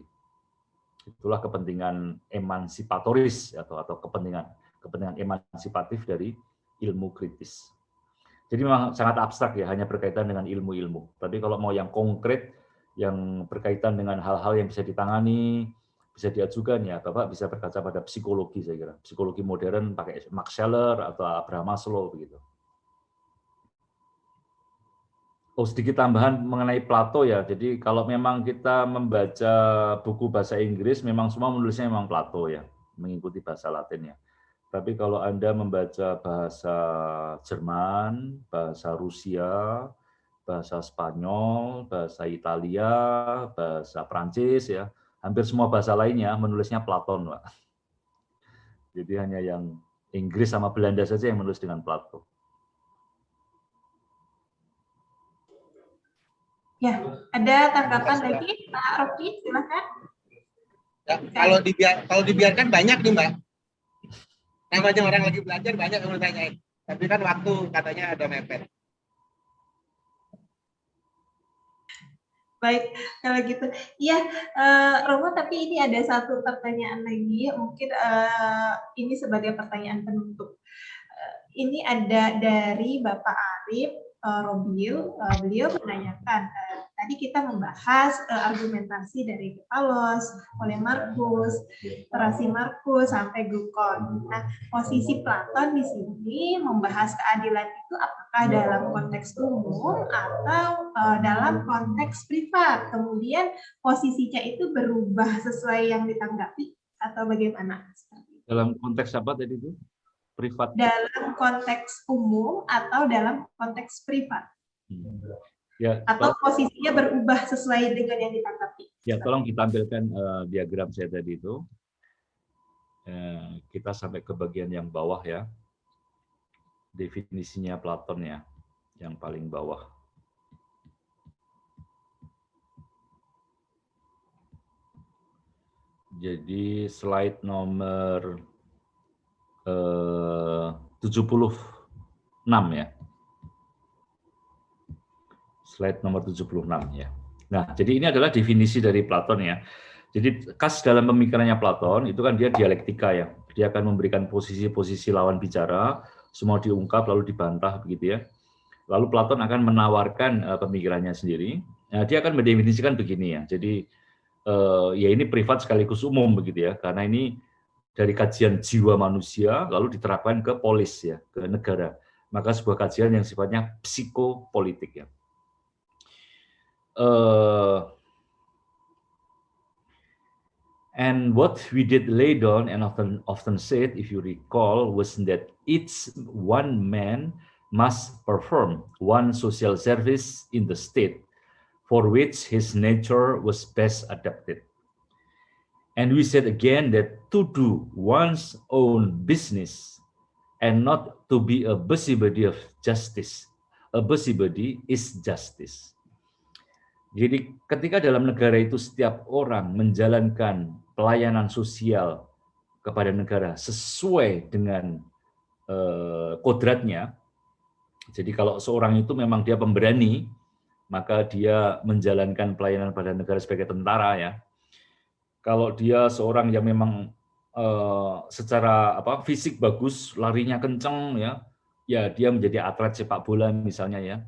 Itulah kepentingan emansipatoris atau kepentingan emansipatif dari ilmu kritis. Jadi memang sangat abstrak ya, hanya berkaitan dengan ilmu-ilmu. Tapi kalau mau yang konkret, yang berkaitan dengan hal-hal yang bisa ditangani, bisa diajukan ya, Bapak bisa berkaca pada psikologi saya kira. Psikologi modern pakai Max Scheler atau Abraham Maslow begitu. Oh, sedikit tambahan mengenai Plato ya. Jadi kalau memang kita membaca buku bahasa Inggris, memang semua menulisnya memang Plato ya, mengikuti bahasa Latin ya. Tapi kalau Anda membaca bahasa Jerman, bahasa Rusia, bahasa Spanyol, bahasa Italia, bahasa Prancis ya, hampir semua bahasa lainnya menulisnya Platon, Pak. Jadi hanya yang Inggris sama Belanda saja yang menulis dengan Plato. Ya, ada tanggapan lagi Pak Rocky, silakan. Ya, kalau dibiarkan banyak nih Mbak. Namanya orang lagi belajar banyak yang mau ditanyain. Tapi kan waktu katanya ada mepet. Baik, kalau gitu. Iya, Romo, tapi ini ada satu pertanyaan lagi, mungkin ini sebagai pertanyaan penutup. Ini ada dari Bapak Arif Robil, beliau menanyakan, tadi kita membahas argumentasi dari Paulus, oleh Markus, Terasi Markus, sampai Glukon. Nah, posisi Platon di sini membahas keadilan itu apakah dalam konteks umum atau dalam konteks privat. Kemudian posisinya itu berubah sesuai yang ditanggapi atau bagaimana? Dalam konteks apa tadi itu? Privat. Dalam konteks umum atau dalam konteks privat. Ya, atau posisinya berubah sesuai dengan yang ditanggapi. Ya, tolong ditampilkan diagram saya tadi itu. Kita sampai ke bagian yang bawah ya. Definisinya Platon ya, yang paling bawah. Jadi slide nomor 76 ya. Slide nomor 76 ya. Nah, jadi ini adalah definisi dari Platon ya. Jadi khas dalam pemikirannya Platon itu kan dia dialektika ya. Dia akan memberikan posisi-posisi lawan bicara, semua diungkap lalu dibantah begitu ya. Lalu Platon akan menawarkan pemikirannya sendiri. Nah, dia akan mendefinisikan begini ya. Jadi ya ini privat sekaligus umum begitu ya. Karena ini dari kajian jiwa manusia lalu diterapkan ke polis ya, ke negara. Maka sebuah kajian yang sifatnya psikopolitik ya. And what we did lay down and often said, if you recall, was that each one man must perform one social service in the state for which his nature was best adapted. And we said again that to do one's own business and not to be a busybody of justice. A busybody is justice. Jadi ketika dalam negara itu setiap orang menjalankan pelayanan sosial kepada negara sesuai dengan kodratnya, jadi kalau seorang itu memang dia pemberani, maka dia menjalankan pelayanan pada negara sebagai tentara ya. Kalau dia seorang yang memang secara fisik bagus, larinya kenceng ya, ya dia menjadi atlet sepak bola misalnya ya.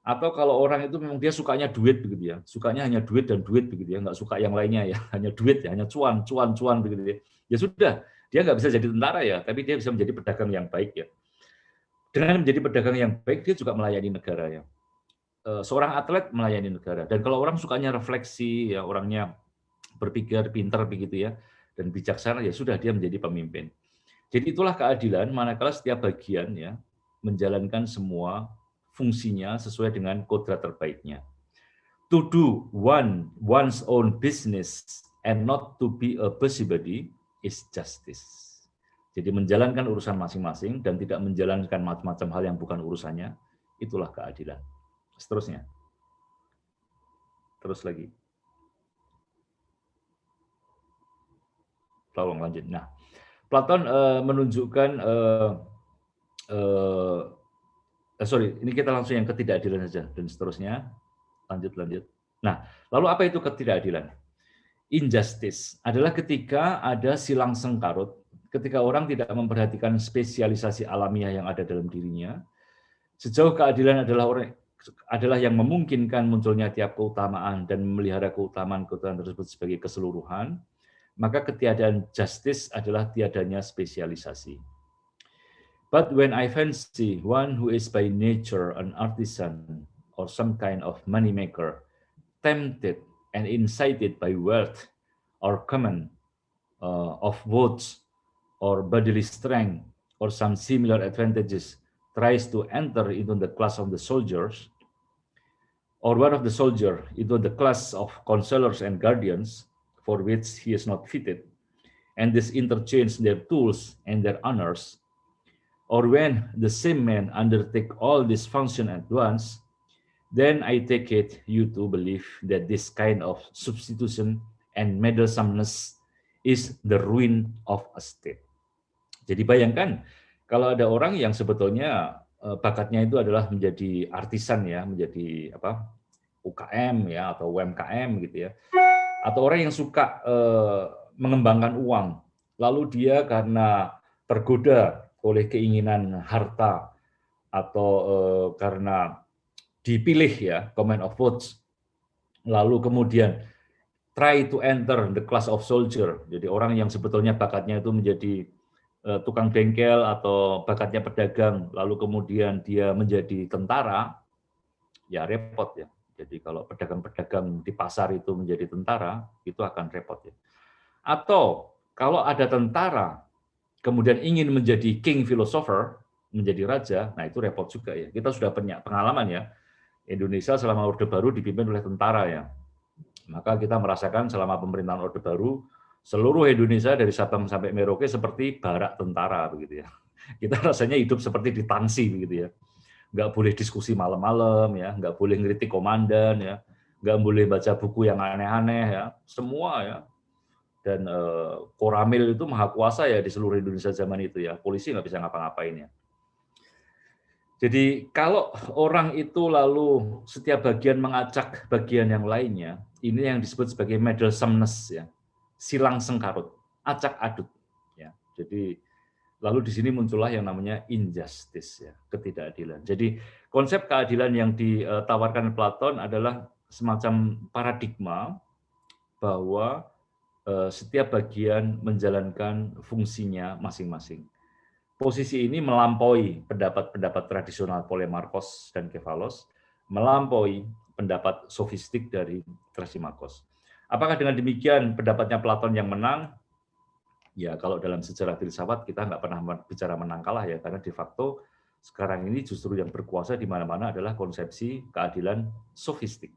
Atau kalau orang itu memang dia sukanya duit begitu ya, sukanya hanya duit dan duit begitu ya, nggak suka yang lainnya ya, hanya duit ya, hanya cuan begitu ya. Ya sudah, dia nggak bisa jadi tentara ya, tapi dia bisa menjadi pedagang yang baik ya. Dengan menjadi pedagang yang baik, dia juga melayani negara ya. Seorang atlet melayani negara. Dan kalau orang sukanya refleksi ya, orangnya berpikir pintar begitu ya, dan bijaksana ya sudah dia menjadi pemimpin. Jadi itulah keadilan manakala setiap bagian ya menjalankan semua fungsinya sesuai dengan kodrat terbaiknya. To do one's own business and not to be a busybody is justice. Jadi menjalankan urusan masing-masing dan tidak menjalankan macam-macam hal yang bukan urusannya, itulah keadilan. Seterusnya. Terus lagi. Tolong lanjut. Nah, Platon menunjukkan ini kita langsung yang ketidakadilan saja dan seterusnya. Lanjut. Nah, lalu apa itu ketidakadilan? Injustice adalah ketika ada silang sengkarut, ketika orang tidak memperhatikan spesialisasi alamiah yang ada dalam dirinya. Sejauh keadilan adalah yang memungkinkan munculnya tiap keutamaan dan memelihara keutamaan tersebut sebagai keseluruhan, maka ketiadaan justice adalah tiadanya spesialisasi. But when I fancy one who is by nature an artisan or some kind of moneymaker, tempted and incited by wealth or command of votes or bodily strength or some similar advantages, tries to enter into the class of the soldiers, or one of the soldiers into the class of counselors and guardians for which he is not fitted, and this interchange their tools and their honors, or when the same man undertake all this function at once, then I take it you to believe that this kind of substitution and meddlesomeness is the ruin of a state. Jadi bayangkan kalau ada orang yang sebetulnya bakatnya itu adalah menjadi artisan ya, menjadi apa UKM ya atau UMKM gitu ya, atau orang yang suka mengembangkan uang, lalu dia karena tergoda oleh keinginan harta atau karena dipilih ya command of votes, lalu kemudian try to enter the class of soldier, jadi orang yang sebetulnya bakatnya itu menjadi tukang bengkel atau bakatnya pedagang, lalu kemudian dia menjadi tentara, ya repot ya. Jadi kalau pedagang-pedagang di pasar itu menjadi tentara, itu akan repot ya. Atau kalau ada tentara, kemudian ingin menjadi king philosopher, menjadi raja, nah itu repot juga ya. Kita sudah punya pengalaman ya, Indonesia selama Orde Baru dipimpin oleh tentara ya. Maka kita merasakan selama pemerintahan Orde Baru, seluruh Indonesia dari Sabang sampai Merauke seperti barak tentara begitu ya. Kita rasanya hidup seperti di Tansi begitu ya. Nggak boleh diskusi malam-malam ya, nggak boleh ngeritik komandan ya, nggak boleh baca buku yang aneh-aneh ya, semua ya. Dan Koramil itu maha kuasa ya di seluruh Indonesia zaman itu ya, polisi nggak bisa ngapa-ngapain ya. Jadi kalau orang itu lalu setiap bagian mengacak bagian yang lainnya, ini yang disebut sebagai meddlesomeness ya, silang sengkarut, acak adut ya. Jadi lalu di sini muncullah yang namanya injustice ya, ketidakadilan. Jadi konsep keadilan yang ditawarkan Platon adalah semacam paradigma bahwa setiap bagian menjalankan fungsinya masing-masing. Posisi ini melampaui pendapat-pendapat tradisional Polemarchos dan Kefalos, melampaui pendapat sofistik dari Trasimakos. Apakah dengan demikian pendapatnya Platon yang menang? Ya, kalau dalam sejarah filsafat kita nggak pernah bicara menang kalah ya, karena de facto sekarang ini justru yang berkuasa di mana-mana adalah konsepsi keadilan sofistik.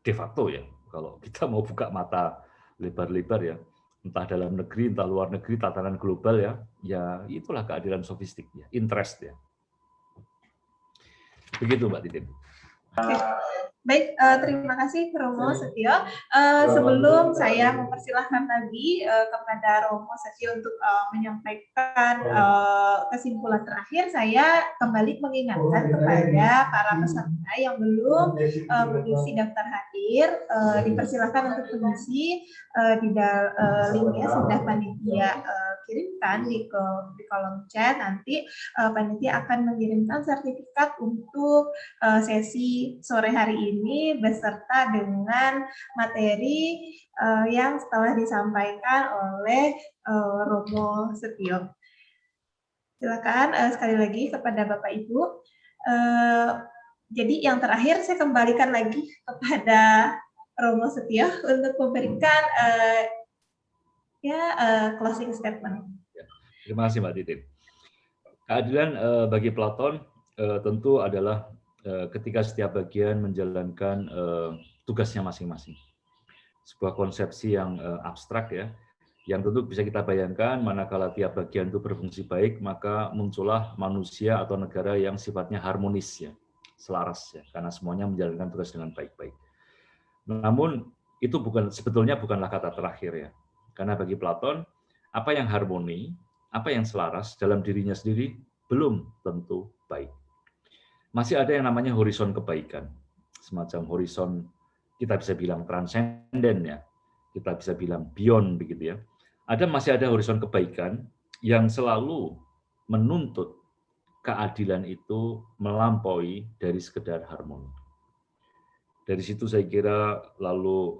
De facto ya, kalau kita mau buka mata lebar-lebar ya, entah dalam negeri, entah luar negeri, tatanan global ya, ya itulah keadilan sofistik ya, interest ya. Begitu Mbak Titin. Baik, terima kasih Romo Setio. Sebelum saya mempersilahkan lagi kepada Romo Setio untuk menyampaikan kesimpulan terakhir, saya kembali mengingatkan kepada para peserta yang belum mengisi daftar hadir, dipersilahkan untuk mengisi di linknya sudah panitia kirimkan di kolom chat. Nanti panitia akan mengirimkan sertifikat untuk sesi sore hari ini beserta dengan materi yang setelah disampaikan oleh Romo Setio. Silakan sekali lagi kepada Bapak Ibu. Jadi yang terakhir saya kembalikan lagi kepada Romo Setio untuk memberikan closing statement. Terima kasih Mbak Titin. Keadilan bagi Platon tentu adalah ketika setiap bagian menjalankan tugasnya masing-masing. Sebuah konsepsi yang abstrak ya, yang tentu bisa kita bayangkan manakala tiap bagian itu berfungsi baik, maka muncullah manusia atau negara yang sifatnya harmonis ya, selaras ya, karena semuanya menjalankan tugas dengan baik-baik. Namun itu sebetulnya bukanlah kata terakhir ya, karena bagi Platon apa yang harmoni, apa yang selaras dalam dirinya sendiri belum tentu baik. Masih ada yang namanya horizon kebaikan, semacam horizon kita bisa bilang transenden ya, kita bisa bilang beyond begitu ya. Masih ada horizon kebaikan yang selalu menuntut keadilan itu melampaui dari sekedar harmoni. Dari situ saya kira lalu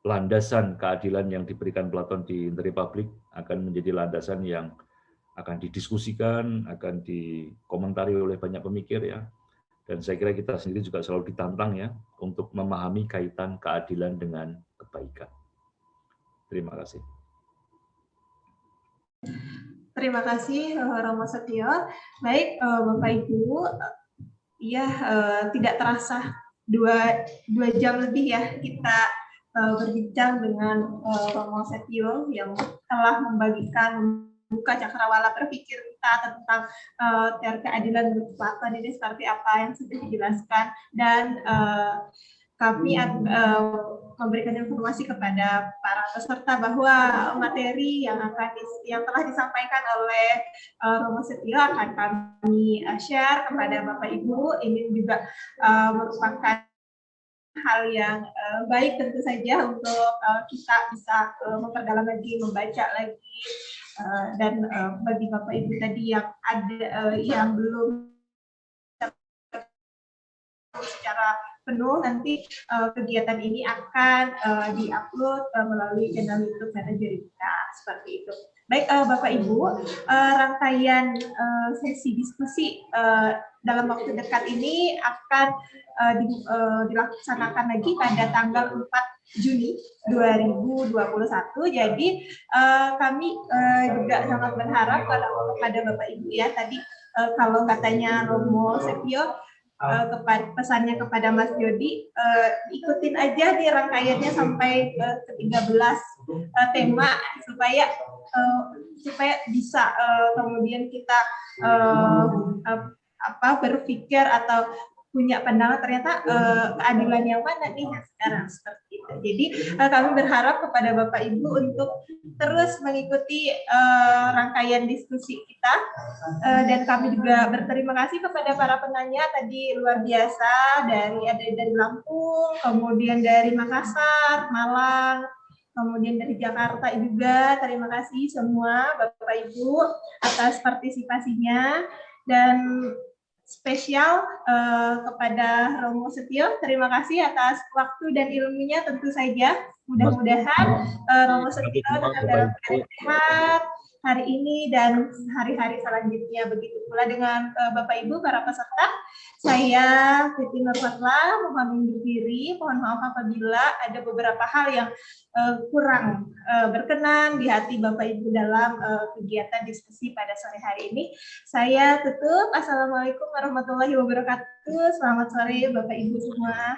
landasan keadilan yang diberikan Platon di The Republic akan menjadi landasan yang akan didiskusikan, akan dikomentari oleh banyak pemikir ya. Dan saya kira kita sendiri juga selalu ditantang ya untuk memahami kaitan keadilan dengan kebaikan. Terima kasih. Terima kasih Romo Setio. Baik Bapak Ibu, ya tidak terasa dua jam lebih ya kita berbincang dengan Romo Setio yang telah membagikan buka cakrawala berpikir kita tentang teori keadilan menurut Platon ini seperti apa yang sudah dijelaskan, dan kami memberikan informasi kepada para peserta bahwa materi yang telah disampaikan oleh Romo Setio akan kami share kepada Bapak Ibu. Ini juga merupakan hal yang baik tentu saja untuk kita bisa memperdalam lagi, membaca lagi, dan bagi Bapak Ibu tadi yang ada yang belum secara penuh, nanti kegiatan ini akan diupload melalui channel YouTube Metajerika, seperti itu. Baik, Bapak Ibu, rangkaian sesi diskusi dalam waktu dekat ini akan dilaksanakan lagi pada tanggal 4 Juni 2021. Jadi kami juga sangat berharap kepada Bapak Ibu ya, tadi kalau katanya Romo Setio, pesannya kepada Mas Jody, ikutin aja di rangkaiannya sampai ke 13 tema supaya bisa kemudian kita berpikir atau punya pandangan ternyata keadilan yang mana nih sekarang, seperti itu. Jadi kami berharap kepada Bapak Ibu untuk terus mengikuti rangkaian diskusi kita, dan kami juga berterima kasih kepada para penanya tadi, luar biasa, dari Lampung, kemudian dari Makassar, Malang, kemudian dari Jakarta juga. Terima kasih semua Bapak Ibu atas partisipasinya, dan spesial kepada Romo Setio, terima kasih atas waktu dan ilmunya tentu saja. Mudah-mudahan Romo Setio dalam keadaan sehat hari ini dan hari-hari selanjutnya. Begitu pula dengan Bapak Ibu para peserta. Saya Siti Nurfatlah mohon undur diri, mohon maaf apabila ada beberapa hal yang kurang berkenan di hati Bapak Ibu dalam kegiatan diskusi pada sore hari ini. Saya tutup. Assalamualaikum warahmatullahi wabarakatuh. Selamat sore Bapak Ibu semua.